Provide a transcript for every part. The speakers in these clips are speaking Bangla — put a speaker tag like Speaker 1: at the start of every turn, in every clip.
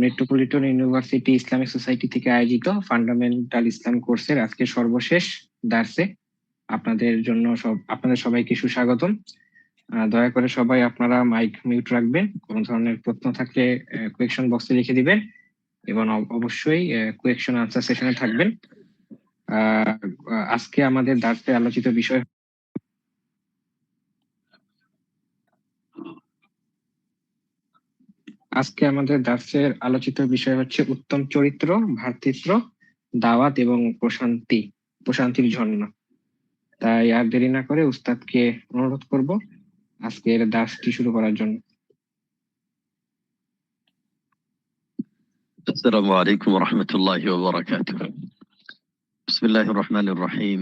Speaker 1: মেট্রোপলিটন ইউনিভার্সিটি ইসলামিক সোসাইটি থেকে আয়োজিত ফান্ডামেন্টাল ইসলাম কোর্সের আজকে সর্বশেষ দার্সে আপনাদের সবাইকে সুস্বাগতম। দয়া করে সবাই আপনারা মাইক মিউট রাখবেন। কোনো ধরনের প্রশ্ন থাকলে কোয়েকশন বক্সে লিখে দিবেন এবং অবশ্যই কোয়েকশন আনসার সেশনে থাকবেন। আজকে আমাদের দার্সে আলোচিত বিষয় হচ্ছে উত্তম চরিত্র, ভ্রাতৃত্ব, দাওয়াত এবং প্রশান্তির জন্য। তাই আর দেরি না করে উস্তাদকে অনুরোধ করব আজকের দার্সটি শুরু করার জন্য।
Speaker 2: السلام عليكم ورحمة الله وبركاته. بسم الله الرحمن الرحيم،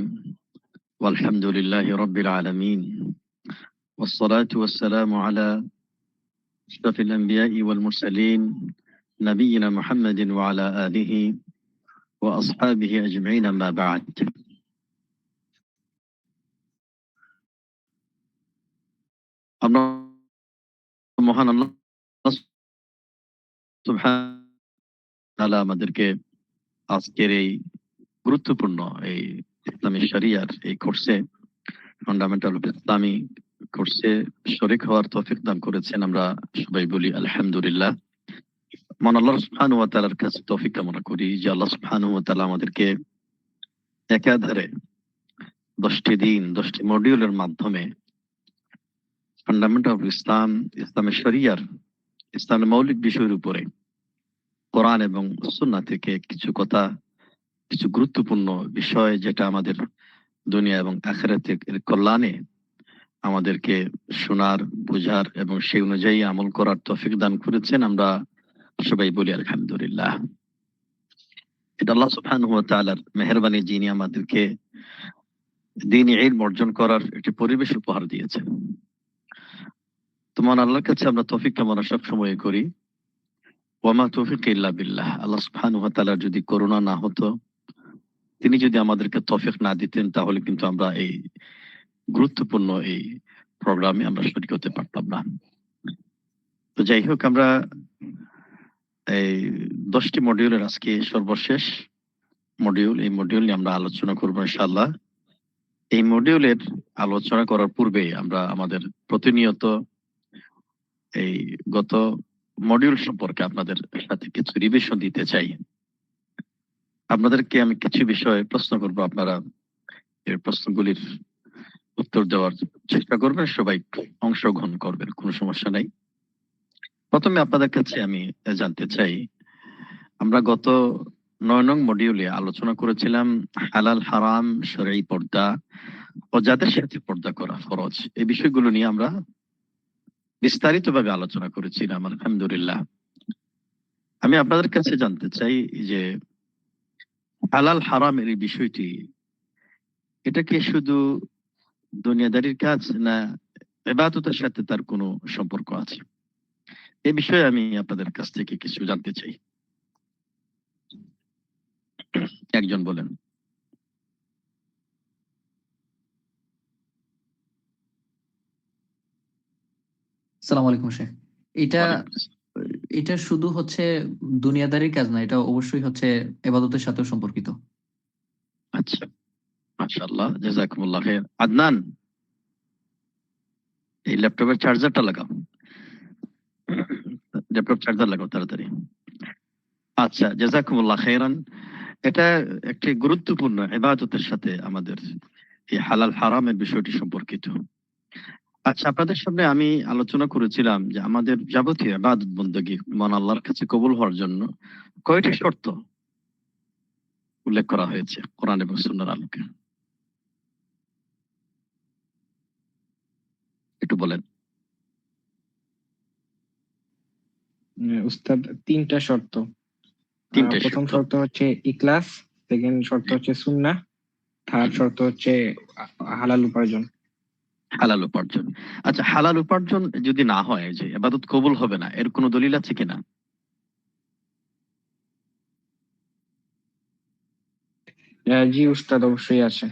Speaker 2: والحمد لله رب العالمين، والصلاة والسلام على أشرف الأنبياء والمرسلين نبينا محمد وعلى آله وأصحابه أجمعين. ما بعد. মহান আল্লাহ সুবহানাহু ওয়া তাআলা আমাদেরকে আজকের এই গুরুত্বপূর্ণ এই ইসলামী শরিয়ার এই কোর্সে, ফান্ডামেন্টাল অফ ইসলামী কোর্সে শরীক হওয়ার তৌফিক দান করেছেন। আমরা সবাই বলি আলহামদুলিল্লাহ। মহান আল্লাহ সুবহানাহু ওয়া তাআলার কাছে তৌফিক কামনা করি যে আল্লাহ সুবহানাহু ওয়া তাআলা আমাদেরকে একাধারে 10টি দিন 10টি মডিউলের মাধ্যমে ফান্ডামেন্টাল অফ ইসলাম, ইসলামের শরিয়ার, ইসলামের মৌলিক বিষয়ের উপরে কোরআন এবং সুন্নাহ থেকে কিছু কথা, কিছু গুরুত্বপূর্ণ বিষয় যেটা আমাদের দুনিয়া এবং আখিরাতের কল্যাণে আমাদেরকে শোনার, বোঝার এবং সেই অনুযায়ী আমল করার তৌফিক দান করেছেন। আমরা সবাই বলি আলহামদুলিল্লাহ। এটা আল্লাহ সুবহানাহু ওয়া তাআলার মেহেরবানি, যিনি আমাদেরকে দ্বীনি ইলম অর্জন করার একটি পরিবেশ উপহার দিয়েছেন। তোমার আল্লাহর কাছে আমরা তৌফিক কামনা সব সময় করি। ওয়ামা তৌফিক ইল্লা বিল্লাহ। আল্লাহ সুবহানাহু ওয়া তাআলার যদি করুণা না হতো, তিনি যদি আমাদেরকে তৌফিক না দিতেন, তাহলে কিন্তু আমরা এই গুরুত্বপূর্ণ এই প্রোগ্রামে আমরা শরীক হতে পারতাম না। তো যাই হোক, আমরা এই 10টি মডিউলের আজকে সর্বশেষ মডিউল, এই মডিউল নিয়ে আমরা আলোচনা করবো ইনশাআল্লাহ। এই মডিউলের আলোচনা করার পূর্বে আমরা আমাদের প্রতিনিয়ত এই গত মডিউল সম্পর্কে আপনাদের সাথে কিছু রিভিশন দিতে চাই। আপনাদেরকে আমি কিছু বিষয়ে প্রশ্ন করবো, আপনারা এই প্রশ্নগুলির উত্তর দেওয়ার চেষ্টা করবেন, সবাই অংশগ্রহণ করবেন, কোনো সমস্যা নাই। প্রথমে আপনাদের কাছে আমি জানতে চাই, আমরা গত 9 নং মডিউলে আলোচনা করেছিলাম হালাল হারাম, শরঈ পর্দা ও যাদের সাথে পর্দা করা ফরজ, এই বিষয়গুলো নিয়ে আমরা বিস্তারিতভাবে আলোচনা করেছিলাম আলহামদুলিল্লাহ। আমি আপনাদের কাছে জানতে চাই যে হালাল হারামের এই বিষয়টি, এটা কি শুধু দুনিয়াদারির কাজ, না ইবাদতের সাথে তার কোনো সম্পর্ক আছে? এই বিষয়ে আমি আপনাদের কাছ থেকে কিছু জানতে চাই। একজন বলেন।
Speaker 3: আসসালামু আলাইকুম শেখ। এটা শুধু হচ্ছে দুনিয়াদারির কাজ না, এটা অবশ্যই হচ্ছে ইবাদতের সাথেও সম্পর্কিত।
Speaker 2: আচ্ছা, মাশাআল্লাহ, জাযাকুমুল্লাহ খাইর। আদনান, এই ল্যাপটপের চার্জারটা লাগাও, ল্যাপটপ চার্জার লাগাও তাড়াতাড়ি। আচ্ছা, জাযাকুমুল্লাহ খাইরান। এটা একটি গুরুত্বপূর্ণ ইবাদতের সাথে আমাদের এই হালাল হারামের বিষয়টি সম্পর্কিত। আচ্ছা, আপনাদের সামনে আমি আলোচনা করেছিলাম যে আমাদের যাবতীয় ইবাদত বন্দেগী মহান আল্লাহর কাছে কবুল হওয়ার জন্য কয়টি শর্ত উল্লেখ করা হয়েছে কোরআন এবং সুন্নাহর আলোকে, একটু বলেন।
Speaker 1: উস্তাদ, 3টা শর্ত। প্রথম শর্ত হচ্ছে ইখলাস, সেকেন্ড শর্ত হচ্ছে সুন্নাহ, থার্ড শর্ত হচ্ছে হালাল উপার্জন।
Speaker 2: হালাল উপার্জন। আচ্ছা, হালাল উপার্জন যদি না হয় যে ইবাদত কবুল হবে না, এর কোনো দলিল আছে কিনা?
Speaker 1: জি উস্তাদ, অবশ্যই আছে।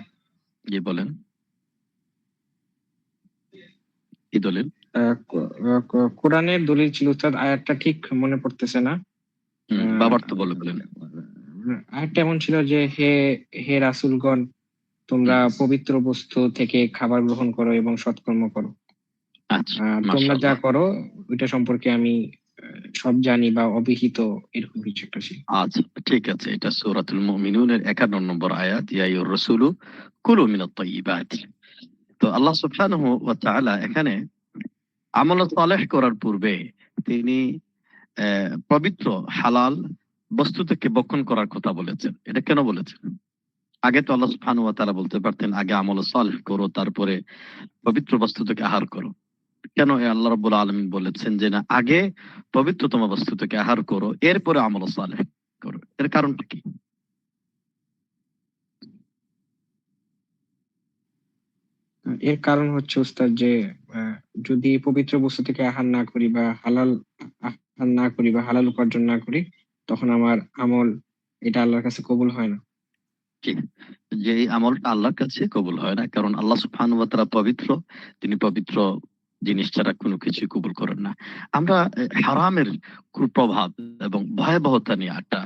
Speaker 2: জি বলেন, কি দলিল?
Speaker 1: কোরআনের দলিল ছিল উস্তাদ, আয়াতটা ঠিক মনে পড়তেছে না।
Speaker 2: বাবার তো বলে বলেন।
Speaker 1: আয়াতটা এমন ছিল যে হে হে রাসূলগণ, তোমরা পবিত্র বস্তু থেকে খাবার গ্রহণ করো এবং সৎকর্ম করো।
Speaker 2: আচ্ছা,
Speaker 1: তোমরা যা
Speaker 2: মাশাআল্লাহ।
Speaker 1: করো ওইটা সম্পর্কে আমি সব জানি বা অবিহিত, এরকম কিছু একটা ছিল।
Speaker 2: আচ্ছা, ঠিক আছে। এটা সূরাতুল মুমিনুনের 51 নম্বর আয়াত, ইয়া আইয়ুর রাসূলু কুলু মিনাত তাইয়্যিবাত। তো আল্লাহ সুবহানাহু ওয়া তাআলা এখানে আমল সালেহ করার পূর্বে তিনি পবিত্র হালাল বস্তু থেকে বক্ষণ করার কথা বলেছেন। এটা কেন বলেছেন? আগে তো আল্লাহ সুবহানাহু ওয়া তাআলা বলতে পারতেন আগে আমল সালেহ করো, তারপরে পবিত্র বস্তু থেকে আহার করো। কেন আল্লাহ রাব্বুল আলামিন বলেছেন যে না, আগে পবিত্রতম বস্তু থেকে আহার করো, এরপরে আমল সালেহ করো? এর কারণটা কি?
Speaker 1: এর কারণ হচ্ছে উস্তাদ যে আহ, যদি পবিত্র বস্তু থেকে আহার না করি বা হালাল আহার না করি বা হালাল উপার্জন না করি, তখন আমার আমল এটা আল্লাহর কাছে কবুল হয় না।
Speaker 2: ঠিক, যে এই আমলটা আল্লাহর কাছে কবুল হয় না, কারণ আল্লাহ সুবহানাহু ওয়া তাআলা পবিত্র। তিনি পবিত্র জিনিস ছাড়া কোনো কিছু কবুল করেন না। আমরা হারামের কুপ্রভাব এবং ভয়াবহতা নিয়ে একটা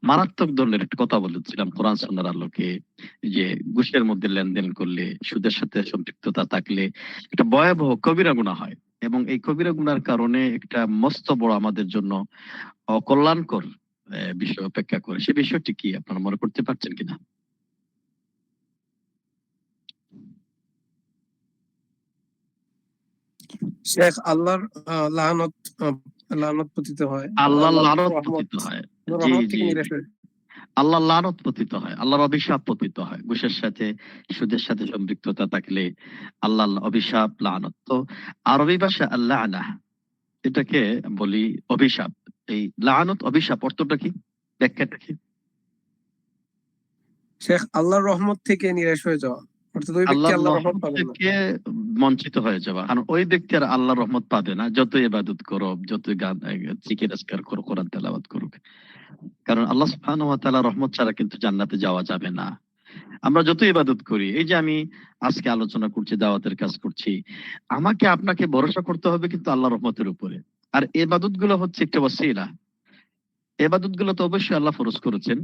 Speaker 2: মারাত্মক ধরনের একটা কথা বলেছিলাম কোরআন সুন্নাহর আলোকে, যে ঘুষের মধ্যে লেনদেন করলে, সুদের সাথে সম্পৃক্ততা থাকলে একটা ভয়াবহ কবিরা গুনাহ হয়, এবং এই কবিরা গুনার কারণে একটা মস্ত বড় আমাদের জন্য অকল্যাণকর বিষয় অপেক্ষা করে। সে বিষয়টি কি আপনারা মনে করতে পারছেন কিনা?
Speaker 4: শেখ, আল্লাহর লানত লানত পতিত হয়,
Speaker 2: আল্লাহর
Speaker 4: আল্লাহর
Speaker 2: লানত
Speaker 4: রহমত
Speaker 2: পতিত হয়। জি,
Speaker 4: রহমত থেকে
Speaker 2: জি,
Speaker 4: নিরাশ
Speaker 2: জি।
Speaker 4: হয়।
Speaker 2: আল্লাহর লানত পতিত হয়, আল্লাহর অভিশাপ পতিত হয়। ঘুষের সাথে, সুদের সাথে সম্পৃক্ততা থাকলে আল্লাহর অভিশাপ, লানত। তো আরবি ভাষা আল্লাহ, এটাকে বলি অভিশাপ। এই লানত, অভিশাপ অর্থটা কি? ব্যাখ্যাটা কি?
Speaker 4: শেখ, আল্লাহর রহমত থেকে নিরাশ হয়ে যাওয়া, অর্থাৎ ওই ব্যক্তি
Speaker 2: আল্লাহর
Speaker 4: আল্লাহর রহমত
Speaker 2: রহমত
Speaker 4: পাবেন না।
Speaker 2: থেকে বঞ্চিত হয়ে যাওয়া। কারণ ওই ব্যক্তি আর আল্লাহর রহমত পাবে না, যতই ইবাদত করো, যতই গান জিকির আজকার করো, কোরআন তেলাওয়াত করুক। কারণ আল্লাহ সুবহানাহু ওয়া তাআলার রহমত ছাড়া কিন্তু জান্নাতে যাওয়া যাবে না। আমরা যত ইবাদত করি, এই যে আমি আজকে আলোচনা করছি, দাওয়াতের কাজ করছি, আমাকে আপনাকে ভরসা করতে হবে কিন্তু আল্লাহর রহমতের উপরে। আর ইবাদত গুলো হচ্ছে একটা ওসিলা। ইবাদত গুলো তো অবশ্যই আল্লাহ ফরজ করেছেন।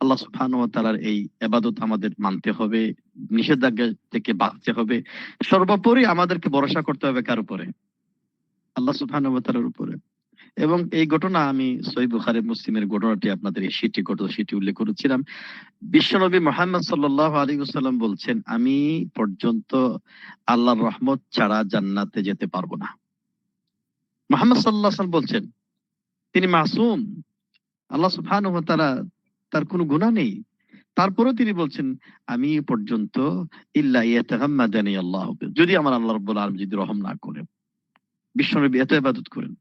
Speaker 2: আল্লাহ সুবহানাহু ওয়া তাআলার এই ইবাদত আমাদের মানতে হবে, নিষেধাজ্ঞা থেকে বাঁচতে হবে। সর্বোপরি আমাদেরকে ভরসা করতে হবে কার উপরে? আল্লাহ সুবহানাহু ওয়া তাআলার উপরে। এবং এই ঘটনা আমি সহিহ বুখারী মুসলিমের ঘটনাটি আপনাদের এই সেটি উল্লেখ করেছিলাম। বিশ্বনবী মুহাম্মদ সাল্লাল্লাহু আলাইহি ওয়াসাল্লাম বলছেন, আমি পর্যন্ত আল্লাহর রহমত ছাড়া জান্নাতে যেতে পারবো না। মুহাম্মদ সাল্লাল্লাহু আলাইহি ওয়াসাল্লাম বলছেন, তিনি মাসুম। আল্লাহ সুবহানাহু ওয়া তাআলা, তার কোনো গুনাহ নেই। তারপরেও তিনি বলছেন, আমি পর্যন্ত ইল্লা ইয়াতাগাম্মাদানি আল্লাহ, যদি আমার আল্লাহ রাব্বুল আলামিন যদি রহম না করেন। বিশ্বনবী এত ইবাদত করেন।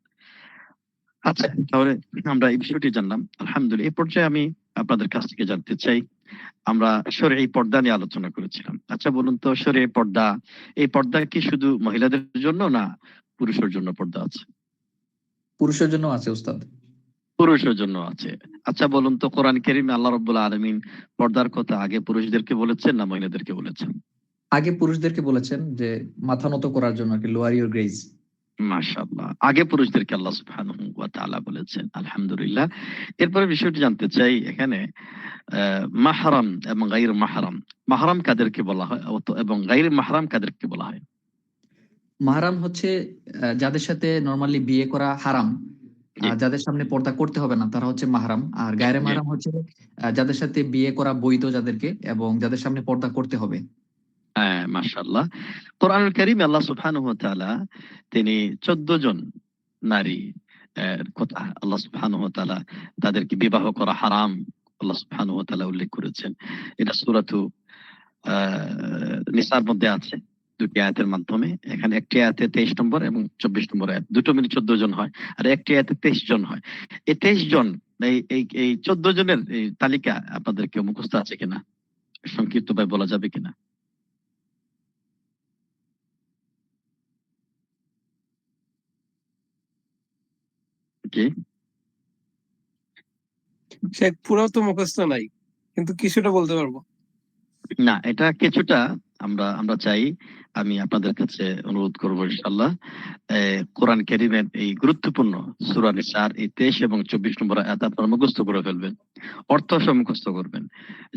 Speaker 2: আচ্ছা, তাহলে আমরা এই বিষয়টি জানলাম। আলহামদুলিল্লাহ। এই পর্যায়ে আমি আপনাদের কাছ থেকে জানতে চাই, আমরা শরঈ পর্দা নিয়ে আলোচনা করেছিলাম। আচ্ছা বলুন তো, শরঈ পর্দা, এই পর্দা কি শুধু মহিলাদের জন্য, না পুরুষের জন্য পর্দা আছে?
Speaker 3: পুরুষের জন্য আছে উস্তাদ।
Speaker 2: পুরুষের জন্য আছে। আচ্ছা বলুন তো, কোরআন কারীমে আল্লাহ রাব্বুল আলামিন পর্দার কথা আগে পুরুষদেরকে বলেছেন না মহিলাদেরকে বলেছেন?
Speaker 3: আগে পুরুষদেরকে বলেছেন যে মাথা নত করার জন্য আর কি, লোয়ার ইউর গ্রেজ।
Speaker 2: মাশাআল্লাহ, আগে পুরুষদেরকে আল্লাহ সুবহানাহু ওয়া তাআলা বলেছেন। আলহামদুলিল্লাহ। এরপরে বিষয়টি জানতে চাই এখানে, মাহরাম এবং গায়র মাহরাম, মাহরাম কাদেরকে বলা হয় এবং গায়র মাহরাম কাদেরকে বলা হয়?
Speaker 3: মাহরাম হচ্ছে যাদের সাথে নরমালি বিয়ে করা হারাম,
Speaker 2: জি,
Speaker 3: যাদের সামনে পর্দা করতে হবে না তারা হচ্ছে মাহরাম। আর গায়রে
Speaker 2: জি।
Speaker 3: মাহরাম হচ্ছে যাদের সাথে বিয়ে করা বৈধ যাদেরকে, এবং যাদের সামনে পর্দা করতে হবে।
Speaker 2: হ্যাঁ, মাশাআল্লাহ। কোরআনুল কারীমে আল্লাহ সুবহানাহু ওয়া তাআলা তিনি 14 জন নারী কথা আল্লাহ সুবহানাহু ওয়া তাআলা তাদেরকে বিবাহ করা হারাম আল্লাহ সুবহানাহু ওয়া তাআলা উল্লেখ করেছেন। এটা সূরাতু নিসার মধ্যে আছে, দুটি আয়াতের মাধ্যমে। এখানে একটি আয়াতে 23 নম্বর এবং 24 নম্বর আয়াত, দুটো মিলে 14 জন হয়। আর একটি আয়াতে 23 জন হয়। এই 23 জন, এই 14 জনের এই তালিকা আপনাদের কেউ মুখস্থ আছে কিনা? সংক্ষিপ্ত ভাবে বলা যাবে কিনা? জি।
Speaker 4: শেখ, পুরো তো মুখস্থ নাই, কিন্তু কিছুটা বলতে পারবো।
Speaker 2: না, এটা কিছুটা আমরা চাই, আমি আপনাদের কাছে অনুরোধ করবো ইনশাআল্লাহ, কোরআন কারীমের এই গুরুত্বপূর্ণ সূরা নিসার এই 23 এবং 24 নম্বর আয়াত আপনারা মুখস্থ করে ফেলবেন, অর্থ সহ মুখস্থ করবেন।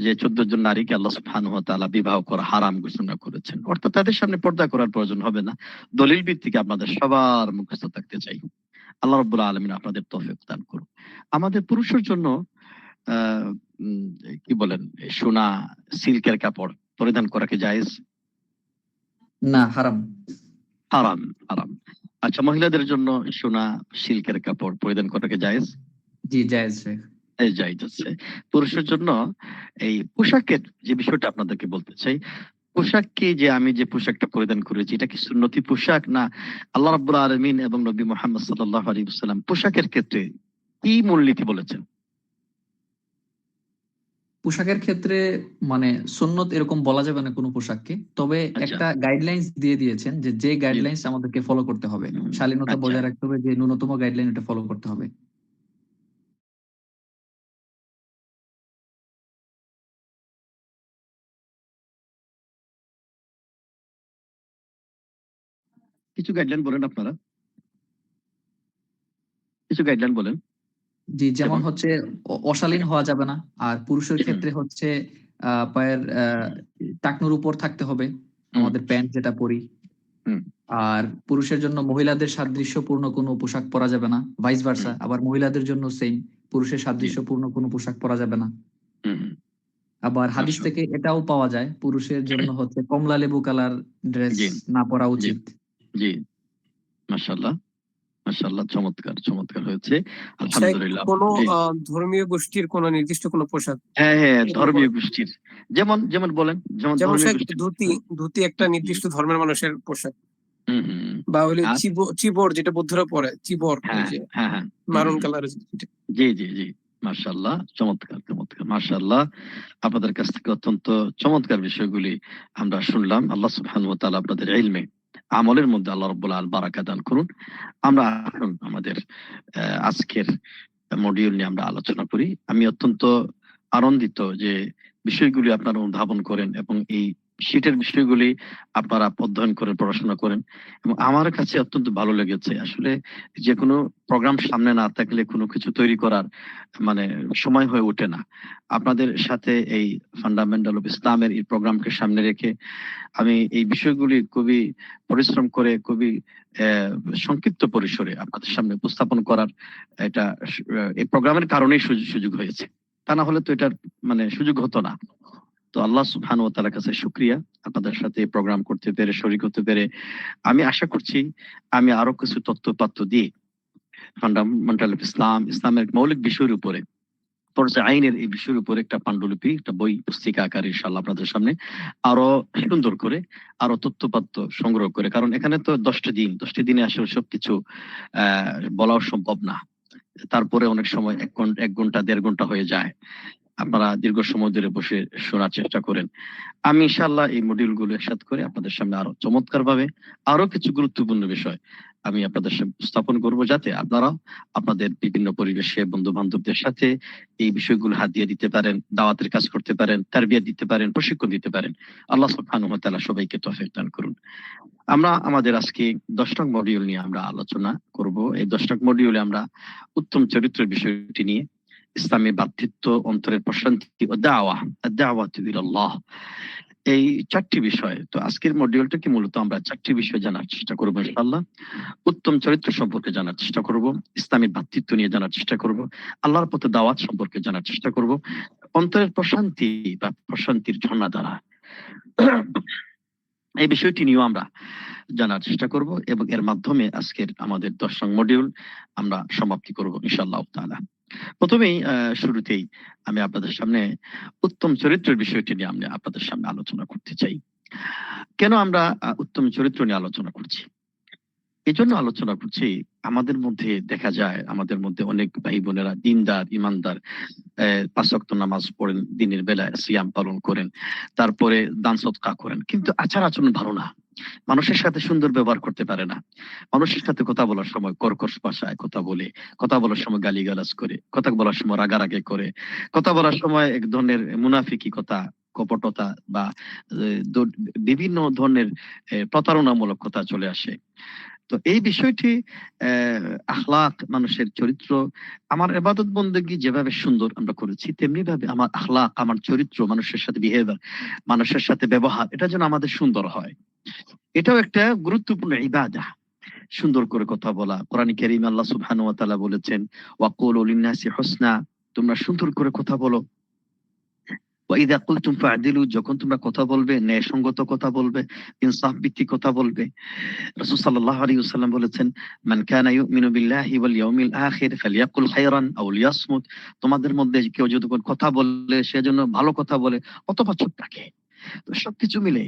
Speaker 2: যে 14 জন নারীকে আল্লাহ সুবহানাহু ওয়া তাআলা বিবাহ করা হারাম ঘোষণা করেছেন, অর্থাৎ তাদের সামনে পর্দা করার প্রয়োজন হবে না। দলিল ভিত্তিক আপনাদের সবার মুখস্থ থাকতে চাই। আল্লাহ রাব্বুল আলামিন আপনাদের তৌফিক দান করুন। আমাদের পুরুষের জন্য আহ উম, কি বলেন, সোনা সিল্কের কাপড় পরিধান করা কি জায়েজ?
Speaker 3: না, হারাম।
Speaker 2: হারাম, হারাম। আচ্ছা, মহিলাদের জন্য সোনা সিল্কের কাপড় পরিধান করা কি জায়েজ?
Speaker 3: জি, জায়েজ শেখ।
Speaker 2: জায়েজ আছে। পুরুষের জন্য এই পোশাকের যে বিষয়টা আপনাদেরকে বলতে চাই, পোশাক কি, যে আমি যে পোশাকটা পরিধান করেছি এটা কি সুন্নতি পোশাক, না আল্লাহ রাব্বুল আলামিন এবং নবী মুহাম্মদ সাল্লাল্লাহু আলাইহি ওয়াসাল্লাম পোশাকের ক্ষেত্রে কি মূলনীতি বলেছেন?
Speaker 3: পোশাকের ক্ষেত্রে মানে সুন্নত এরকম বলা যাবে না কোনো পোশাককে, তবে
Speaker 2: আচ্ছা।
Speaker 3: একটা গাইডলাইন্স দিয়ে দিয়েছেন যে যে গাইডলাইন্স আমাদেরকে ফলো করতে হবে, শালীনতা
Speaker 2: আচ্ছা।
Speaker 3: বজায় রাখতে হবে, যে ন্যূনতম গাইডলাইন এটা ফলো করতে হবে।
Speaker 2: কিছু গাইডলাইন বলেন আপনারা, কিছু গাইডলাইন বলেন।
Speaker 3: জি, যেমন
Speaker 2: যেমন?
Speaker 3: হচ্ছে অশালীন হওয়া যাবে না, আর পুরুষের ক্ষেত্রে হচ্ছে পায়ের টাকনুর উপর থাকতে হবে আমাদের প্যান্ট যেটা পরি।
Speaker 2: হুম।
Speaker 3: আর পুরুষের জন্য মহিলাদের সাদৃশ্যপূর্ণ কোনো পোশাক পরা যাবে না, ভাইস ভার্সা। আবার মহিলাদের জন্য সেম, পুরুষের সাদৃশ্যপূর্ণ কোনো পোশাক পরা যাবে না। আবার হাদিস
Speaker 2: আচ্ছা।
Speaker 3: থেকে এটাও পাওয়া যায় পুরুষের জন্য হচ্ছে কমলা লেবু কালার ড্রেস
Speaker 2: জি,
Speaker 3: না পরা
Speaker 2: জি,
Speaker 3: উচিত।
Speaker 2: জি। মাশাআল্লাহ, মাশাআল্লাহ, চমৎকার, চমৎকার হয়েছে।
Speaker 4: শেখ,
Speaker 2: আলহামদুলিল্লাহ।
Speaker 4: কোনো
Speaker 2: জি।
Speaker 4: ধর্মীয় গোষ্ঠীর কোনো নির্দিষ্ট কোনো পোশাক,
Speaker 2: হ্যাঁ, হ্যাঁ,
Speaker 4: এগুলো
Speaker 2: ধর্মীয় গোষ্ঠীর। যেমন যেমন বলেন, যেমন
Speaker 4: যেমন
Speaker 2: ধর্মীয়
Speaker 4: শেখ
Speaker 2: গোষ্ঠীর।
Speaker 4: ধুতি, ধুতি একটা নির্দিষ্ট ধর্মের মানুষের পোশাক।
Speaker 2: হুম, হুম, হুম।
Speaker 4: বা হলে
Speaker 2: আর
Speaker 4: চিবর যেটা বৌদ্ধরা পরে, চিবর, ওই
Speaker 2: হ্যাঁ,
Speaker 4: যে
Speaker 2: হ্যাঁ, হ্যাঁ।
Speaker 4: মারুন কালারের।
Speaker 2: জি, জি, জি। মাশাআল্লাহ, চমৎকার, চমৎকার। মাশাআল্লাহ, আপনাদের কাছ থেকে অত্যন্ত চমৎকার বিষয়গুলি আমরা শুনলাম। আল্লাহ সুবহানাহু ওয়া তাআলা আপনাদের ইলমে, আমলের মধ্যে আল্লাহ রাব্বুল আলামিন বারাকা দান করুন। আমরা এখন আমাদের আজকের মডিউল নিয়ে আমরা আলোচনা করি। আমি অত্যন্ত আনন্দিত যে বিষয়গুলি আপনারা অনুধাবন করেন এবং এই শীটের বিষয়গুলি আপনারা অধ্যয়ন করেন, পড়াশোনা করেন, এবং আমার কাছে অত্যন্ত ভালো লেগেছে। আসলে যে কোনো প্রোগ্রাম সামনে না থাকলে কোনো কিছু তৈরি করার মানে সময় হয়ে ওঠে না। আপনাদের সাথে এই ফান্ডামেন্টাল অফ ইসলামের এই প্রোগ্রামকে সামনে রেখে আমি এই বিষয়গুলি খুবই পরিশ্রম করে, খুবই সংক্ষিপ্ত পরিসরে আপনাদের সামনে উপস্থাপন করার এটা এই প্রোগ্রামের কারণেই সুযোগ হয়েছে। তা না হলে তো এটার মানে সুযোগ হতো না। তো আল্লাহ সুবহানাহু ওয়া তাআলার কাছে শুকরিয়া, আপনাদের সাথে এই প্রোগ্রাম করতে পেরে, শরীক হতে পেরে। আমি আশা করছি আমি আরো কিছু তথ্য দিয়ে ফান্ডামেন্টাল অফ ইসলাম, ইসলামের মৌলিক বিষয়ের উপরে, ফরজে আইনের এই বিষয়ের উপরে একটা পাণ্ডুলিপি, একটা বই পুস্তিকা আকারে ইনশাআল্লাহ আপনাদের সামনে আরো সুন্দর করে, আরো তথ্যপাত্য সংগ্রহ করে, কারণ এখানে তো 10টি দিনে আসলে সবকিছু বলাও সম্ভব না। তারপরে অনেক সময় 1 ঘন্টা 1.5 ঘন্টা হয়ে যায়। আপনারা দীর্ঘ সময় ধরে বসে শোনার চেষ্টা করেন। আমি ইনশাআল্লাহ এই মডিউল গুলো একসাথে করে আপনাদের সামনে আরো চমৎকার ভাবে আরো কিছু গুরুত্বপূর্ণ বিষয় আমি আপনাদের সামনে উপস্থাপন করব, যাতে আপনারা আপনাদের বিভিন্ন পরিবেশে বন্ধু বান্ধবদের সাথে এই বিষয়গুলো হাত দিয়ে দিতে পারেন, দাওয়াতের কাজ করতে পারেন, তারবিয়া দিতে পারেন, প্রশিক্ষণ দিতে পারেন। আল্লাহ সুবহানাহু ওয়া তাআলা সবাইকে তৌফিক দান করুন। আমরা আমাদের আজকে 10 নং মডিউল নিয়ে আমরা আলোচনা করব। এই 10 নং মডিউলে আমরা উত্তম চরিত্রের বিষয়টি নিয়ে, ইসলামী ভ্রাতৃত্ব, অন্তরের প্রশান্তি ও দাওয়াত ইলাল্লাহ, এই 4টি বিষয়। তো আজকের মডিউলটা কি মূলত আমরা 4টি বিষয় জানার চেষ্টা করব ইনশাআল্লাহ। উত্তম চরিত্র সম্পর্কে জানার চেষ্টা করব, ইসলামী ভ্রাতৃত্ব নিয়ে জানার চেষ্টা করব, আল্লাহর পথে দাওয়াত সম্পর্কে জানার চেষ্টা করব, অন্তরের প্রশান্তি বা প্রশান্তির ঝর্ণা দ্বারা এই বিষয়টি নিয়েও আমরা জানার চেষ্টা করব, এবং এর মাধ্যমে আজকের আমাদের 10 নং মডিউল আমরা সমাপ্তি করব ইনশাআল্লাহ তাআলা। প্রথমেই শুরুতেই আমি আপনাদের সামনে উত্তম চরিত্রের বিষয়টি নিয়ে আমি আপনাদের সামনে আলোচনা করতে চাই। কেন আমরা উত্তম চরিত্র নিয়ে আলোচনা করছি? এই জন্য আলোচনা করছি, আমাদের মধ্যে দেখা যায়, আমাদের মধ্যে অনেক ভাই বোনেরা দিনদার, ইমানদার, 5 ওয়াক্ত নামাজ পড়েন, দিনের বেলায় সিয়াম পালন করেন, তারপরে দান সদকা করেন, কিন্তু আচার আচরণ ভালো না। মানুষের সাথে সুন্দর ব্যবহার করতে পারে না। মানুষের সাথে কথা বলার সময় কর্কশ ভাষায় কথা বলে, কথা বলার সময় গালিগালাজ করে, কথা বলার সময় রাগারাগি করে, কথা বলার সময় এক ধরনের মুনাফিকি কথা কপটতা বা বিভিন্ন ধরনের প্রতারণামূলক কথা চলে আসে। তো এই বিষয়টি আখলাক, মানুষের চরিত্র, আমার ইবাদত বন্দেগী যেভাবে সুন্দর আমরা করেছি, তেমনি ভাবে আমার আখলাক, আমার চরিত্র, মানুষের সাথে বিহেভিয়ার, মানুষের সাথে ব্যবহার, এটা যেন আমাদের সুন্দর হয়। এটাও একটা গুরুত্বপূর্ণ ইবাদা। সুন্দর করে কথা বলা। কোরআন কারীমে আল্লাহ সুবহানাহু ওয়া তাআলা বলেছেন, ওয়াকুলু লিন-নাসি হুসনা, তোমরা সুন্দর করে কথা বলো। ওয়া ইযা কুলতুম ফা'দিলু, যখন তোমরা কথা বলবে ন্যায়সঙ্গত কথা বলবে, ইনসাফ ভিত্তিক কথা বলবে। রাসূল সাল্লাল্লাহু আলাইহি ওয়াসাল্লাম বলেছেন, মান কানা ইউমিনু বিল্লাহি ওয়াল ইয়াউমিল আখির ফালইয়াকুল খায়রান আও লিয়াসমুত। তোমাদের মধ্যে কেউ যদি কোনো কথা বলে সে যেন ভালো কথা বলে অথবা চুপ থাকে। তো সবকিছু মিলে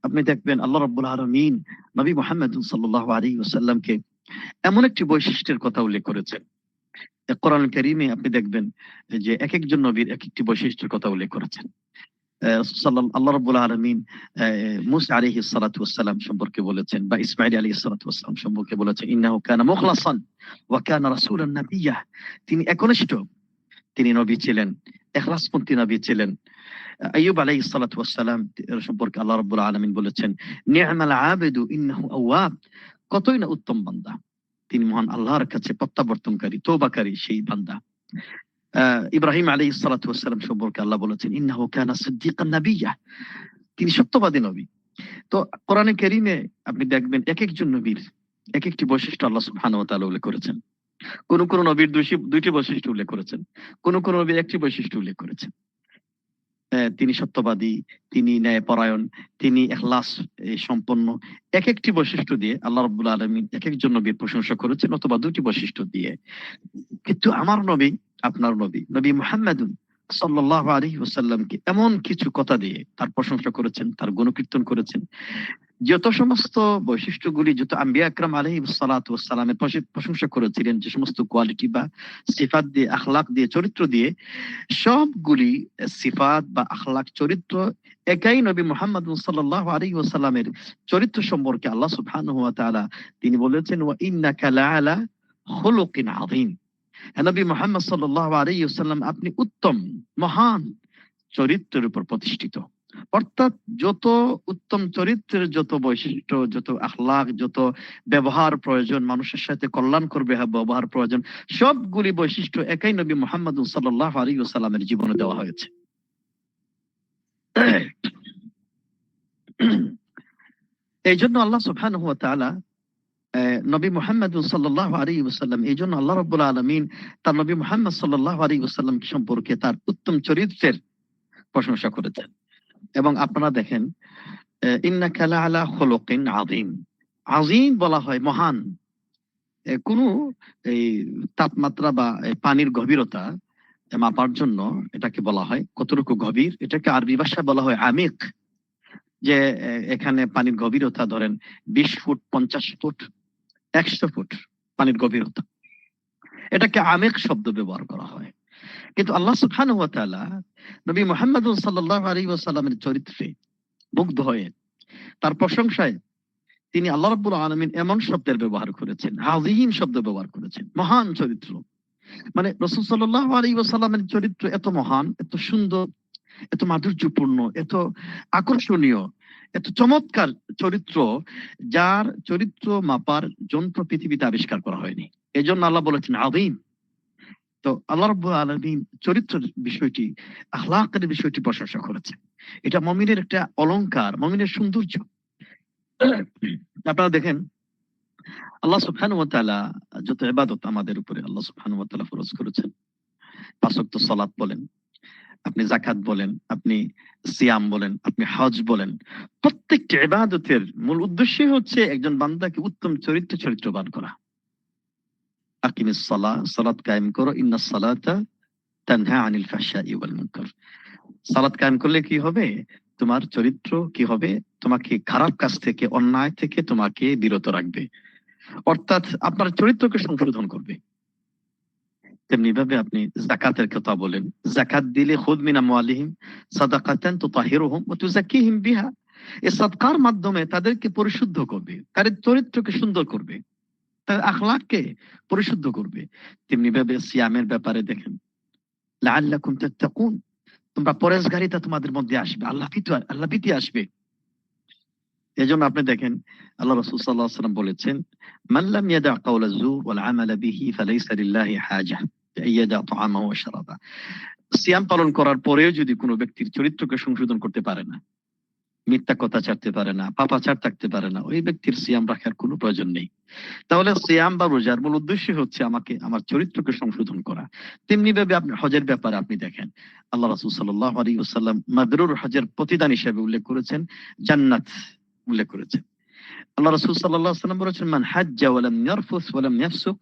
Speaker 2: আপনি দেখবেন আল্লাহ রাব্বুল আলামিন নবী মুহাম্মদ সাল্লাল্লাহু আলাইহি ওয়াসাল্লামকে এমন একটি বৈশিষ্ট্যের কথা উল্লেখ করেছেন। কোরআন কারীমে আপনি দেখবেন যে এক একজন নবীর এক একটি বৈশিষ্ট্যের কথা উল্লেখ করেছেন। আল্লাহ রাব্বুল আলামিন মূসা আলাইহিস সালাতু ওয়াস সালাম সম্পর্কে বলেছেন, বা ইসমাঈল আলাইহিস সালাতু ওয়াস সালাম সম্পর্কে বলেছেন, ইন্নাহু কানা মুখলাসান ওয়া কানা রাসূলান নাবিয়্যা। তিনি একনিষ্ঠ, তিনি নবী ছিলেন, ইখলাসপন্থী নবী ছিলেন। আইয়ুব আলাইহিস সালাতু ওয়াস সালাম সম্পর্কে আল্লাহ রাব্বুল আলামিন বলেছেন, নি'মাল আবিদু ইন্নাহু আওয়াব। কতই না উত্তম বান্দা, তিনি মহান আল্লাহর কাছে প্রত্যাবর্তনকারী, তওবাকারী সেই বান্দা। ইব্রাহিম আলাইহিস সালাতু ওয়াস সালাম সম্পর্কে আল্লাহ বলেছেন, ইন্নাহু কানা সিদ্দীকান নাবিয়্যা, তিনি সত্যবাদী নবী। তো কোরআনে কারীমে আপনি দেখবেন এক একজন নবীর এক একটি বৈশিষ্ট্য আল্লাহ সুবহানাহু ওয়া তাআলা উল্লেখ করেছেন। কোন কোন নবীর দুইটি বৈশিষ্ট্য উল্লেখ করেছেন, কোন কোন নবীর একটি বৈশিষ্ট্য উল্লেখ করেছেন। তিনি সত্যবাদী, তিনি ন্যায়পরায়ণ, তিনি ইখলাস সম্পন্ন। এক একটি বৈশিষ্ট্য দিয়ে আল্লাহ রাব্বুল আলামিন এক একজন নবীর প্রশংসা করেছেন, অথবা দুটি বৈশিষ্ট্য দিয়ে। কিন্তু আমার নবী, আপনার নবী, নবী মুহাম্মাদুন সাল্লাল্লাহু আলাইহি ওয়াসাল্লামকে এমন কিছু কথা দিয়ে তার প্রশংসা করেছেন, তার গুণকীর্তন করেছেন, যত সমস্ত বৈশিষ্ট্যগুলি, যত আম্বিয়া আকরাম আলাইহিস সালাতু ওয়াস সালামের প্রশংসা করেছিলেন, যে সমস্ত কোয়ালিটি বা সিফাত দিয়ে, আখলাক দিয়ে, চরিত্র দিয়ে, সবগুলি সিফাত বা আখলাক, চরিত্র একাই নবী মুহাম্মদ সাল্লাল্লাহু আলাইহি ওয়াসাল্লামের চরিত্র সম্পর্কে আল্লাহ সুবহানাহু ওয়া তাআলা তিনি বলেছেন, ওয়া ইন্নাকা লাআলা খুলুকিন আযীম। নবী মুহাম্মদ সাল্লাল্লাহু আলাইহি ওয়াসাল্লাম, আপনি উত্তম মহান চরিত্রের উপর প্রতিষ্ঠিত। অর্থাৎ যত উত্তম চরিত্রের যত বৈশিষ্ট্য, যত আখলাক, যত ব্যবহার প্রয়োজন, মানুষের সাথে কল্যাণ করবে ব্যবহার প্রয়োজন, সবগুলি বৈশিষ্ট্য একাই নবী মুহাম্মদ সাল্লাল্লাহু আলাইহি ওয়াসাল্লামের জীবনে দেওয়া হয়েছে। এই জন্য আল্লাহ সুবহানাহু ওয়া তাআলা নবী মুহাম্মদ সাল্লাল্লাহু আলাইহি ওয়াসাল্লাম, এই জন্য আল্লাহ রাব্বুল আলামিন তার নবী মুহাম্মদ সাল্লাল্লাহু আলাইহি ওয়াসাল্লাম সম্পর্কে তার উত্তম চরিত্রের প্রশংসা করেছেন। এবং আপনারা দেখেন, ইন্নাকা লাআলা খুলুকিন আযীম, আযীম বলা হয় মহান। কোন এই তাপমাত্রা বা পানির গভীরতা মাপার জন্য এটাকে বলা হয় কতটুকু গভীর, এটাকে আরবি ভাষায় বলা হয় আমিক। যে এখানে পানির গভীরতা ধরেন 20 ফুট, 50 ফুট, 100 ফুট পানির গভীরতা, এটাকে আমিক শব্দ ব্যবহার করা হয়। কিন্তু আল্লাহ সুবহানাহু ওয়া তাআলা নবী মুহাম্মদ সাল্লাল্লাহু আলাইহি ওয়াসাল্লামের চরিত্রে মুগ্ধ হয়ে তার প্রশংসায় তিনি আল্লাহ রাব্বুল আলামিন এমন শব্দের ব্যবহার করেছেন, আযীম শব্দ ব্যবহার করেছেন, মহান চরিত্র। মানে রাসূল সাল্লাল্লাহু আলাইহি ওয়াসাল্লামের চরিত্র এত মহান, এত সুন্দর, এত মাধুর্যপূর্ণ, এত আকর্ষণীয়, এত চমৎকার চরিত্র, যার চরিত্র মাপার যন্ত্র পৃথিবীতে আবিষ্কার করা হয়নি। এজন্য আল্লাহ বলেছেন আযীম। তো আল্লাহ রাব্বুল আলামিন চরিত্রের বিষয়টি, আখলাকের বিষয়টি প্রশংসা করেছেন। এটা মুমিনের একটা অলংকার, মুমিনের সৌন্দর্য। আপনারা দেখেন আল্লাহ সুবহানাহু ওয়া তাআলা যত ইবাদত আমাদের উপরে আল্লাহ সুবহানাহু ওয়া তাআলা ফরজ করেছেন, 5 ওয়াক্ত সালাত বলেন, আপনি যাকাত বলেন, আপনি সিয়াম বলেন, আপনি হজ বলেন, প্রত্যেকটি ইবাদতের মূল উদ্দেশ্যই হচ্ছে একজন বান্দাকে উত্তম চরিত্রবান করা। আকিমিস সালাহ, সালাত কায়েম করো, ইন্নাস সালাতা তানহা আনিল ফাহশাই ওয়াল মুনকার। সালাত কায়েম করলে কি হবে? তোমার চরিত্র কি হবে? তোমাকে খারাপ কাজ থেকে, অন্যায় থেকে তোমাকে বিরত রাখবে, অর্থাৎ আপনার চরিত্রকে সংশোধন করবে। তেমনি ভাবে আপনি যাকাতের কথা বলেন, যাকাত দিলে খুদ মিন আমওয়ালিহিম সাদাকাতান তুতাহিরুহুম ওয়া তুযাক্কিহিম বিহা, এই সাদকার মাধ্যমে তাদেরকে পরিশুদ্ধ করবে, তাদের চরিত্রকে সুন্দর করবে, তার আখলাককে পরিশুদ্ধ করবে। তেমনি ভাবে সিয়ামের ব্যাপারে দেখেন, লাআল্লাকুম তাত্তাকুন, তোমরা পরেশগারিতা তোমাদের মধ্যে আসবে, আল্লাহ ভীতি আসবে। এজন্য আপনি দেখেন আল্লাহ রাসূল সাল্লাল্লাহু আলাইহি ওয়াসাল্লাম বলেছেন, মান লাম ইয়াদা কাওলা যুর ওয়াল আমালা বিহি ফালাইসা লিল্লাহি হাজা ইয়াদা তাআমাহু ওয়া শারাবা। সিয়াম পালন করার পরেও যদি কোনো ব্যক্তির চরিত্রকে সংশোধন করতে পারে না, মিথ্যা কথা ছাড়তে পারে না, পাপাচার থাকতে পারে না, ওই ব্যক্তির সিয়াম রাখার কোনো প্রয়োজন নেই। তাহলে সিয়াম বা রোজার মূল উদ্দেশ্য হচ্ছে আমাকে আমার চরিত্রকে সংশোধন করা। তেমনি ভাবে আপনি হজের ব্যাপারে আপনি দেখেন আল্লাহ রাসূল সাল্লাল্লাহু আলাইহি ওয়াসাল্লাম মাবরুর হজের প্রতিদান হিসেবে উল্লেখ করেছেন জান্নাত উল্লেখ করেছেন। আল্লাহ রাসূল সাল্লাল্লাহু আলাইহি ওয়াসাল্লাম বলেছেন, মান হাজ্জা ওয়া লাম ইয়ারফুস ওয়া লাম ইয়াফসুক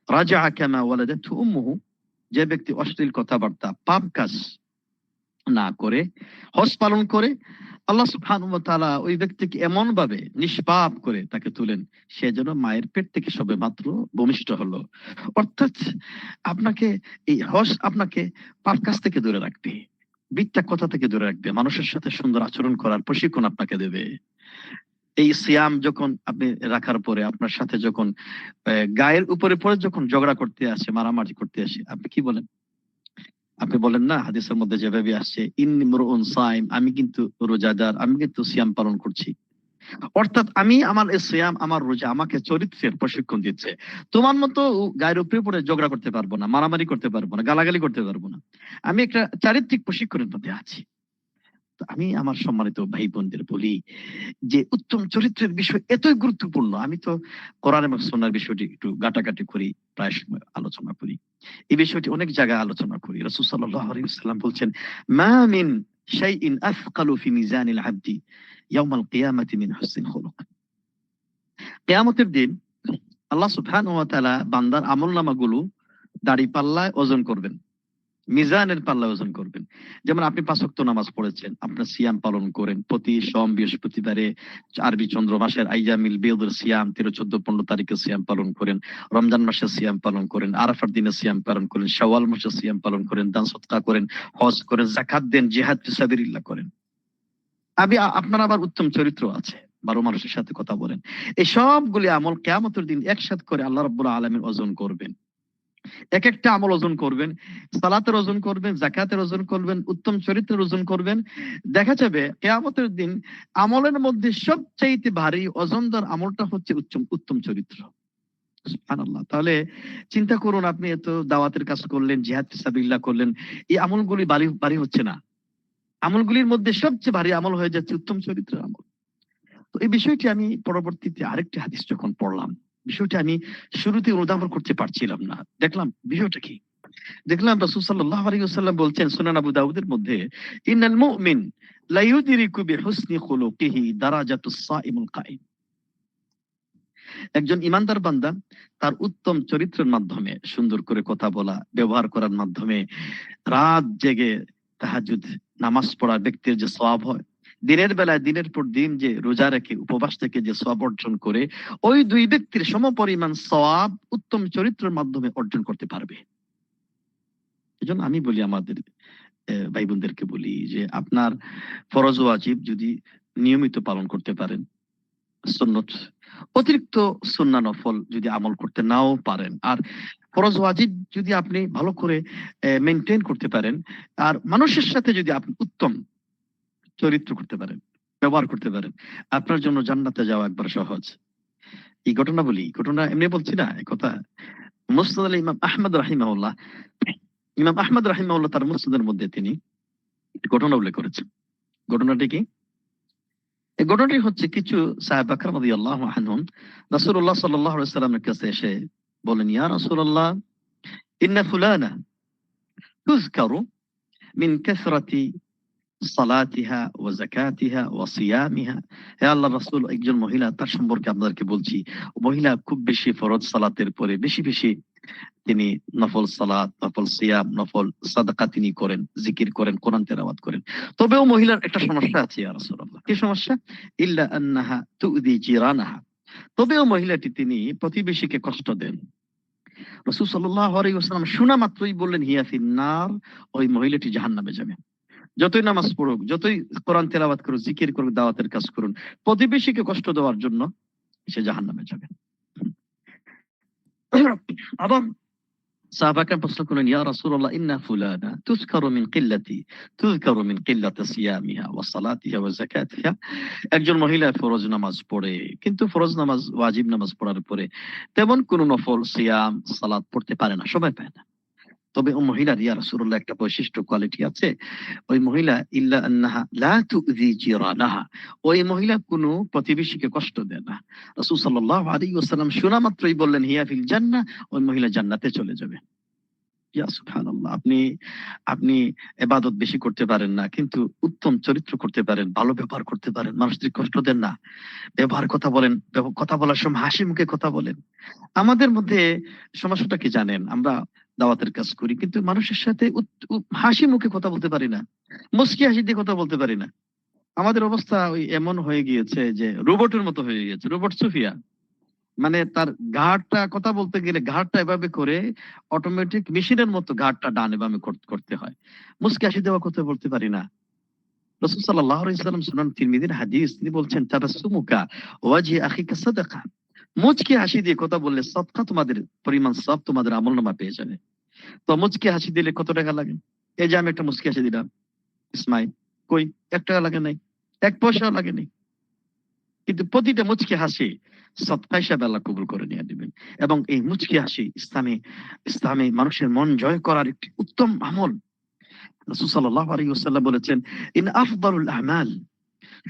Speaker 2: রাজাআ কামা ওয়ালাদাতহু উম্মুহু। যে ব্যক্তি অশ্লীল কথাবার্তা পাপ কাজ না করে হজ পালন করে, আল্লাহ সুবহানাহু ওয়া তাআলা ওই ব্যক্তিকে এমন ভাবে নিষ্পাপ করে তাকে তুলেন, সে যেন মায়ের পেট থেকে সবে মাত্র ভূমিষ্ঠ হলো। অর্থাৎ আপনাকে এই হজ আপনাকে পাপ কাজ থেকে দূরে রাখবে, মিথ্যা কথা থেকে দূরে রাখবে, মানুষের সাথে সুন্দর আচরণ করার প্রশিক্ষণ আপনাকে দেবে। এই সিয়াম যখন আপনি রাখার পরে আপনার সাথে যখন গায়ের উপরে পরে যখন ঝগড়া করতে আসে, মারামারি করতে আসে, আপনি কি বলেন? আপনি বলেন না হাদিসের মধ্যে যেভাবে আসছে, ইন্নী মুরউন সাইম, আমি কিন্তু রোজাদার, আমি কিন্তু সিয়াম পালন করছি। অর্থাৎ আমি আমার এই সিয়াম আমার রোজা আমাকে চরিত্রের প্রশিক্ষণ দিচ্ছে। তোমার মতো গায়ের উপরে পড়ে ঝগড়া করতে পারবো না, মারামারি করতে পারবো না, গালাগালি করতে পারবো না। আমি একটা চারিত্রিক প্রশিক্ষণের মধ্যে আছি। তো আমি আমার সম্মানিত ভাই বোনদের বলি যে উত্তম চরিত্রের বিষয় এতই গুরুত্বপূর্ণ। আমি তো কোরআন এবং সুন্নাহর বিষয়টি একটু ঘাটাঘাটি করি, প্রায় সময় আলোচনা করি। এই বিষয়টি অনেক জায়গায় আলোচনা করি। রাসূল সাল্লাল্লাহু আলাইহি ওয়াসাল্লাম বলছেন, মা মিন শাইইন আথকালু ফি মিজানিল আবদি ইয়াউমাল কিয়ামাতি মিন হুসনিল খুলুক। কিয়ামতের দিন আল্লাহ সুবহানাহু ওয়া তাআলা বান্দার আমলনামাগুলো দাঁড়িপাল্লায় ওজন করবেন, মিজানের পাল্লায় ওজন করবেন। যেমন আপনি 5 ওয়াক্ত নামাজ পড়েছেন, আপনার সিয়াম পালন করেন, প্রতি সোম বৃহস্পতিবারে আরবি চন্দ্র মাসের আইয়ামিল বিদের সিয়াম 13, 14, 15 তারিখে সিয়াম পালন করেন, রমজান মাসে সিয়াম পালন করেন, আরাফার দিনে সিয়াম পালন করেন, শাওয়াল মাসে সিয়াম পালন করেন, দান সদকা করেন, হজ করেন, যাকাত দেন, জিহাদ ফি সাবিলিল্লাহ করেন। আপনার আবার উত্তম চরিত্র আছে, ভালো মানুষের সাথে কথা বলেন। এই সবগুলি আমল কিয়ামতের দিন একসাথে করে আল্লাহ রাব্বুল আলামিন ওজন করবেন। এক একটা আমল ওজন করবেন, সালাতের ওজন করবেন, যাকাতের ওজন করবেন, উত্তম চরিত্রের ওজন করবেন। দেখা যাবে কিয়ামতের দিন আমলের মধ্যে সবচাইতে ভারী ওজনদার আমলটা হচ্ছে উত্তম চরিত্র। সুবহানাল্লাহ। তাহলে চিন্তা করুন, আপনি এত দাওয়াতের কাজ করলেন, জিহাদ ফি সাবিলিল্লাহ করলেন, এই আমলগুলি ভারী হচ্ছে না। আমলগুলির মধ্যে সবচেয়ে ভারী আমল হয়ে যাচ্ছে উত্তম চরিত্রের আমল। তো এই বিষয়টি আমি পরবর্তীতে আরেকটি হাদিস যখন পড়লাম, বিষয়টি আমি শুরুতে অনুধাবন করতে পারছিলাম না। দেখলাম বিষয়টা কি, দেখলাম রাসূল সাল্লাল্লাহু আলাইহি ওয়াসাল্লাম বলছেন সুনান আবু দাউদের মধ্যে, ইন্নাল মুমিন লা ইউদরিকু বিহুসনি খুলুকিহি দারাজাতুস সাইমুল কাইম। একজন ইমানদার বান্দা তার উত্তম চরিত্রের মাধ্যমে, সুন্দর করে কথা বলা, ব্যবহার করার মাধ্যমে, রাত জেগে তাহাজ্জুদ নামাজ পড়া ব্যক্তির যে সওয়াব হয়, দিনের বেলায় দিনের পর দিন যে রোজা রেখে উপবাস থেকে যে সওয়াব অর্জন করে, ওই দুই ব্যক্তির সমপরিমাণ সওয়াব উত্তম চরিত্রের মাধ্যমে অর্জন করতে পারবে। এজন্য আমি বলি আমাদের ভাই বোনদেরকে বলি যে আপনার ফরজ ওয়াজিব যদি নিয়মিত পালন করতে পারেন, সুন্নত অতিরিক্ত সুন্নাহ নফল যদি আমল করতে নাও পারেন, আর ফরজ ওয়াজিব যদি আপনি ভালো করে মেইনটেইন করতে পারেন, আর মানুষের সাথে যদি আপনি উত্তম চরিত্র করতে পারেন, ব্যবহার করতে পারেন, আপনার জন্য জান্নাতে যাওয়া একবার সহজ। এই ঘটনা বলি, ঘটনা এমনি বলছি না, কথা মুসনাদ আল ইমাম আহমদ রাহিমাহুল্লাহ, ইমাম আহমদ রাহিমাহুল্লাহ তার মুসনাদের মধ্যে তিনি ঘটনা উল্লেখ করেছেন। ঘটনাটি কি? এই ঘটনাটি হচ্ছে কিছু সাহাবা کرام রাদিয়াল্লাহু আনহুম রাসূলুল্লাহ সাল্লাল্লাহু আলাইহি ওয়াসাল্লামের কাছে এসে বলেন, ইয়া রাসূলুল্লাহ ইন্না ফুলানা তুযকারু মিন কাসরাতি সালাতিহা ওয়া যাকাতিহা ওয়া সিয়ামিহা। হে আল্লাহর রাসূল, একজন মহিলা, তার সম্পর্কে আপনাদেরকে বলছি, মহিলা খুব বেশি ফরজ সালাতের পরে বেশি বেশি তিনি নফল সালাত, নফল সিয়াম, নফল সাদাকা তিনি করেন, জিকির করেন, কোরআন তেলাওয়াত করেন। তবেও মহিলার একটা সমস্যা আছে ইয়া রাসূলুল্লাহ। কি সমস্যা? ইল্লা আন্নাহা তুযি জিরানাহা। তবেও মহিলাটি তিনি প্রতিবেশীকে কষ্ট দেন। রাসূল সাল্লাল্লাহু আলাইহি ওয়াসাল্লাম শোনা মাত্রই বললেন, হিয়া ফিন্নার, ওই মহিলাটি জাহান্নামে যাবে। যতই নামাজ পড়ুক, যতই কোরআন তেলাওয়াত করুক, জিকির করুক, দাওয়াতের কাজ করুন, প্রতিবেশীকে কষ্ট দেওয়ার জন্য সে জাহান্নামে যাবে। আবার সাহাবাকে প্রশ্ন করলেন, ইয়া রাসূলুল্লাহ ইন্না ফুলানা তুযকারু মিন কিল্লাতি সিয়ামিহা ওয়া সালাতিহা ওয়া যাকাতিহা। একজন মহিলা ফরজ নামাজ পড়ে, কিন্তু ফরজ নামাজ ওয়াজিব নামাজ পড়ার পরে তেমন কোন নফল সিয়াম সালাত পড়তে পারে না, সময় পায় না। তবে ওই মহিলার ইয়া রাসূলুল্লাহ একটা বৈশিষ্ট্য কোয়ালিটি আছে, ওই মহিলা ইল্লা আন্নাহা লা তুযি জিরানাহা, ওই মহিলা কোনো প্রতিবেশীকে কষ্ট দেয় না। রাসূল সাল্লাল্লাহু আলাইহি ওয়াসাল্লাম শোনা মাত্রই বললেন, হিয়া ফিল জান্নাহ, ওই মহিলা জান্নাতে চলে যাবে। ইয়া সুবহানাল্লাহ। আপনি আপনি ইবাদত বেশি করতে পারেন না, কিন্তু উত্তম চরিত্র করতে পারেন, ভালো ব্যবহার করতে পারেন, মানুষদের কষ্ট দেন না, ব্যবহার কথা বলেন, কথা বলার সময় হাসি মুখে কথা বলেন। আমাদের মধ্যে সমস্যাটা কি জানেন, আমরা দাওয়াতের কাজ করি কিন্তু মানুষের সাথে হাসি মুখে কথা বলতে পারি না, মুস্কি হাসি দিয়ে কথা বলতে পারি না। আমাদের অবস্থা ওই এমন হয়ে গিয়েছে যে রোবটের মতো হয়ে গিয়েছে, রোবট সুফিয়া। মানে তার ঘাড়টা কথা বলতে গেলে ঘাড়টা এভাবে করে অটোমেটিক মেশিনের মতো ঘাড়টা ডান এভাবে করতে হয়। মুস্কি হাসি দেওয়া কথা বলতে পারি না। রাসূল সাল্লাল্লাহু আলাইহি ওয়াসাল্লাম সুনান তিরমিজির হাদিস, তিনি বলছেন তাবাসসুমুকা ওয়াজহি আখিকা সাদাকা, মুচকি হাসি দিয়ে কথা বললে সদকা তোমাদের পরিমাণ সব তোমাদের আমলনামা পেয়ে যাবে। তো মুচকি হাসি দিলে কত টাকা লাগে? এই যে আমি একটা মুচকি হাসি দিলাম, ইসমাইল, কই 1 টাকা লাগে নাই, 1 পয়সাও লাগে নাই, কিন্তু প্রতিটা মুচকি হাসি সদকা হিসাবে আল্লাহ কবুল করে নিয়ে দিবেন। এবং এই মুচকি হাসি ইসলামে মানুষের মন জয় করার একটি উত্তম আমল। রাসূল সাল্লাল্লাহু আলাইহি ওয়াসাল্লাম বলেছেন, ইন আফদালুল আমাল,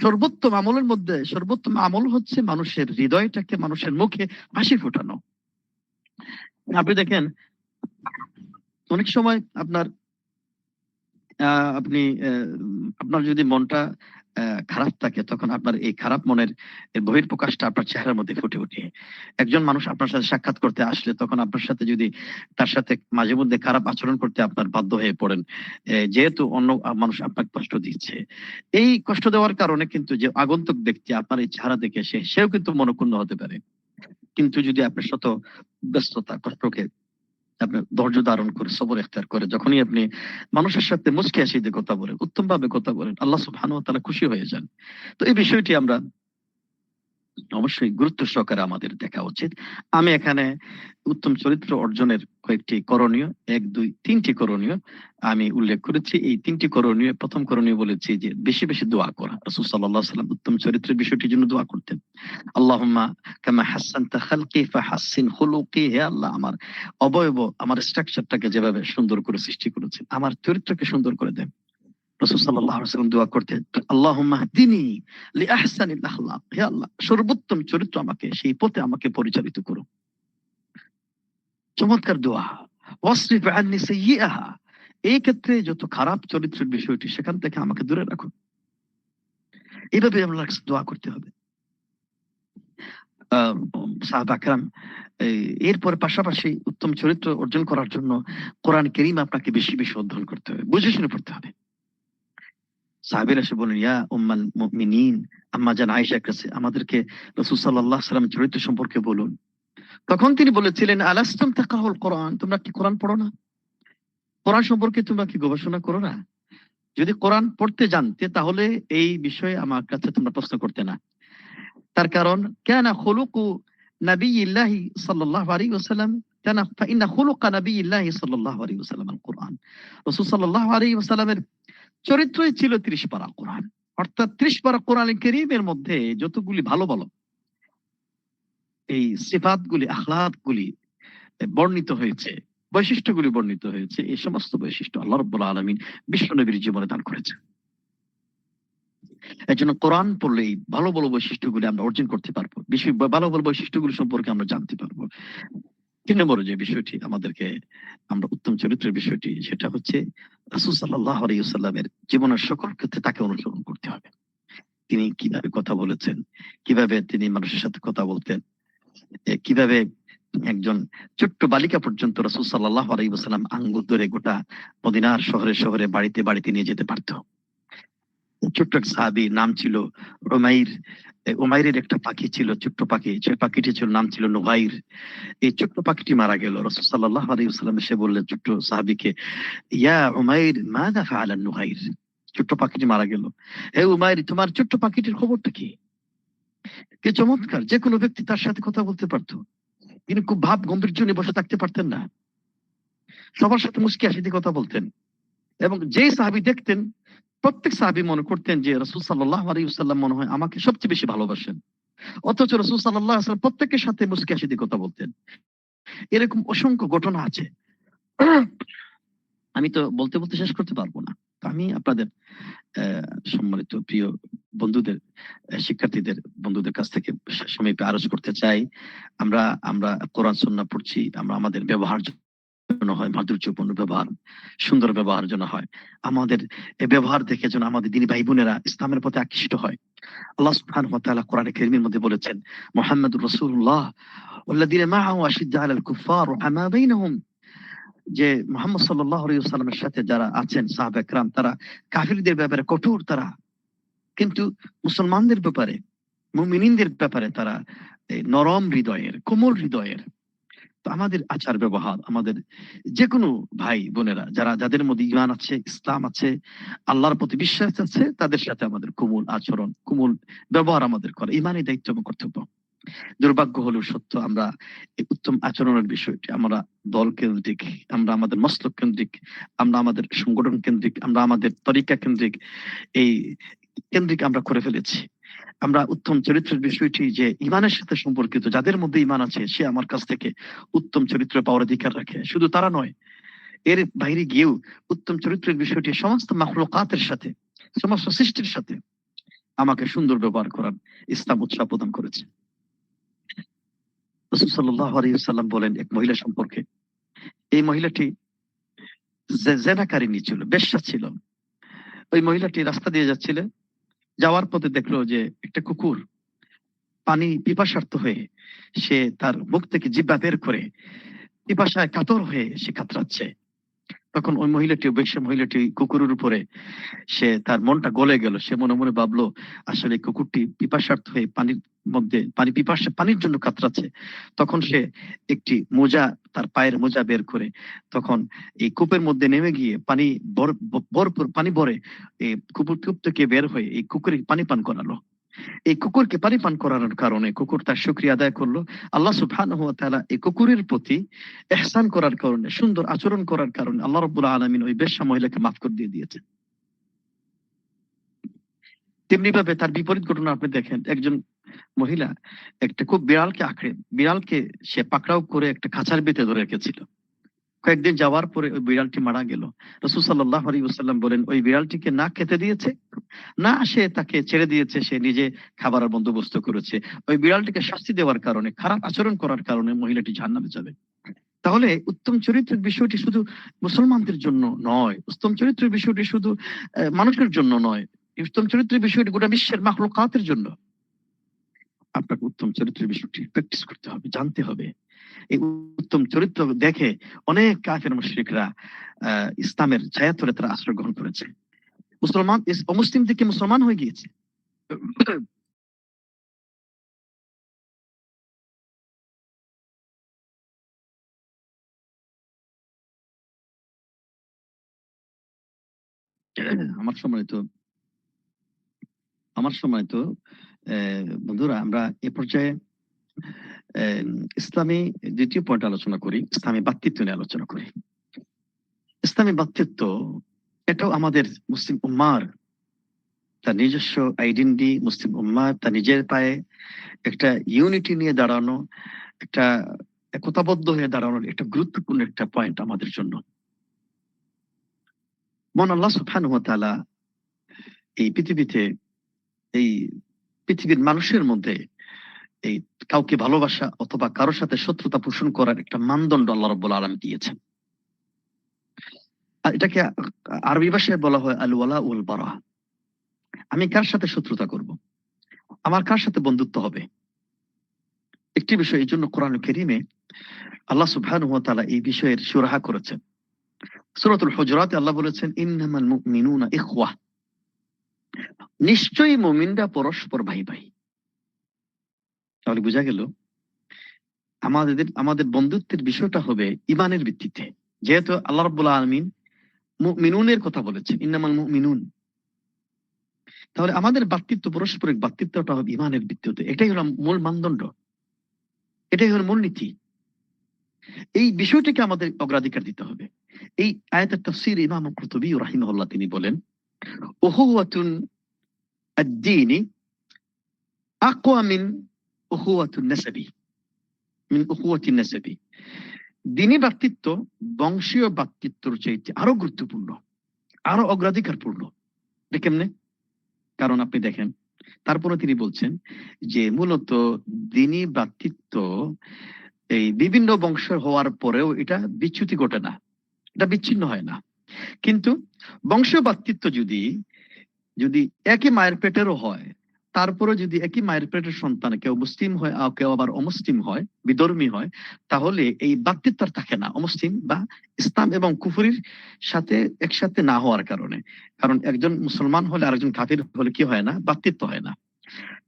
Speaker 2: সর্বোত্তম আমলের মধ্যে সর্বোত্তম আমল হচ্ছে মানুষের হৃদয়টাকে, মানুষের মুখে হাসি ফোটানো। আপনি দেখেন অনেক সময় আপনার যদি মনটা খারাপ থাকে, তখন আপনার এই খারাপ মনের বহিঃপ্রকাশটা আপনার চেহারার মধ্যে ফুটে ওঠে। একজন মানুষ আপনার সাথে সাক্ষাৎ করতে আসলে তখন আপনার সাথে যদি তার সাথে মাঝে মধ্যে খারাপ আচরণ করতে আপনার বাধ্য হয়ে পড়েন, যেহেতু অন্য মানুষ আপনাকে কষ্ট দিচ্ছে, এই কষ্ট দেওয়ার কারণে কিন্তু যে আগন্তুক ব্যক্তি আপনার এই চেহারা দেখে সেও কিন্তু মনক্ষুণ্ণ হতে পারে। কিন্তু যদি আপনার শত ব্যস্ততা কষ্টকে আপনার ধৈর্য ধারণ করে সবর ইখতিয়ার করে যখনই আপনি মানুষের সাথে মুচকি হাসি দিয়ে কথা বলেন, উত্তম ভাবে কথা বলেন, আল্লাহ সুবহানাহু ওয়া তাআলা খুশি হয়ে যান। তো এই বিষয়টি আমরা অবশ্যই গুরুত্ব সহকারে আমাদের দেখা উচিত। আমি এখানে উত্তম চরিত্র অর্জনের কয়েকটি করণীয়, 1, 2, 3টি করণীয় আমি উল্লেখ করেছি। এই 3টি করণীয়, প্রথম করণীয় বলেছি যে বেশি বেশি দোয়া করা। রাসূল সাল্লাল্লাহু আলাইহি ওয়াসাল্লাম উত্তম চরিত্রের বিষয়টির জন্য দোয়া করতেন। আল্লাহুম্মা কামা হাসানতা খালকি ফাহাসসিন খুলুকি, হে আল্লাহ আমার অবয়ব, আমার স্ট্রাকচারটাকে যেভাবে সুন্দর করে সৃষ্টি করেছেন, আমার চরিত্রকে সুন্দর করে দেন। রাসূল সাল্লাল্লাহু আলাইহি ওয়াসাল্লাম দোয়া করতেন, আল্লাহুম্মা হদিনি লিআহসানিল আখলাক, হে আল্লাহ সর্বোত্তম চরিত্র আমাকে, সেই পথে আমাকে পরিচালিত করো। চমৎকার দোয়া। ওয়াসরিফ আন্নি সাইয়্যাহা, এই ক্ষেত্রে যত খারাপ চরিত্রের বিষয়টি সেখান থেকে আমাকে দূরে রাখো। এইভাবে আমরা দোয়া করতে হবে। সাহাবা কেরাম এরপর পাশাপাশি উত্তম চরিত্র অর্জন করার জন্য কোরআন কারীম আপনাকে বেশি বেশি অধ্যয়ন করতে হবে, বুঝে শুনে পড়তে হবে। সাহাবীরা এসে বলেন, ইয়া উম্মাল মুমিনিন, আম্মা জান আয়েশার কাছে আমাদেরকে রাসূল সাল্লাল্লাহু আলাইহি ওয়াসাল্লাম চরিত্র সম্পর্কে বলুন। তখন তিনি বলেছিলেন, আলাস্তুম তাকরাউল কোরআন, তোমরা কি কোরআন পড়ো না? কোরআন সম্পর্কে তোমরা কি গবেষণা করো না? যদি কোরআন পড়তে জানতে তাহলে এই বিষয়ে আমার কাছে তোমরা প্রশ্ন করতে না। তার কারণ কানা খুলুকু নাবিয়্যিল্লাহি সাল্লাল্লাহু আলাইহি ওয়াসাল্লাম, কানা ফাইন্না খুলুকা নাবিয়্যিল্লাহি সাল্লাল্লাহু আলাইহি ওয়াসাল্লাম আল কোরআন। রাসূল সাল্লাল্লাহু আলাইহি ওয়াসাল্লামের চরিত্রই ছিল 30 পারা কোরআন। অর্থাৎ 30 পারা কোরআনে কারীমের মধ্যে যতগুলি ভালো ভালো এই সিফাতগুলি, আখলাকগুলি বর্ণিত হয়েছে, বৈশিষ্ট্যগুলি বর্ণিত হয়েছে, এই সমস্ত বৈশিষ্ট্য আল্লাহ রাব্বুল আলামিন বিশ্বনবীর জীবনে দান করেছেন। এজন্য কোরআন পড়লে এই ভালো ভালো বৈশিষ্ট্যগুলি আমরা অর্জন করতে পারবো, ভালো ভালো বৈশিষ্ট্যগুলি সম্পর্কে আমরা জানতে পারবো। 3 নম্বর যে বিষয়টি আমাদেরকে, আমরা উত্তম চরিত্রের বিষয়টি, সেটা হচ্ছে রাসূল সাল্লাল্লাহু আলাইহি ওয়াসাল্লামের জীবনের সকল ক্ষেত্রে তাকে অনুসরণ করতে হবে। তিনি কিভাবে কথা বলেছেন, কিভাবে তিনি মানুষের সাথে কথা বলতেন, কিভাবে একজন ছোট্ট বালিকা পর্যন্ত রাসূল সাল্লাল্লাহু আলাইহি ওয়াসাল্লাম আঙ্গুল ধরে গোটা মদিনার শহরে শহরে বাড়িতে বাড়িতে নিয়ে যেতে পারত। ছোট্ট এক সাহাবী, নাম ছিল উমাইর। উমাইরের একটা পাখি ছিল, ছোট্ট পাখি, সেই পাখিটি ছিল নাম ছিল নুগাইর। এই ছোট্ট পাখিটি মারা গেল। রাসূল সাল্লাল্লাহু আলাইহি ওয়াসাল্লাম এসে বললেন ছোট্ট সাহাবীকে, ইয়া উমাইর মাযা ফাআলা নুগাইর, ছোট্ট পাখিটি মারা গেল, হে উমাইর তোমার ছোট্ট পাখিটির খবরটা কি? কি চমৎকার, যে কোনো ব্যক্তি তার সাথে কথা বলতে পারতো, তিনি খুব ভাব গম্ভীর্য নিয়ে বসে থাকতে পারতেন না। সবার সাথে মুস্কি হাসিতে কথা বলতেন, এবং যেই সাহাবী দেখতেন প্রত্যেক সাহাবী মনে করতেন যে রাসূল সাল্লাল্লাহু আলাইহি ওয়াসাল্লাম মনে হয় আমাকে সবচেয়ে বেশি ভালোবাসেন, অথচ রাসূল সাল্লাল্লাহু আলাইহি ওয়াসাল্লাম প্রত্যেকের সাথে মুস্কি হাসিতে কথা বলতেন। এরকম অসংখ্য ঘটনা আছে, আমি তো বলতে বলতে শেষ করতে পারবো না। তো আমি আপনাদের সম্মানিত প্রিয় বন্ধুদের, শিক্ষার্থীদের বন্ধুদের কাছ থেকে সমীপে আরজ করতে চাই, আমরা আমরা কোরআন সুন্নাহ পড়ছি, আমরা আমাদের ব্যবহার যেন হয় মাধুর্যপূর্ণ ব্যবহার, সুন্দর ব্যবহার যেন হয়, আমাদের এই ব্যবহার দেখে যেন আমাদের দিনী ভাই বোনেরা ইসলামের পথে আকৃষ্ট হয়। আল্লাহ সুবহানাহু ওয়া তাআলা কোরআনে কারীমের মধ্যে বলেছেন, মুহাম্মাদুর রাসূলুল্লাহ ওয়াল্লাযীনা মাআহু আশিদ্দা আলাল কুফফার রুহামা বাইনাহুম, যে মুহাম্মদ সাল্লাল্লাহু আলাইহি ওয়াসাল্লামের সাথে যারা আছেন সাহাবা একরাম, তারা কাফিরদের ব্যাপারে কঠোর, তারা কিন্তু মুসলমানদের ব্যাপারে, মুমিনদের ব্যাপারে তারা নরম হৃদয়ের, কোমল হৃদয়ের। তো আমাদের আচার ব্যবহার, আমাদের যে কোনো ভাই বোনেরা যাদের মধ্যে ঈমান আছে, ইসলাম আছে, আল্লাহর প্রতি বিশ্বাস আছে, তাদের সাথে আমাদের কোমল আচরণ, কোমল ব্যবহার আমাদের করা ঈমানী দায়িত্ব এবং কর্তব্য। দুর্ভাগ্য হলেও সত্য, আমরা এই উত্তম আচরণের বিষয়টি আমরা দল কেন্দ্রিক, আমরা আমাদের মসলক কেন্দ্রিক, আমরা আমাদের সংগঠন কেন্দ্রিক, আমরা আমাদের তরিকা কেন্দ্রিক, এই কেন্দ্রিক আমরা করে ফেলেছি। আমরা উত্তম চরিত্রের বিষয়টি যে ঈমানের সাথে সম্পর্কিত, যাদের মধ্যে ঈমান আছে সে আমার কাছ থেকে উত্তম চরিত্র পাওয়ার অধিকার রাখে। শুধু তারা নয়, এর বাইরে গিয়েও উত্তম চরিত্রের বিষয়টি সমস্ত মাখলুকাতের সাথে, সমস্ত সৃষ্টির সাথে আমাকে সুন্দর ব্যবহার করার ইসলাম উৎসাহ প্রদান করেছে। রাসূল সাল্লাল্লাহু আলাইহি ওয়াসাল্লাম বলেন এক মহিলা সম্পর্কে, এই মহিলাটি জেনাকারিনী ছিল, বেশ্যা ছিল। ওই মহিলাটি রাস্তা দিয়ে যাচ্ছিলেন, যাওয়ার পথে দেখলো যে একটা কুকুর পানি পিপাসার্ত হয়ে সে তার মুখ থেকে জিহ্বা বের করে পিপাসায় কাতর হয়ে সে কাতরাচ্ছে। তখন ওই মহিলাটি, বেশ্যা মহিলাটি কুকুরের উপরে সে তার মনটা গলে গেল। সে মনে মনে ভাবলো আসলে কুকুরটি পিপাসার্ত হয়ে পানির মধ্যে পানির জন্য কাতরাচ্ছে। তখন সে একটি মোজা, তার পায়ের মোজা বের করে তখন এই কূপের মধ্যে নেমে গিয়ে পানি ভরপুর পানি ভরে এই কূপ থেকে বের হয়ে এই কুকুরে পানি পান করালো। এই কুকুরকে পানি পান করানোর কারণে কুকুর তার শুকরিয়া আদায় করলো। আল্লাহ সুবহানাহু ওয়া তাআলা এই কুকুরের প্রতি ইহসান করার কারণে, সুন্দর আচরণ করার কারণে আল্লাহ রাব্বুল আলামিন ওই বেশ্যা মহিলাকে মাফ করে দিয়ে দিয়েছেন। তেমনি ভাবে তার বিপরীত ঘটনা আপনি দেখেন, একজন মহিলা একটা খুব বিড়ালকে সে পাকড়াও করে একটা খাঁচার ভিতরে ধরে রেখেছিল। কয়েকদিন যাওয়ার পরে ওই বিড়ালটি মারা গেল। রাসূল সাল্লাল্লাহু আলাইহি ওয়াসাল্লাম বলেন, ওই বিড়ালটিকে না খেতে দিয়েছে, না সে তাকে ছেড়ে দিয়েছে, সে নিজে খাবারের বন্দোবস্ত করেছে। ওই বিড়ালটিকে শাস্তি দেওয়ার কারণে, খারাপ আচরণ করার কারণে মহিলাটি জাহান্নামে যাবে। তাহলে উত্তম চরিত্রের বিষয়টি শুধু মুসলমানদের জন্য নয়, উত্তম চরিত্রের বিষয়টি শুধু মানুষের জন্য নয়, উত্তম চরিত্রের বিষয়টি গোটা বিশ্বের মাখলুকাতের জন্য। আপনাকে উত্তম চরিত্রের বিষয়টি প্র্যাকটিস করতে হবে, জানতে হবে। এই উত্তম চরিত্র দেখে অনেক কাফের মুশরিকরা ইসলামের ছায়াতলে তারা আশ্রয় গ্রহণ করেছে, মুসলমান অমুসলিম থেকে মুসলমান হয়ে গিয়েছে। আমার সম্মানিত বন্ধুরা, আমরা এ পর্যায়ে ইসলামী দ্বিতীয় পয়েন্ট আলোচনা করি, ইসলামী ভ্রাতৃত্ব নিয়ে আলোচনা করি। ইসলামী ভ্রাতৃত্ব এটাও আমাদের মুসলিম উম্মার তার নিজস্ব আইডেন্টিটি, মুসলিম উম্মার তার নিজের পায়ে একটা ইউনিটি নিয়ে দাঁড়ানো, একটা একতাবদ্ধ হয়ে দাঁড়ানোর একটা গুরুত্বপূর্ণ একটা পয়েন্ট আমাদের জন্য। মহান আল্লাহ সুবহানাহু ওয়া তাআলা এই পৃথিবীর মানুষের মধ্যে এই কাউকে ভালোবাসা অথবা কারোর সাথে শত্রুতা পোষণ করার একটা মানদণ্ড আল্লাহ রাব্বুল আলামিন দিয়েছেন। আর এটাকে আরবি ভাষায় বলা হয় আল ওয়ালা ওয়াল বারা। আমি কার সাথে শত্রুতা করব, আমার কার সাথে বন্ধুত্ব হবে, একটি বিষয়। এই জন্য কোরআন কারীমে আল্লাহ সুবহানাহু ওয়া তাআলা এই বিষয়ের সুরাহা করেছেন। সূরাতুল হুজুরাতে আল্লাহ বলেছেন, ইন্নামাল মুমিনুনা ইখওয়া, নিশ্চয়ই মুমিনরা পরস্পর ভাই ভাই। তাহলে বোঝা গেল আমাদের বন্ধুত্বের বিষয়টা হবে ঈমানের ভিত্তিতে। যেহেতু আল্লাহ রাব্বুল আলামিন মুমিনুনের কথা বলেছেন, ইন্নামাল মুমিনুন, তাহলে আমাদের ভ্রাতৃত্ব, পারস্পরিক ভ্রাতৃত্বটা হবে ঈমানের ভিত্তিতে। এটাই হলো মূল মানদণ্ড, এটাই হলো মূলনীতি। এই বিষয়টিকে আমাদের অগ্রাধিকার দিতে হবে। এই আয়াতের তাফসীর ইমাম কুরতুবী রাহিমাহুল্লাহ তিনি বলেন, উহুওয়াতুন আদ-দীনি আকওয়া মিন উহুওয়াতুন নাসাবি, মিন উহুওয়াতিন নাসাবি। দ্বীনি ভ্রাতৃত্ব বংশীয় ভ্রাতৃত্বের চাইতে আরো গুরুত্বপূর্ণ, আরো অগ্রাধিকারপূর্ণ। এটা কেমনে? কারণ আপনি দেখেন, তারপরে তিনি বলছেন যে মূলত দ্বীনি ভ্রাতৃত্ব এই বিভিন্ন বংশ হওয়ার পরেও এটা বিচ্যুতি ঘটে না, এটা বিচ্ছিন্ন হয় না। কিন্তু বংশীয় ভ্রাতৃত্ব যদি যদি একই মায়ের পেটেরও হয়, তারপরে যদি একই মায়ের পেটের সন্তান কেউ মুসলিম হয় আর কেউ আবার অমুসলিম হয়, বিধর্মী হয়, তাহলে এই ভ্রাতৃত্ব আর থাকে না অমুসলিম বা ইসলাম এবং কুফরির সাথে একসাথে না হওয়ার কারণে। কারণ একজন মুসলমান হলে আরেকজন কাফির হলে কি হয় না? ভ্রাতৃত্ব হয় না।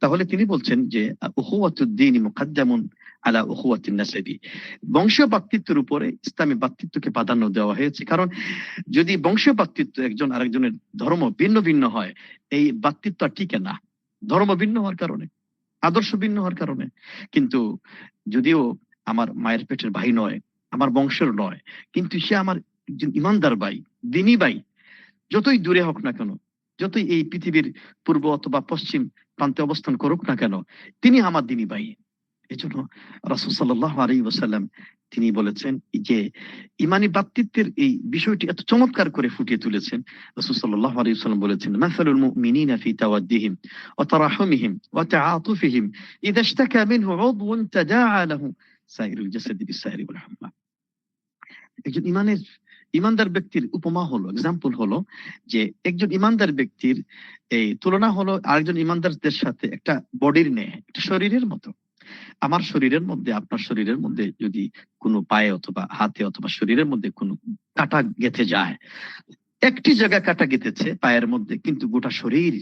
Speaker 2: তাহলে তিনি বলছেন যে উহুওয়াতুদ্দীন মুকাদ্দামুন আলা উহুওয়াতিন নাসাবি, বংশীয় ভ্রাতৃত্বের উপরে ইসলামী ভ্রাতৃত্বকে প্রাধান্য দেওয়া হয়েছে। কারণ যদি বংশীয় ভ্রাতৃত্ব একজন আরেকজনের ধর্ম ভিন্ন ভিন্ন হয়, এই ভ্রাতৃত্ব আর টিকে না, ধর্ম ভিন্ন হওয়ার কারণে, আদর্শ ভিন্ন হওয়ার কারণে। কিন্তু যদিও আমার মায়ের পেটের ভাই নয়, আমার বংশের নয়, কিন্তু সে আমার একজন ইমানদার ভাই, দ্বীনি ভাই, যতই দূরে হোক না কেন, যতই এই পৃথিবীর পূর্ব অথবা পশ্চিম প্রান্তে অবস্থান করুক না কেন, তিনি আমার দ্বীনি ভাই। এজন্য রাসূল সাল্লাল্লাহু আলাইহি ওয়াসাল্লাম তিনি বলেছেন যে ইমানি ভ্রাতৃত্বের এই বিষয়টি এত চমৎকার করে ফুটিয়ে তুলেছেন। রাসূল সাল্লাল্লাহু আলাইহি ওয়াসাল্লাম বলেছেন, মাসালুল মুমিনিনা ফি তাওয়াদ্দিহিম ওয়া তারাহুমিহিম ওয়া তাআতুফিহিম ইযা ইশতাকা মিনহু উযওয়ুন তাদাআ লাহু সাইরুল জাসাদি বিসাইরি ওয়াল হাম্মা। একজন ইমানদার ব্যক্তির উপমা হলো, এক্সাম্পল হলো যে একজন ইমানদার ব্যক্তির এই তুলনা হলো আরেকজন ইমানদারদের সাথে একটা বডির ন্যায়, একটা শরীরের মতো। আমার শরীরের মধ্যে, আপনার শরীরের মধ্যে যদি কোনো পায়ে অথবা হাতে অথবা শরীরের মধ্যে কোনো কাটা গেঁথে যায়, একটি জায়গায় কাটা গেঁথেছে পায়ের মধ্যে, কিন্তু গোটা শরীর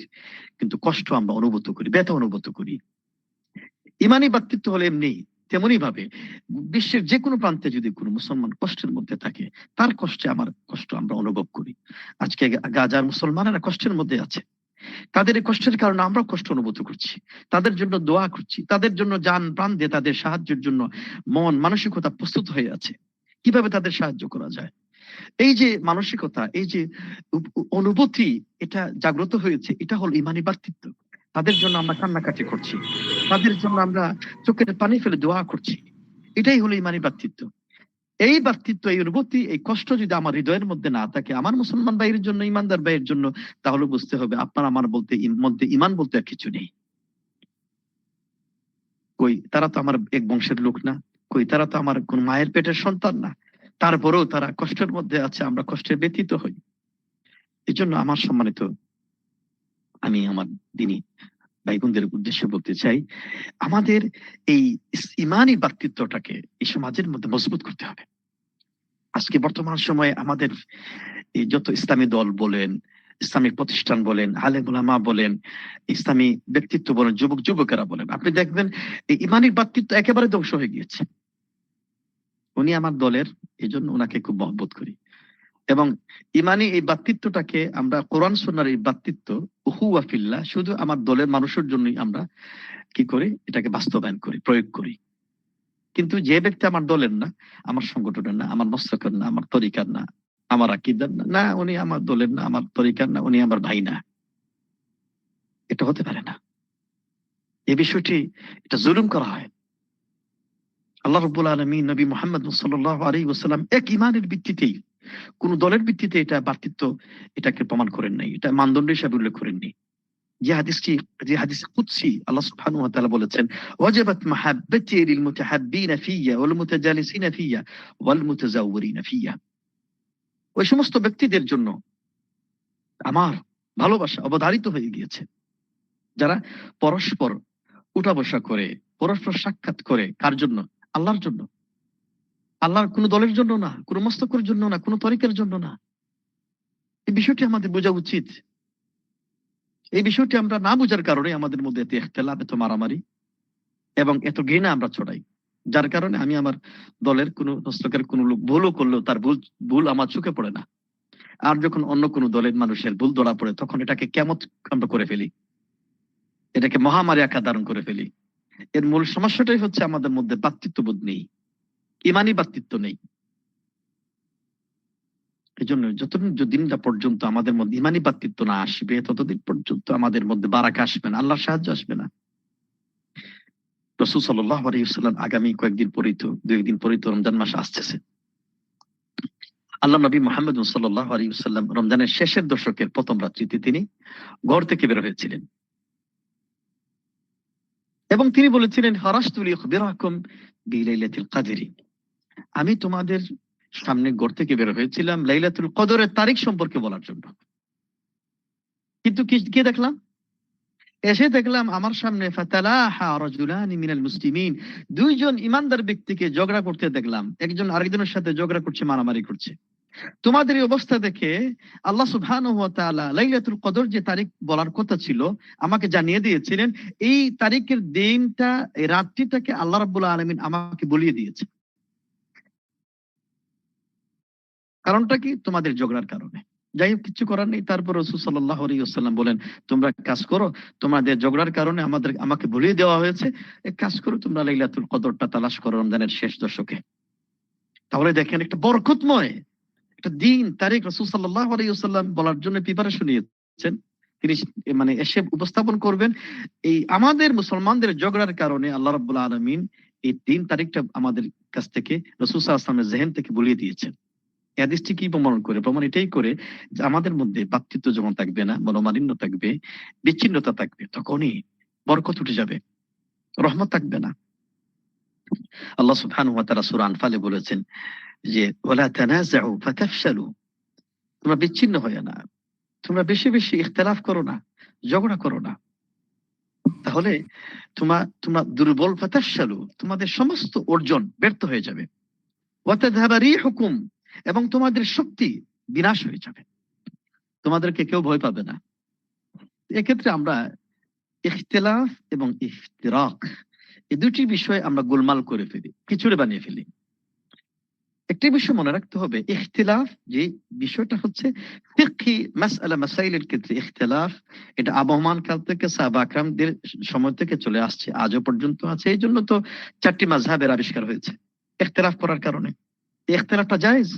Speaker 2: কিন্তু কষ্ট আমরা অনুভূত করি, ব্যথা অনুভূত করি। ইমানি ভ্রাতৃত্ব হলে এমনি, তেমনি ভাবে বিশ্বের যে কোনো প্রান্তে যদি কোনো মুসলমান কষ্টের মধ্যে থাকে, তার কষ্টে আমার কষ্ট আমরা অনুভব করি। আজকে গাজার মুসলমানেরা কষ্টের মধ্যে আছে, তাদের এই কষ্টের কারণে আমরা কষ্ট অনুভূত করছি, তাদের জন্য দোয়া করছি, তাদের জন্য জান প্রাণ দিয়ে তাদের সাহায্যের জন্য মন মানসিকতা প্রস্তুত হয়ে আছে, কিভাবে তাদের সাহায্য করা যায়। এই যে মানসিকতা, এই যে অনুভূতি, এটা জাগ্রত হয়েছে, এটা হলো ইমানি ভ্রাতৃত্ব। তাদের জন্য আমরা কান্নাকাটি করছি, তাদের জন্য আমরা চোখের পানি ফেলে দোয়া করছি, এটাই হলো ইমানি ভ্রাতৃত্ব। এই ভ্রাতৃত্ব, এই অনুভূতি, এই কষ্ট যদি আমার হৃদয়ের মধ্যে না থাকে, আমার মুসলমান ভাইয়ের জন্য, ইমানদার ভাইয়ের জন্য, তাহলে বুঝতে হবে আপনার আমার বলতে মধ্যে ইমান বলতে আর কিছু নেই। কই তারা তো আমার এক বংশের লোক না, কই তারা তো আমার কোন মায়ের পেটের সন্তান না, তারপরেও তারা কষ্টের মধ্যে আছে, আমরা কষ্টের ব্যতীত হই। এই জন্য আমার সম্মানিত, আমি আমার দ্বীনি ভাই বোনদের উদ্দেশ্যে বলতে চাই, আমাদের এই ইমানি ভ্রাতৃত্বটাকে এই সমাজের মধ্যে মজবুত করতে হবে। আজকে বর্তমান সময়ে আমাদের এই যত ইসলামী দল বলেন, ইসলামিক প্রতিষ্ঠান বলেন, আলেম ওলামা বলেন, ইসলামী ব্যক্তিত্ব বলেন, যুবকেরা বলেন, আপনি দেখবেন এই ইমানি ভ্রাতৃত্ব একেবারে ধ্বংস হয়ে গিয়েছে। উনি আমার দলের, এই জন্য ওনাকে খুব মহব্বত করি। এবং ইমানি এই ভ্রাতৃত্বটাকে আমরা কোরআন সুন্নাহর এই ভ্রাতৃত্ব উহুওয়া ফিল্লাহ শুধু আমার দলের মানুষের জন্যই আমরা কি করি, এটাকে বাস্তবায়ন করি, প্রয়োগ করি। কিন্তু যে ব্যক্তি আমার দলের না, আমার সংগঠনের না, আমার মস্তকের না, আমার তরিকার না, আমার আকীদার না, উনি আমার দলের না, আমার তরিকার না, উনি আমার ভাই না, এটা হতে পারে না। এই বিষয়টি, এটা জুলুম করা হয়। আল্লাহ রাব্বুল আলামিন নবী মুহাম্মদ সাল্লাল্লাহু আলাইহি ওয়াসাল্লাম এক ইমানের ভিত্তিতেই, কোন দলের ভিত্তিতে এটা ভ্রাতৃত্ব এটাকে প্রমাণ করেন নাই, এটা মানদণ্ড হিসেবে উল্লেখ করেননি। যে হাদিস কুদসি আল্লাহ সুবহানাহু ওয়া তাআলা বলেছেন, ওয়াজাবাত মাহাব্বাতি লিল মুতাহাব্বিনা ফিয়া ওয়াল মুতাজালিসিনা ফিয়া ওয়াল মুতাজাওয়িরিনা ফিয়া। ওই সমস্ত ব্যক্তিদের জন্য আমার ভালোবাসা অবধারিত হয়ে গিয়েছে, যারা পরস্পর উঠা বসা করে, পরস্পর সাক্ষাৎ করে। কার জন্য? আল্লাহর জন্য। আল্লাহর কোন দলের জন্য না, কোন মস্তকের জন্য না, কোন তরিকার জন্য না। এই বিষয়টি আমাদের বোঝা উচিত। এই বিষয়টি আমরা না বোঝার কারণে আমাদের মধ্যে এত ইখতিলাফ, এত মারামারি এবং এত ঘৃণা আমরা ছড়াই। যার কারণে আমি আমার দলের কোন মস্তকের কোন লোক ভুলও করলেও তার ভুল আমার চোখে পড়ে না। আর যখন অন্য কোন দলের মানুষের ভুল ধরা পড়ে, তখন এটাকে কিয়ামত আমরা করে ফেলি, এটাকে মহামারী আকার ধারণ করে ফেলি। এর মূল সমস্যাটাই হচ্ছে আমাদের মধ্যে ভ্রাতৃত্ববোধ নেই। ইমানি ব্যক্তিত্ব নেই। এই জন্য যতদিন পর্যন্ত আমাদের মধ্যে ইমানি ব্যক্তিত্ব না আসবে, ততদিন পর্যন্ত আমাদের মধ্যে বারাকা আসবে না, আল্লাহর সাহায্য আসবে না। রাসূল সাল্লাল্লাহু আলাইহি ওয়াসাল্লাম আগামী কয়েকদিন পরেই তো, 2 দিন পরেই তো রমজান মাস আসতেছে। আল্লাহ নবী মুহাম্মদ সাল্লাল্লাহু আলাইহি ওয়াসাল্লাম রমজানের শেষের দশকের প্রথম রাত্রিতে তিনি ঘর থেকে বের হয়েছিলেন এবং তিনি বলেছিলেন, হারাসতু লিউখবিরাকুম বিলাইলাতিল কদরি, আমি তোমাদের সামনে ঘর থেকে বের হয়েছিলাম লাইলাতুল কদরের তারিখ সম্পর্কে বলার জন্য। কিন্তু কি দেখলাম? এসে দেখলাম আমার সামনে ফাতালাহা রাজুলানি মিনাল মুসলিমিন, দুইজন ইমানদার ব্যক্তিকে ঝগড়া করতে দেখলাম, একজন আরেকজনের সাথে ঝগড়া করছে, মারামারি করছে। তোমাদের এই অবস্থা দেখে আল্লাহ সুবহানাহু ওয়া তাআলা লাইলাতুল কদর যে তারিখ বলার কথা ছিল আমাকে জানিয়ে দিয়েছিলেন, এই তারিখের দিনটা, এই রাত্রিটাকে আল্লাহ রাব্বুল আলামিন আমাকে বলিয়ে দিয়েছে। কারণটা কি? তোমাদের ঝগড়ার কারণে। যাই হোক, কিছু করার নেই। তারপর রাসূল সাল্লাল্লাহু আলাইহি ওয়াসাল্লাম বলেন, তোমরা কাজ করো, তোমাদের ঝগড়ার কারণে আমাকে বলিয়ে দেওয়া হয়েছে, এক কাজ করো, তোমরা লাইলাতুল কদরটা তালাশ করো রমজানের শেষ দশকে। তাহলে দেখেন, একটা বরকতময় একটা দিন, তারিখ রাসূল সাল্লাল্লাহু আলাইহি ওয়াসাল্লাম বলার জন্য প্রিপারেশন নিয়েছেন। তিনি মানে এসে উপস্থাপন করবেন, এই আমাদের মুসলমানদের ঝগড়ার কারণে আল্লাহ রাব্বুল আলামিন এই দিন তারিখটা আমাদের কাছ থেকে, রাসূল সাল্লাল্লাহু আলাইহি ওয়াসাল্লামের জেহেন থেকে বলিয়ে দিয়েছেন। এই হাদিসটি কি প্রমাণ করে? প্রমাণ এটাই করে যে আমাদের মধ্যে ভ্রাতৃত্ব যখন থাকবে না, মনোমালিন্য থাকবে, বিচ্ছিন্নতা থাকবে, তখনই বরকত উঠে যাবে, রহমত থাকবে না। আল্লাহ সুবহানাহু ওয়া তাআলা সূরা আনফালে বলেছেন যে ওয়ালা তানাযাউ ফাতাফশালু, তোমরা বিচ্ছিন্ন হয়ো না, তোমরা বেশি বেশি ইখতিলাফ করো না, ঝগড়া করো না, তাহলে তোমরা দুর্বল, ফাতাফশালু, তোমাদের সমস্ত অর্জন ব্যর্থ হয়ে যাবে, ওয়া তাযহাবা রিহুকুম, এবং তোমাদের শক্তি বিনাশ হয়ে যাবে, তোমাদেরকে কেউ ভয় পাবে না। এক্ষেত্রে আমরা ইখতিলাফ এবং ইফতিরাক, এই দুটি বিষয় আমরা গোলমাল করে ফেলি, খিচুড়ি বানিয়ে ফেলি। একটি বিষয় মনে রাখতে হবে, ইখতিলাফ যে বিষয়টা হচ্ছে ফিকহি মাসআলা মাসাইলের ক্ষেত্রে ইখতিলাফ, এটা আবহমান কাল থেকে সাহাবা একরামদের সময় থেকে চলে আসছে, আজও পর্যন্ত আছে। এই জন্য তো 4টি মাযহাবের আবিষ্কার হয়েছে ইখতিলাফ করার কারণে। এই ইখতিলাফটা জায়েজ।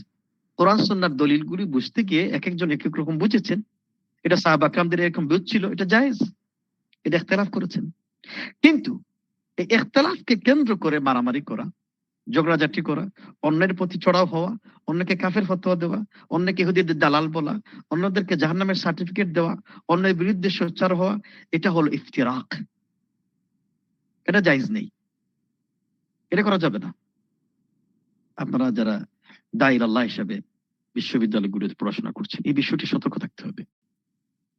Speaker 2: কোরআন সুন্নাহর দলিলগুলি বুঝতে গিয়ে এক একজন এক এক রকম বুঝেছেন, এটা সাহাবা একরামদের এরকম বুঝ ছিল, এটা জায়েজ, এটা ইখতিলাফ করেছেন। কিন্তু এই ইখতিলাফকে কেন্দ্র করে মারামারি করা, ঝগড়াঝাটি করা, অন্যের প্রতি চড়াও হওয়া, অন্যকে কাফের ফতোয়া দেওয়া, অন্যকে ইহুদিদের দালাল বলা, অন্যদেরকে জাহান্নামের সার্টিফিকেট দেওয়া, অন্যের বিরুদ্ধে সোচ্চার হওয়া, এটা হলো ইফতিরাক। এটা জায়েজ নেই, এটা করা যাবে না। আপনারা যারা দায়ীর আল্লাহ হিসাবে বিশ্ববিদ্যালয়গুলোতে পড়াশোনা করছেন, এই বিষয়টি সতর্ক থাকতে হবে।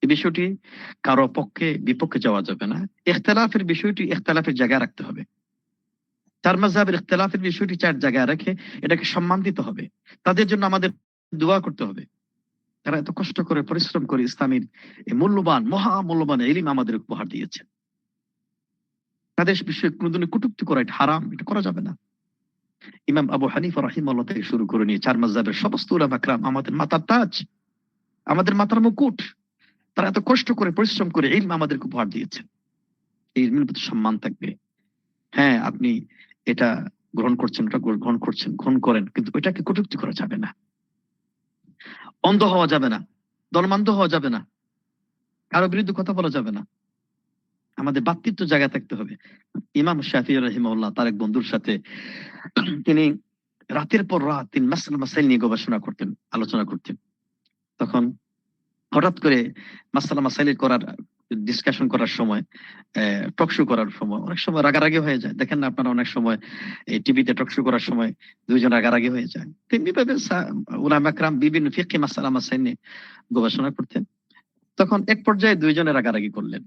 Speaker 2: এই বিষয়টি কারো পক্ষে বিপক্ষে যাওয়া যাবে না। ইখতিলাফের বিষয়টি ইখতিলাফের জায়গায় রাখতে হবে। 4 মাযহাবের ইখতিলাফের বিষয়টি 4 জায়গায় রেখে এটাকে সম্মান দিতে হবে। তাদের জন্য আমাদের দোয়া করতে হবে। তারা এত কষ্ট করে পরিশ্রম করে ইসলামের এই মূল্যবান, মহামূল্যবান ইলম আমাদের উপহার দিয়েছে। তাদের বিষয়ে কোনদিন কটূক্তি করা এটা হারাম, এটা করা যাবে না। ইমাম আবু হানিফা রাহিমাহুল্লাহ থেকে শুরু করে নিয়ে 4 মাযহাবের সমস্ত উলামা کرام আমাদের মাথার তাজ, আমাদের মাথার মুকুট। তারা এত কষ্ট করে পরিশ্রম করে ইলম আমাদেরকে উপহার দিয়েছে। এই ইলমের প্রতি সম্মান থাকবে। হ্যাঁ, আপনি এটা গ্রহণ করছেন, ওটা গ্রহণ করেন, কিন্তু ওইটাকে কটূক্তি করা যাবে না, অন্ধ হওয়া যাবে না, দলমান্ধ হওয়া যাবে না, কারো বিরুদ্ধে কথা বলা যাবে না। আমাদের ভ্রাতৃত্ব জায়গায় থাকতে হবে। ইমাম শাফিঈ রাহিমাহুল্লাহ তার এক বন্ধুর সাথে তিনি রাতের পর রাত তিনি মাসাইল নিয়ে গবেষণা করতেন, আলোচনা করতেন। তখন হঠাৎ করে মাসাইল করার ডিসকাশন করার সময়, টকশো করার সময় অনেক সময় রাগারাগি হয়ে যায়। দেখেন না আপনারা, অনেক সময় এই টিভিতে টকশো করার সময় দুইজন রাগারাগি হয়ে যায়। তেমনি ভাবে উলামা کرام বিভিন্ন ফিকহি মাসাইল নিয়ে গবেষণা করতেন। তখন এক পর্যায়ে দুইজনে রাগারাগি করলেন।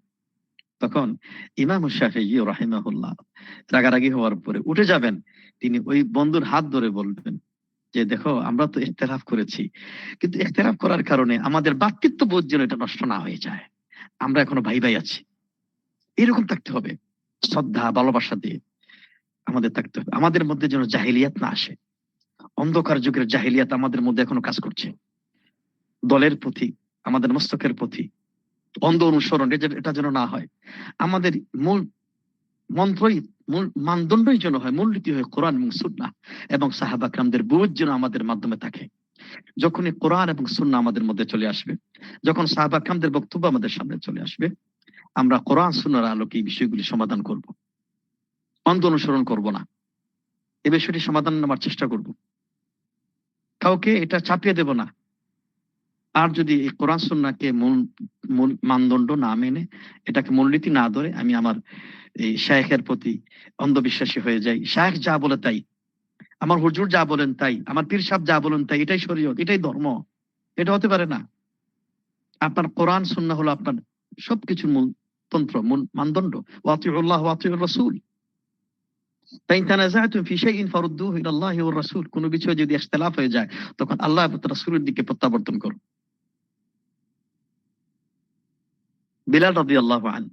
Speaker 2: তখন ইমাম শাফিঈ রাহিমাহুল্লাহ রাগারাগি হওয়ার পরে উঠে যাবেন, তিনি ওই বন্ধুর হাত ধরে বলবেন যে দেখো, আমরা তো ইখতিলাফ করেছি, কিন্তু ইখতিলাফ করার কারণে আমাদের ভ্রাতৃত্ববোধ যেন এটা নষ্ট না হয়ে যায়, আমরা এখনো ভাই ভাই আছি। এরকম থাকতে হবে, শ্রদ্ধা ভালোবাসা দিয়ে আমাদের থাকতে হবে। আমাদের মধ্যে যেন জাহিলিয়াত না আসে, অন্ধকার যুগের জাহিলিয়াত আমাদের মধ্যে এখনো কাজ করছে। দলের প্রতি, আমাদের মস্তকের প্রতি অন্ধ অনুসরণ, এটা যেন না হয়। আমাদের মূল মন্ত্রই মূল মানদণ্ডই যেন হয়, মূলনীতি হয় কোরআন এবং সুন্নাহ এবং সাহাবা কিরামদের বুঝ যেন আমাদের মাধ্যমে থাকে। যখনই কোরআন এবং সুন্নাহ আমাদের মধ্যে চলে আসবে, যখন সাহাবা কিরামদের বক্তব্য আমাদের সামনে চলে আসবে, আমরা কোরআন সুন্নাহর আলোকে এই বিষয়গুলি সমাধান করব, অন্ধ অনুসরণ করব না। এই বিষয়টি সমাধান নেওয়ার চেষ্টা করব, কাউকে এটা চাপিয়ে দেব না। আর যদি এই কোরআন সুন্নাহকে মূল মানদণ্ড না মেনে, এটাকে মূলনীতি না ধরে আমি আমার এই শায়েখের প্রতি অন্ধবিশ্বাসী হয়ে যাই, শায়েখ যা বলে তাই, আমার হুজুর যা বলেন তাই, আমার পীর সাহেব যা বলেন তাই, এটাই শরীয়ত, এটাই ধর্ম, এটা হতে পারে না। আপনার কোরআন সুন্নাহ হলো আপনার সবকিছুর মূল তন্ত্র, মূল মানদণ্ড। ওয়াতিউল্লাহ ওয়াতিউর রাসূল, ফাইন তানাযাতুম ফি শাইইন ফারুদ্দুহু ইলাল্লাহি ওয়ার রাসূল। কোন বিষয়ে যদি ইখতিলাফ হয়ে যায়, তখন আল্লাহ এবং তার রাসূলের দিকে প্রত্যাবর্তন করো। বিলাল রাদিয়াল্লাহু আনহু,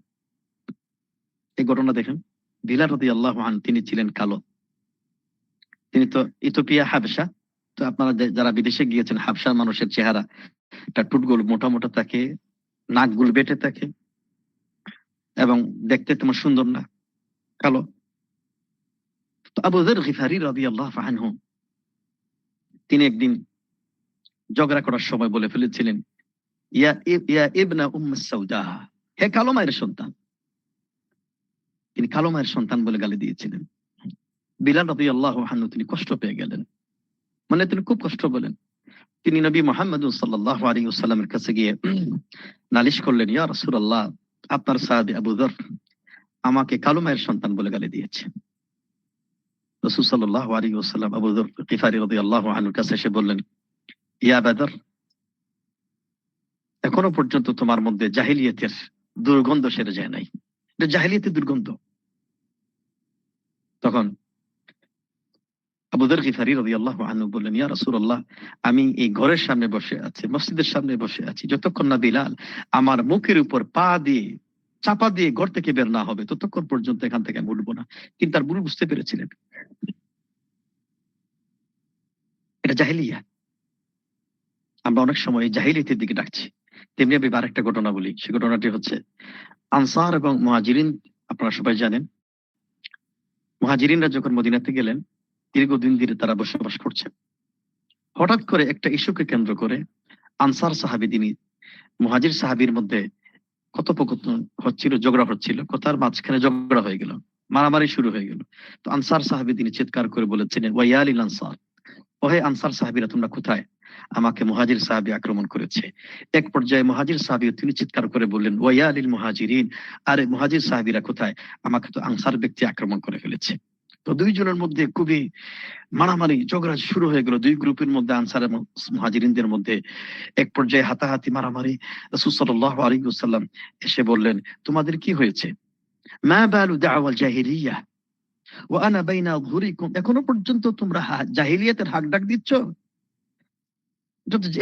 Speaker 2: এই ঘটনা দেখেন। বিলাল রাদিয়াল্লাহু আনহু তিনি ছিলেন কালো। তিনি তো ইথিওপিয়া, হাবশা। তো আপনারা যারা বিদেশে গিয়েছেন, হাবশার মানুষের চেহারা একটা টুটগোল মোটা মোটা থাকে, নাকগুলো বেটে থাকে এবং দেখতে তেমন সুন্দর না, কালো। তো আবু যর গিফারি রাদিয়াল্লাহু আনহু তিনি একদিন ঝগড়া করার সময় বলে ফেলেছিলেন, ইয়া ইবনা সাউদা, হে কালো মায়ের সন্তান। তিনি কালো মায়ের সন্তান বলে গালি দিয়েছিলেন। বিলাল রাদিয়াল্লাহু আনহু তিনি কষ্ট পেয়ে গেলেন, মানে তিনি খুব কষ্ট পেলেন। তিনি নবী মুহাম্মদ সাল্লাল্লাহু আলাইহি ওয়াসাল্লামের কাছে গিয়ে নালিশ করলেন, ইয়া রাসূলুল্লাহ, আপনার সাহাবী আবু যর আমাকে কালো মায়ের সন্তান বলে গালি দিয়েছে। রাসূল সাল্লাল্লাহু আলাইহি ওয়াসাল্লাম আবু যর গিফারি রাদিয়াল্লাহু আনহুর কাছে এসে বললেন, ইয়া আবা যর, এখনো পর্যন্ত তোমার মধ্যে জাহিলিয়াতের দুর্গন্ধ সেরে যায় নাই, এটা জাহিলিয়াতের দুর্গন্ধ। তখন আবু যর গিফারি রাদিয়াল্লাহু আনহু বললেন, ইয়া রাসূলুল্লাহ, আমি এই ঘরের সামনে বসে আছি, মসজিদের সামনে বসে আছি, যতক্ষণ না বিলাল আমার মুখের উপর পা দিয়ে চাপা দিয়ে ঘর থেকে বের না হবে, ততক্ষণ পর্যন্ত এখান থেকে আমি উঠবো না। তিনি তার ভুল বুঝতে পেরেছিলেন, এটা জাহিলিয়া। আমরা অনেক সময় এই জাহিলিয়াতের দিকে ডাকছি। তেমনি আমি আরেকটা ঘটনা বলি। সে ঘটনাটি হচ্ছে আনসার এবং মুহাজিরিন। আপনারা সবাই জানেন, মুহাজিরিনরা যখন মদিনাতে গেলেন, দীর্ঘদিন ধরে তারা বসবাস করছেন। হঠাৎ করে একটা ইস্যুকে কেন্দ্র করে আনসার সাহাবী তিনি মুহাজির সাহাবীর মধ্যে কথোপকথন হচ্ছিল, ঝগড়া হচ্ছিল, কথার মাঝখানে ঝগড়া হয়ে গেল, মারামারি শুরু হয়ে গেল। তো আনসার সাহাবী তিনি চিৎকার করে বলেছিলেন, ওয়াইয়ালিল আনসার, ওহে আনসার সাহাবীরা তোমরা কোথায়, আমাকে মুহাজির সাহাবী আক্রমণ করেছে। এক পর্যায়ে মুহাজির সাহাবী তিনি চিৎকার করে বললেন, ওয়াইয়ালিল মুহাজিরিন, আরে মুহাজির সাহাবীরা কোথায়, আমাকে তো আনসার ব্যক্তি আক্রমণ করে ফেলেছে। তো দুইজনের মধ্যে খুবই মারামারি ঝগড়া শুরু হয়ে গেল, দুই গ্রুপের মধ্যে, আনসার এবং মুহাজিরিনদের মধ্যে। এক পর্যায়ে হাতাহাতি মারামারি। রাসূল সাল্লাল্লাহু আলাইহি ওয়াসাল্লাম এসে বললেন, তোমাদের কি হয়েছে? মা বালু দাওয়াল জাহিলিয়া ওয়া আনা বাইনা যুহুরিকুম, এখনো পর্যন্ত তোমরা জাহিলিয়াতের হাক ডাক দিচ্ছ?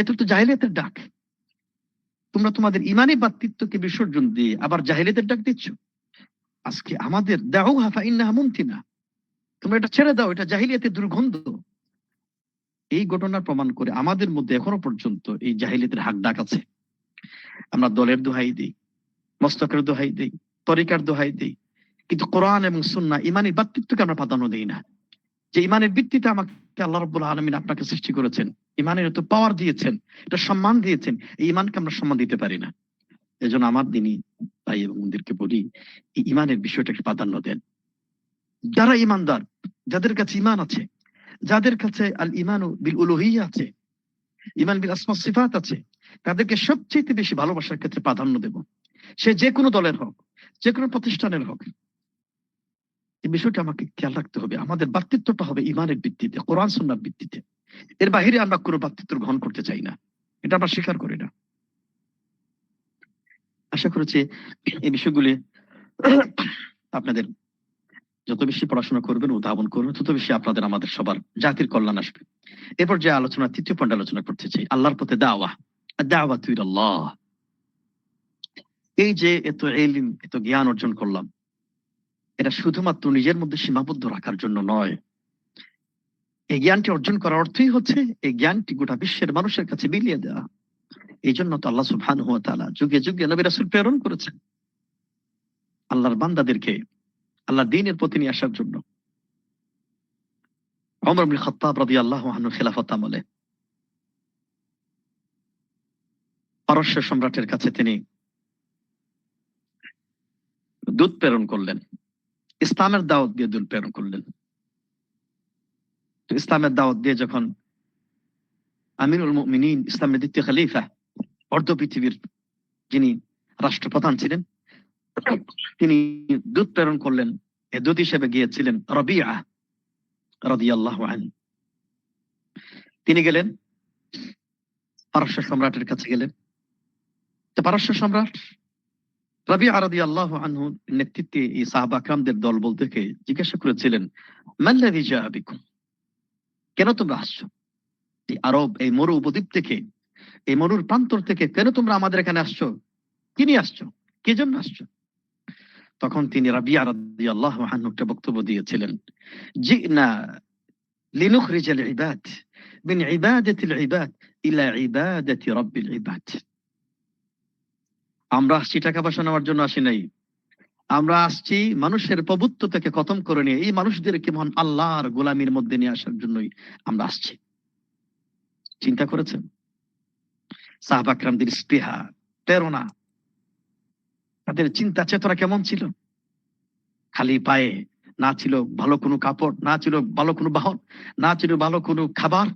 Speaker 2: এটা তো জাহিলিয়াতের ডাক। তোমরা তোমাদের ইমানি ব্যক্তিত্বকে বিসর্জন দিয়ে আবার জাহিলিয়াতের ডাক দিচ্ছ। আজকে আমাদের দাউহা ফাইন্নাহা মুনতিনা, তোমরা এটা ছেড়ে দাও, এটা জাহিলিয়াতের দুর্গন্ধ। এই ঘটনার প্রমাণ করে আমাদের মধ্যে এখনো পর্যন্ত এই জাহিলিয়াতের হাক ডাক আছে। আমরা দলের দোহাই দিই, মস্তকের দোহাই দিই, তরিকার দোহাই দিই, কিন্তু কোরআন এবং সুন্নাহ ইমানি ব্যক্তিত্বকে আমরা প্রাধান্য দিই না। যে ইমানের ভিত্তিতে আমাকে আল্লাহ রাব্বুল আলামিন আপনাকে সৃষ্টি করেছেন, ইমানের এত পাওয়ার দিয়েছেন, এটা সম্মান দিয়েছেন, এই ইমানকে আমরা সম্মান দিতে পারি না। এজন্য আমার দিনী ভাই এবং বোনদেরকে বলি, এই ইমানের বিষয়টাকে প্রাধান্য দেন। যারা ইমানদার, যাদের কাছে ইমান আছে, যাদের কাছে আল ইমানু বিল উলুহিয়্যাহ আছে, ইমান বিল আসমা সিফাত আছে, তাদেরকে সবচেয়ে বেশি ভালোবাসার ক্ষেত্রে প্রাধান্য দেব। সে যে কোনো দলের হোক, যে কোনো প্রতিষ্ঠানের হোক। এই বিষয়টা আমাকে খেয়াল রাখতে হবে। আমাদের ব্যক্তিত্বটা হবে ইমানের ভিত্তিতে, কোরআন সুন্নাহর ভিত্তিতে। এর বাইরে আমরা কোনো ব্যক্তিত্ব গ্রহণ করতে চাই না, এটা আমরা স্বীকার করি না। আশা করছি এই বিষয়গুলি আপনাদের যত বেশি পড়াশোনা করবেন, উদ্ভাবন করবেন, তত বেশি আপনাদের আমাদের সবার জাতির কল্যাণ আসবে। এরপর যে আলোচনা, তৃতীয় পয়েন্ট আলোচনা করতে চাই, আল্লাহর পথে দাওয়া, দাওয়াতু ইলাল্লাহ। এই যে এত ইলম, এত জ্ঞান অর্জন করলাম, এটা শুধুমাত্র নিজের মধ্যে সীমাবদ্ধ রাখার জন্য নয়। এই জ্ঞানটি অর্জন করার অর্থই হচ্ছে এই জ্ঞানটি গোটা বিশ্বের মানুষের কাছে বিলিয়ে দেওয়া। এই জন্য তো আল্লাহ সুবহানাহু ওয়া তাআলা যুগে যুগে নবী রাসূল প্রেরণ করেছেন। আল্লাহর বান্দাদেরকে আল্লাহ দ্বীনের প্রতি নিয়ে আসার জন্য। ওমর ইবনে খাত্তাব রাদিয়াল্লাহু আনহু খেলাফত আমলে পারস্য সম্রাটের কাছে তিনি দূত প্রেরণ করলেন, ইসলামের দাওয়াত দিয়ে দূত প্রেরণ করলেন। তো ইসলামের দাওয়াত দিয়ে যখন আমিরুল মুমিনিন, ইসলামের দ্বিতীয় খলিফা, অর্ধ পৃথিবীর যিনি রাষ্ট্রপ্রধান ছিলেন, তিনি দূত প্রেরণ করলেন। এ দূত হিসেবে গিয়েছিলেন রবিআ রাদিয়াল্লাহু আনহু। তিনি গেলেন পারস্য সম্রাটের কাছে গেলেন। তো পারস্য সম্রাট রবিআ রাদিয়াল্লাহু আনহু নেতৃত্বে এই সাহাবা کرامদের দল বলতে জিজ্ঞাসা করেছিলেন, মাল্লাযী জাআ বিকুম, কেন তোমরা আসছো এই আরব, এই মরু উপদ্বীপ থেকে, এই মরুর প্রান্তর থেকে কেন তোমরা আমাদের এখানে আসছো? কি নিয়ে আসছো? কি জন্য আসছো? তখন তিনি রাবিয়া রাদিয়াল্লাহু আনহু একটা বক্তব্য দিয়েছিলেন, জিনা লিনুখরিজাল ইবাদ মিন ইবাদাতিল ইবাদ ইলা ইবাদাতি রাব্বিল ইবাদ। আমরা আসছি টাকা পয়সা নেওয়ার জন্য আসি নাই, আমরা আসছি মানুষের প্রভুত্ব থেকে খতম করে নিয়ে এই মানুষদেরকে মহান আল্লাহর গোলামির মধ্যে নিয়ে আসার জন্যই আমরা আসছি। চিন্তা করেছেন সাহাবা کرامদের স্পৃহা, প্রেরণা, তাদের চিন্তা চেতনা কেমন ছিল? খালি পায়ে, না ছিল ভালো কোনো কাপড়, না ছিল ভালো কোনো বাহন, না ছিল ভালো কোনো খাবার,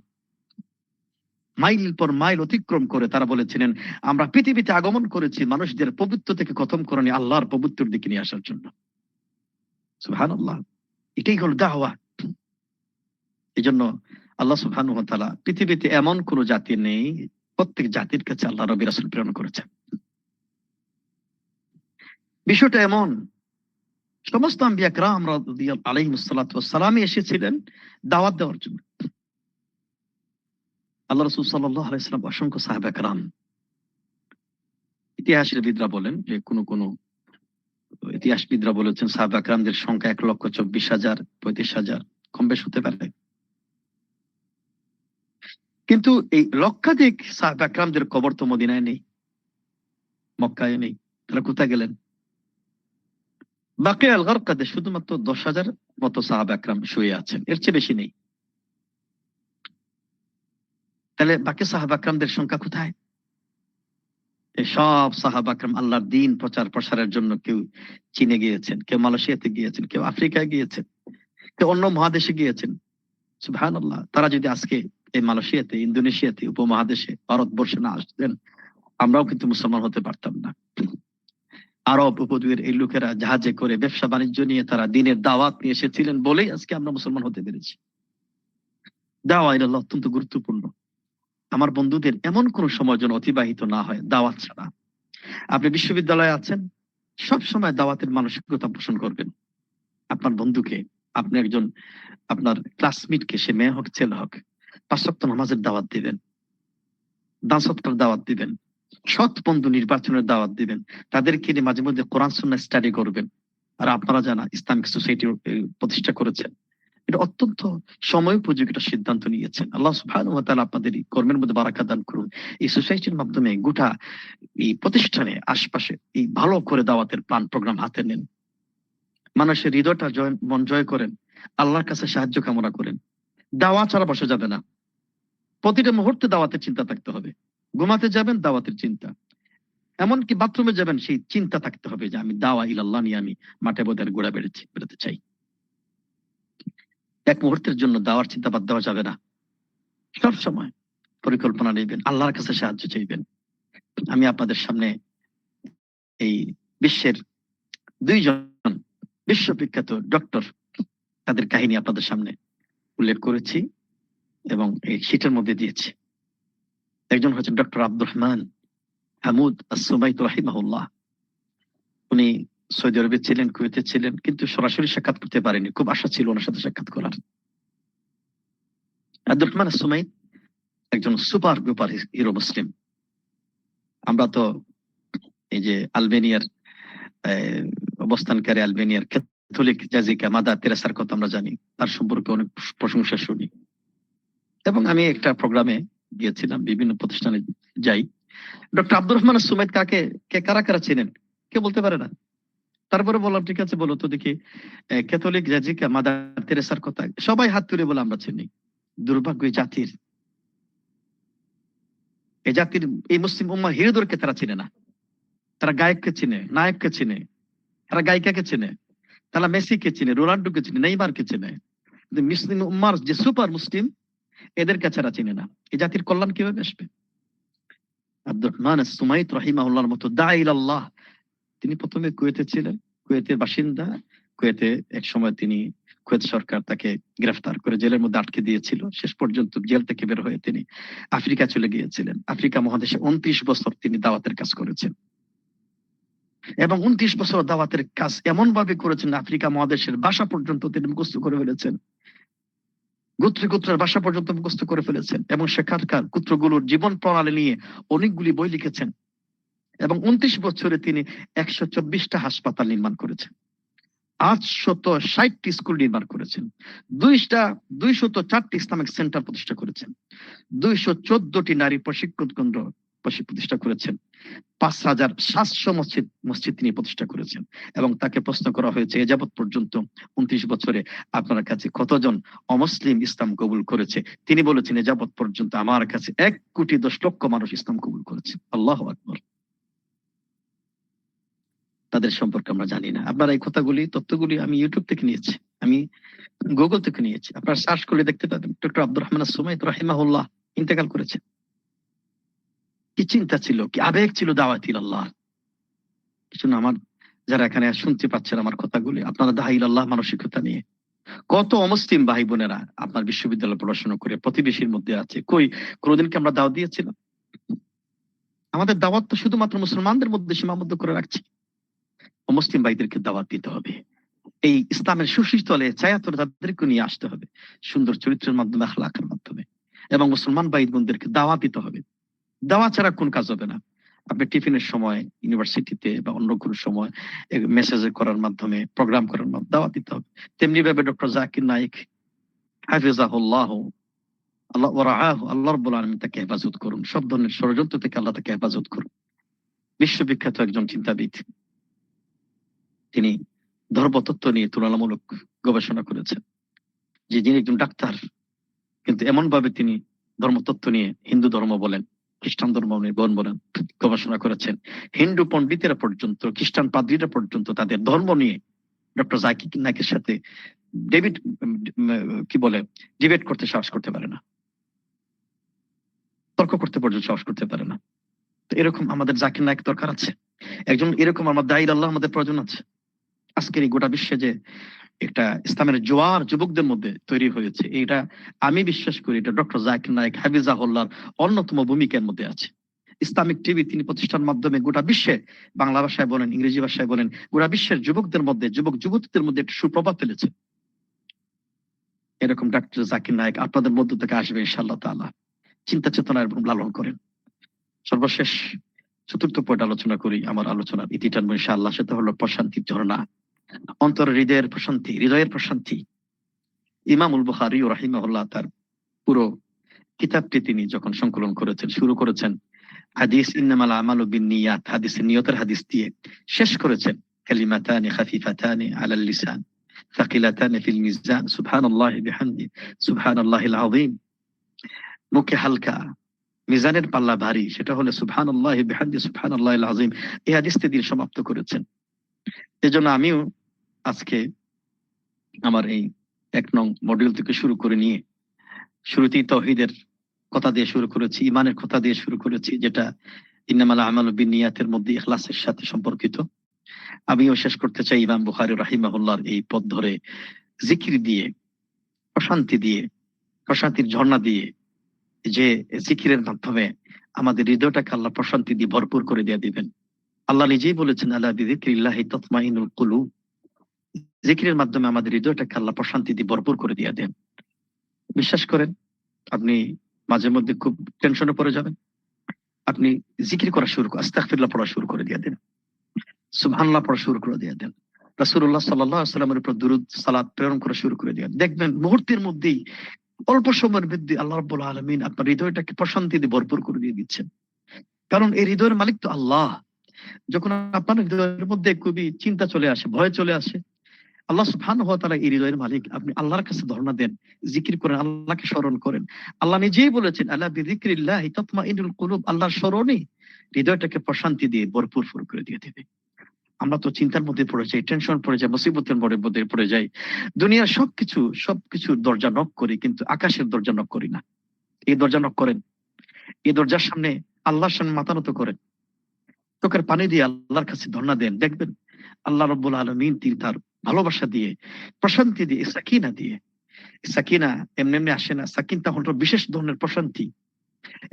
Speaker 2: মাইল পর মাইল অতিক্রম করে তারা বলেছিলেন, আমরা পৃথিবীতে আগমন করেছি মানুষদের পবিত্র থেকে খতম করে নিয়ে আল্লাহর পবিত্রের দিকে নিয়ে আসার জন্য। সুবহানাল্লাহ, এটাই হলো দাওয়া। এই জন্য আল্লাহ সুবহানাহু ওয়া তাআলা পৃথিবীতে এমন কোন জাতি নেই, প্রত্যেক জাতির কাছে আল্লাহ নবী রাসূল প্রেরণ করেছেন। বিষয়টা এমন, সমস্ত আম্বিয়া کرام রাদিয়াল্লাহু আলাইহিস সালাতু ওয়াস সালাম এসেছিলেন দাওয়াত দেওয়ার জন্য। আল্লাহ রাসূল সাল্লাল্লাহু আলাইহি ওয়াসাল্লাম অসংখ্য সাহাবা کرام, ইতিহাসবিদরা বলেন যে কোন ইতিহাসবিদরা বলেছেন সাহাবা کرامদের সংখ্যা 1,24,000, 35,000, কম বেশ হতে পারে। কিন্তু এই লক্ষাধিক সাহাবা کرامদের কবর তো মদিনায় নেই, মক্কায় নেই। তারা কোথায় গেলেন? বাকি আল গারকাদে শুধুমাত্র 10,000 মতো সাহাবা کرام শুয়ে আছেন, এর চেয়ে বেশি নেই। তাহলে বাকি সাহাবা کرامদের সংখ্যা কোথায়? এই সব সাহাবা کرام আল্লাহর দ্বীন প্রচার প্রসারের জন্য কেউ চীনে গিয়েছেন, কেউ মালয়েশিয়াতে গিয়েছেন, কেউ আফ্রিকায় গিয়েছেন, কেউ অন্য মহাদেশে গিয়েছেন। সুবহানাল্লাহ, তারা যদি আজকে এই মালয়েশিয়াতে, ইন্দোনেশিয়াতে, উপমহাদেশে, ভারতবর্ষে না আসতেন, আমরাও কিন্তু মুসলমান হতে পারতাম না। আরব উপদ্বীপের এই লোকেরা জাহাজে করে ব্যবসা বাণিজ্য নিয়ে তারা দ্বীনের দাওয়াত নিয়ে এসেছিলেন বলেই আজকে আমরা মুসলমান হতে পেরেছি। দাওয়া ইলাল্লাহ অত্যন্ত গুরুত্বপূর্ণ। আমার বন্ধুদের এমন কোন সময় যেন অতিবাহিত না হয় দাওয়াত ছাড়া। আপনি বিশ্ববিদ্যালয়ে আছেন, সব সময় দাওয়াতের মানসিকতা পোষণ করবেন। আপনার বন্ধুকে, আপনি একজন আপনার ক্লাসমেটকে, সে মেয়ে হোক ছেলে হোক, 5 ওয়াক্ত নামাজের দাওয়াত দিবেন, দান সৎকার দাওয়াত দিবেন, সৎ বন্ধু নির্বাচনের দাওয়াত দিবেন, তাদেরকে নিয়ে মাঝে মধ্যে কোরআন সুন্নাহ স্টাডি করবেন। আর আপনারা জানা ইসলামিক সোসাইটি প্রতিষ্ঠা করেছেন, এটা অত্যন্ত সময় উপযোগী একটা সিদ্ধান্ত নিয়েছেন। আল্লাহ সুবহানাহু ওয়া তাআলা আপনাদের এই কর্মের মধ্যে বারাকাত দান করুন। এই সোসাইটির মাধ্যমে গোটা এই প্রতিষ্ঠানে আশপাশে এই ভালো করে দাওয়াতের প্ল্যান প্রোগ্রাম হাতে নেন, মানুষের হৃদয়টা মন জয় করেন, আল্লাহর কাছে সাহায্য কামনা করেন। দাওয়া ছাড়া বসে যাবে না, প্রতিটা মুহূর্তে দাওয়াতের চিন্তা থাকতে হবে। ঘুমাতে যাবেন দাওয়াতের চিন্তা, এমনকি বাথরুমে যাবেন সেই চিন্তা থাকতে হবে যে আমি দাওয়া ইলাল্লাহ নিয়ে আমি মাঠে বোধের গোড়া বেড়াতে চাই। এক মুহূর্তের জন্য দাওয়ার চিন্তা বাদ দেওয়া যাবে না। সব সময় পরিকল্পনা নেবেন, আল্লাহর কাছে সাহায্য চাইবেন। আমি আপনাদের সামনে এই বিশ্বের 2 জন বিশ্ববিখ্যাত ডক্টর, তাদের কাহিনী আপনাদের সামনে উল্লেখ করেছি এবং এই শীটের মধ্যে দিয়েছি। একজন হচ্ছেন ডক্টর আব্দুর রহমান হামুদ আস-সুমাইত রাহিমাহুল্লাহ। উনি সৌদি আরবে ছিলেন, কুয়েতে ছিলেন, কিন্তু সরাসরি সাক্ষাৎ করতে পারেনি, খুব আশা ছিল ওনার সাথে সাক্ষাৎ করার। আব্দুর রহমান আস-সুমাইত একজন সুপার ডুপার হিরো মুসলিম। আমরা তো এই যে আলবেনিয়ার অবস্থানকারী আলবেনিয়ার ক্যাথলিক জাজিকা মাদার তেরেসার কথা আমরা জানি, তার সম্পর্কে অনেক প্রশংসা শুনি। এবং আমি একটা প্রোগ্রামে গিয়েছিলাম, বিভিন্ন প্রতিষ্ঠানে যাই। ডক্টর আব্দুর রহমান আস-সুমাইত কারা কারা চেনেন? কে বলতে পারে না? তারপরে বললাম ঠিক আছে বলো তো দেখি ক্যাথলিক জাজিকা মাদার তেরেসার কথা সবাই হাত তুলে বলে আমরা চিনি। দুর্ভাগ্য এই জাতির, এই মুসলিম উম্মাহ হিরোদেরকে তারা চিনে না। তারা গায়ককে চিনে, নায়ককে চিনে, তারা গায়িকাকে চিনে, তারা মেসিকে চিনে, রোনাল্ডোকে চিনে, নেইমারকে চিনে। কিন্তু মুসলিম উম্মার যে সুপার মুসলিম এদের কাছে তারা চিনে না। এই জাতির কল্যাণ কিভাবে আসবে? আব্দুর রহমান সুমাইত রাহিমাহুল্লাহর মতো দাঈ আল্লাহ, তিনি প্রথমে কুয়েতে ছিলেন, কুয়েতের বাসিন্দা। কুয়েতে এক সময় তিনি, কুয়েত সরকার তাকে গ্রেফতার করে জেলের মধ্যে আটকে দিয়েছিল। শেষ পর্যন্ত জেল থেকে বের হয়ে তিনি আফ্রিকা চলে গিয়েছিলেন। আফ্রিকা মহাদেশে 29 বছর তিনি দাওয়াতের কাজ করেছেন এবং 29 বছর দাওয়াতের কাজ এমন ভাবে করেছেন আফ্রিকা মহাদেশের ভাষা পর্যন্ত তিনি মুখস্থ করে ফেলেছেন, গোত্রে গোত্রের ভাষা পর্যন্ত মুখস্থ করে ফেলেছেন এবং সেখানকার গোত্রগুলোর জীবন প্রণালী নিয়ে অনেকগুলি বই লিখেছেন এবং 29 বছরে তিনি 124টা হাসপাতাল নির্মাণ করেছেন, 860টি স্কুল নির্মাণ করেছেন, 204টি ইসলামিক সেন্টার প্রতিষ্ঠা করেছেন, 214টি নারী প্রশিক্ষণ কেন্দ্র প্রতিষ্ঠা করেছেন, 5700 মসজিদ তিনি প্রতিষ্ঠা করেছেন। এবং তাকে প্রশ্ন করা হয়েছে এ যাবৎ পর্যন্ত 29 বছরে আপনার কাছে কতজন অমুসলিম ইসলাম কবুল করেছে? তিনি বলেছেন এ যাবৎ পর্যন্ত আমার কাছে 1,10,00,000 মানুষ ইসলাম কবুল করেছে। আল্লাহু আকবার। তাদের সম্পর্কে আমরা জানি না। আপনারা এই কথাগুলি, তথ্যগুলি আমি ইউটিউব থেকে নিয়েছি, আমি গুগল থেকে নিয়েছি। আপনারা সার্চ করলে দেখতে পাবেন ডক্টর আব্দুর রহমান সুমাইত রাহিমাহুল্লাহ ইন্তেকাল করেছেন। কি চিন্তা ছিল, কি আবেগ ছিল দাওয়াত ইলাল্লাহ। কিছু না, আমার যারা এখানে শুনতে পাচ্ছেন আমার কথাগুলি, আপনারা দাঈ ইলাল্লাহ মানসিকতা নিয়ে কত অমুসলিম ভাই বোনেরা আপনার বিশ্ববিদ্যালয়ে পড়াশোনা করে প্রতিবেশীর মধ্যে আছে, কই কোনোদিন কি আমরা দাওয়াত দিয়েছিলাম? আমাদের দাওয়াত তো শুধুমাত্র মুসলমানদের মধ্যে সীমাবদ্ধ করে রাখছি। মুসলিম ভাইদেরকে দাওয়াত দিতে হবে, এই ইসলামের সুশীতলে ছায়াতলে তাদেরকে নিয়ে আসতে হবে, সুন্দর চরিত্রের মাধ্যমে, আখলাকের মাধ্যমে। এবং মুসলমান ভাই বোনদেরকে দাওয়াত দিতে হবে। দাওয়া ছাড়া কোন কাজ হবে না। আপনি টিফিনের সময় ইউনিভার্সিটিতে বা অন্য কোনো সময় মেসেজ করার মাধ্যমে, প্রোগ্রাম করার মাধ্যমে দাওয়াত দিতে হবে। তেমনি ভাবে ডক্টর জাকির নায়েক হাফিজাহুল্লাহ, আল্লাহ ওয়া রাআহু, আল্লাহ রাব্বুল আলামিন তাকে হেফাজত করুন, সব ধরনের ষড়যন্ত্র থেকে আল্লাহ তাকে হেফাজত করুন। বিশ্ববিখ্যাত একজন চিন্তাবিদ, তিনি ধর্মতত্ত্ব নিয়ে তুলনামূলক গবেষণা করেছেন। যিনি একজন ডাক্তার, কিন্তু এমন ভাবে তিনি ধর্মতত্ত্ব নিয়ে হিন্দু ধর্ম বলেন, খ্রিস্টান ধর্ম বলেন গবেষণা করেছেন। হিন্দু পণ্ডিতেরা পর্যন্ত, খ্রিস্টান পাদ্রীরা পর্যন্ত তাদের ধর্ম নিয়ে ডক্টর জাকির নায়েকের সাথে ডিবেট করতে সাহস করতে পারে না, তর্ক করতে পর্যন্ত সাহস করতে পারে না। তো এরকম আমাদের জাকির নায়েক দরকার আছে, একজন এরকম আমার দাঈ আল্লাহ আমাদের প্রয়োজন আছে। আজকের এই গোটা বিশ্বে যে একটা ইসলামের জোয়ার যুবকদের মধ্যে তৈরি হয়েছে, এটা আমি বিশ্বাস করি এটা ডক্টর জাকির নায়েক হাফিজাহুল্লাহর অন্যতম ভূমিকার মধ্যে আছে। ইসলামিক টিভি তিনি প্রতিষ্ঠার মাধ্যমে গোটা বিশ্বে, বাংলা ভাষায় বলেন, ইংরেজি ভাষায় বলেন, গোটা বিশ্বের যুবকদের মধ্যে, যুবক যুবতীদের মধ্যে একটা সুপ্রভাব ফেলেছে। এরকম ডক্টর জাকির নায়েক আপনাদের মধ্য থেকে আসবে ইনশাআল্লাহ তাআলা। চিন্তা চেতনা এবং লালন করেন। সর্বশেষ চতুর্থ পয়েন্ট আলোচনা করি, আমার আলোচনার ইতি টানবো ইনশাআল্লাহ। সেটা হলো প্রশান্তির ঝর্ণা, অন্তর হৃদয়ের প্রশান্তি, হৃদয়ের প্রশান্তি। ইমামুল বুখারী রাহিমাহুল্লাহ তার পুরো কিতাবটি তিনি যখন সংকলন করেছেন, শুরু করেছেন হাদিস ইন্নামাল আমালু বিন্নিয়াত, হাদিসের নিয়তের হাদিস দিয়ে শেষ করেছেন কালিমাতানি খাফিফাতানি আলাল লিসান সাকিলাতানি ফিল মিজান সুবহানাল্লাহি বিহামদি সুবহানাল্লাহিল আযীম। মুখে হালকা, মিজানের পাল্লা ভারী, সেটা হলো সুবহানাল্লাহি বিহামদি সুবহানাল্লাহিল আযীম। এই হাদিসটি দিয়ে সমাপ্ত করেছেন। এজন্য আমিও আজকে আমার এই 1 নং মডিউল থেকে শুরু করে নিয়ে শুরুতেই তাওহীদের কথা দিয়ে শুরু করেছি, ইমানের কথা দিয়ে শুরু করেছি, যেটা ইন্নামাল আমালু বিন্নিয়াতের মধ্যে ইখলাসের সাথে সম্পর্কিত। আমিও শেষ করতে চাই ইমাম বুখারী রাহিমাহুল্লাহর এই পথ ধরে, জিকির দিয়ে, প্রশান্তি দিয়ে, প্রশান্তির ঝর্ণা দিয়ে, যে জিকিরের মাধ্যমে আমাদের হৃদয়টাকে আল্লাহ প্রশান্তি দিয়ে ভরপুর করে দিয়ে দিবেন। আল্লাহ নিজেই বলেছেন আলা বিযিকরিল্লাহি তাতমাইনুল কুলুব, জিকিরের মাধ্যমে আমাদের হৃদয়টাকে আল্লাহ প্রশান্তি দিয়ে ভরপুর করে দিয়ে দেন। বিশ্বাস করেন, আপনি মাঝে মধ্যে খুব টেনশনে পড়ে যাবেন, আপনি জিকির করা শুরু, আস্তাগফিরুল্লাহ পড়া শুরু করে দিয়ে দেন, সুবহানাল্লাহ পড়া শুরু করে দিয়ে দেন, রাসূলুল্লাহ সাল্লাল্লাহু আলাইহি ওয়াসাল্লামের উপর দুরূদ সালাত প্রেরণ করা শুরু করে দিয়ে দেখবেন মুহূর্তের মধ্যেই, অল্প সময়ের মধ্যে আল্লাহ রাব্বুল আলামিন আপনার হৃদয়টাকে প্রশান্তি দিয়ে ভরপুর করে দিয়ে দিচ্ছেন। কারণ এই হৃদয়ের মালিক তো আল্লাহ। যখন আপনার হৃদয়ের মধ্যে খুবই চিন্তা চলে আসে, ভয় চলে আসে, আল্লাহ সুবহানাহু ওয়া তাআলা এই হৃদয়ের মালিক, আপনি আল্লাহর কাছে ধর্ণা দেন, জিকির করেন, আল্লাহকে স্মরণ করেন। আল্লাহ নিজেই বলেছেন আলা বিযিকরিল্লাহি তাতমাইন্নুল কুলুব, আল্লাহর স্মরণে হৃদয়টাকে প্রশান্তি দিয়ে ভরপুর করে দিয়ে দেবে। আমরা তো চিন্তার মধ্যে পড়ে যাই, টেনশন পড়ে যাই, মুসিবতের মধ্যে পড়ে যাই, দুনিয়ার সবকিছুর দরজা নক করি, কিন্তু আকাশের দরজা নক করি না। এই দরজা নক করেন, এই দরজার সামনে আল্লাহর সামনে মাথা নত করেন, চোখের পানি দিয়ে আল্লাহর কাছে ধর্ণা দেন, দেখবেন আল্লাহ রাব্বুল আলামিন তিনি তার ভালোবাসা দিয়ে, প্রশান্তি দিয়ে, সাকিনা দিয়ে, সাকিনা এমনি এমনি আসে না, সাকিনটা হলো বিশেষ ধরনের প্রশান্তি।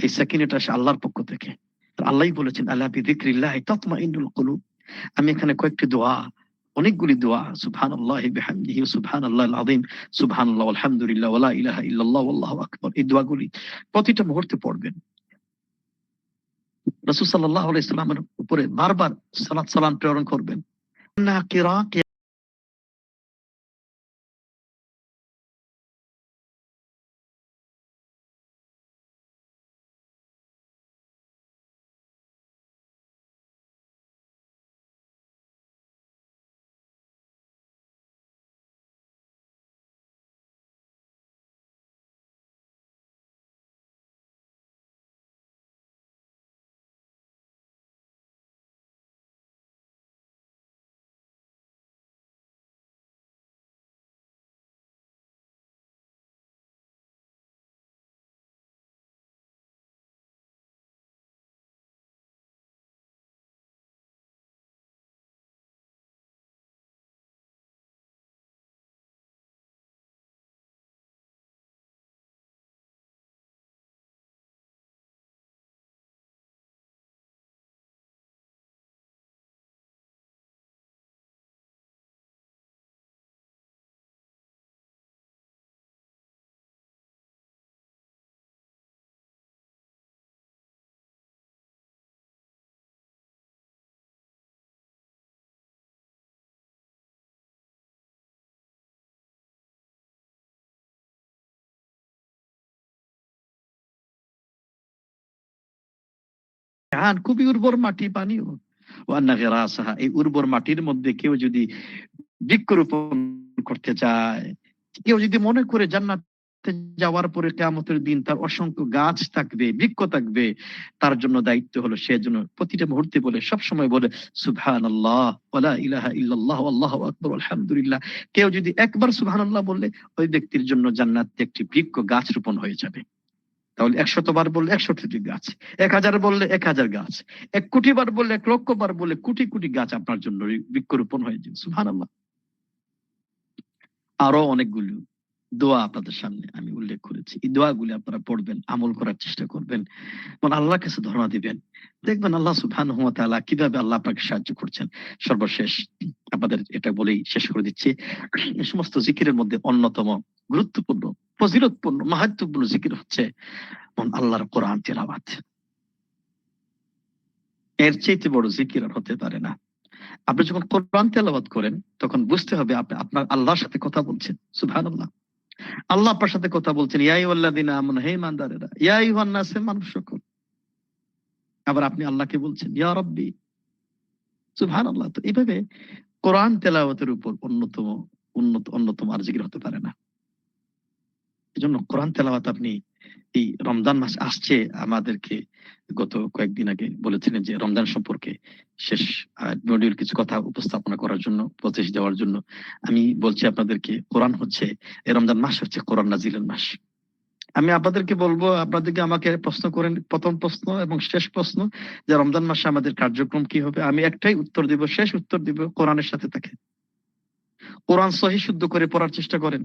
Speaker 2: এই সাকিনাটা আসে আল্লাহর পক্ষ থেকে। আল্লাহই বলেছেন আলা বিযিকরিল্লাহি তাতমাইন্নুল কুলুব। আমি এখানে কয়েকটি দোয়া, অনেকগুলি দোয়া, সুবহানাল্লাহি বিহামদিহি সুবহানাল্লাহিল আযীম, সুবহানাল্লাহ আলহামদুলিল্লাহ ওয়া লা ইলাহা ইল্লাল্লাহ ওয়াল্লাহু আকবার, এই দোয়াগুলি প্রতিটা মুহূর্তে পড়বেন। রাসূল সাল্লাল্লাহু আলাইহি সাল্লামের উপরে বারবার সালাত সালাম প্রেরণ করবেন। না কিরাক খুবই উর্বর মাটি, পানিও ওয়ান্না গিরাসাহা, এই উর্বর মাটির মধ্যে কেউ যদি বৃক্ষরোপণ করতে চায়, কেউ যদি মনে করে জান্নাতে যাওয়ার পরে কিয়ামতের দিন তার অসংখ্য গাছ থাকবে, বৃক্ষ থাকবে, তার জন্য দায়িত্ব হলো সে যেন প্রতিটা মুহূর্তে বলে, সব সময় বলে সুবহানাল্লাহ ওয়া লা ইলাহা ইল্লাল্লাহ আল্লাহু আকবার আলহামদুলিল্লাহ। কেউ যদি একবার সুবহানাল্লাহ বললে ওই ব্যক্তির জন্য জান্নাতে একটি বৃক্ষ গাছ রোপণ হয়ে যাবে। তাহলে 100 বার বললে 100টি গাছ, 1000 বললে 1000 গাছ, 1 কোটি বার বললে 1 লক্ষ বার বললে কোটি কোটি গাছ আপনার জন্য বৃক্ষরোপণ হয়ে যাবে। সুবহানাল্লাহ। আরো অনেকগুলো দোয়া আপনাদের সামনে আমি উল্লেখ করেছি, এই দোয়াগুলি আপনারা পড়বেন, আমল করার চেষ্টা করবেন, মানে আল্লাহর কাছে ধর্ণা দিবেন, দেখবেন আল্লাহ সুবহানাহু ওয়া তাআলা কিভাবে আল্লাহ আপনাকে সাহায্য করছেন। সর্বশেষ আপনাদের এটা বলেই শেষ করে দিচ্ছি, এই সমস্ত জিকিরের মধ্যে অন্যতম গুরুত্বপূর্ণ, ফজিলতপূর্ণ, মাহাত্ম্যপূর্ণ জিকির হচ্ছে আল্লাহর কোরআন তিলাওয়াত। এর চাইতে বড় জিকির আর হতে পারে না। আপনি যখন কোরআন তেলাওয়াত করেন তখন বুঝতে হবে আপনি আপনার আল্লাহর সাথে কথা বলছেন। সুবহানাল্লাহ। আল্লাহ আপনার সাথে কথা বলছেন, ইয়া আইয়ুহাল্লাযীনা আমানু, হে ঈমানদারেরা, ইয়া আইয়ুহান নাস, হে মানুষ সকল। আবার আপনি আল্লাহকে বলছেন ইয়া রাব্বি। সুবহানাল্লাহ। তো এইভাবে কোরআন তেলাওয়াতের উপর অন্যতম আর জিকির হতে পারে না। এজন্য কোরআন তেলাওয়াত আপনি, এই রমজান মাস আসছে, আমাদেরকে গত কয়েকদিন আগে বলেছিলেন যে রমজান সম্পর্কে শেষ মডিউল কিছু কথা উপস্থাপনা করার জন্য, উপদেশ দেওয়ার জন্য আমি বলছি আপনাদেরকে, কোরআন হচ্ছে, এই রমজান মাস হচ্ছে কোরআন নাজিলের মাস। আমি আপনাদেরকে বলবো, আপনাদেরকে আমাকে প্রশ্ন করেন, প্রথম প্রশ্ন এবং শেষ প্রশ্ন, যে রমজান মাসে আমাদের কার্যক্রম কি হবে, আমি একটাই উত্তর দিব, শেষ উত্তর দিব, কোরআনের সাথে থাকে। কোরআন সহি শুদ্ধ করে পড়ার চেষ্টা করেন।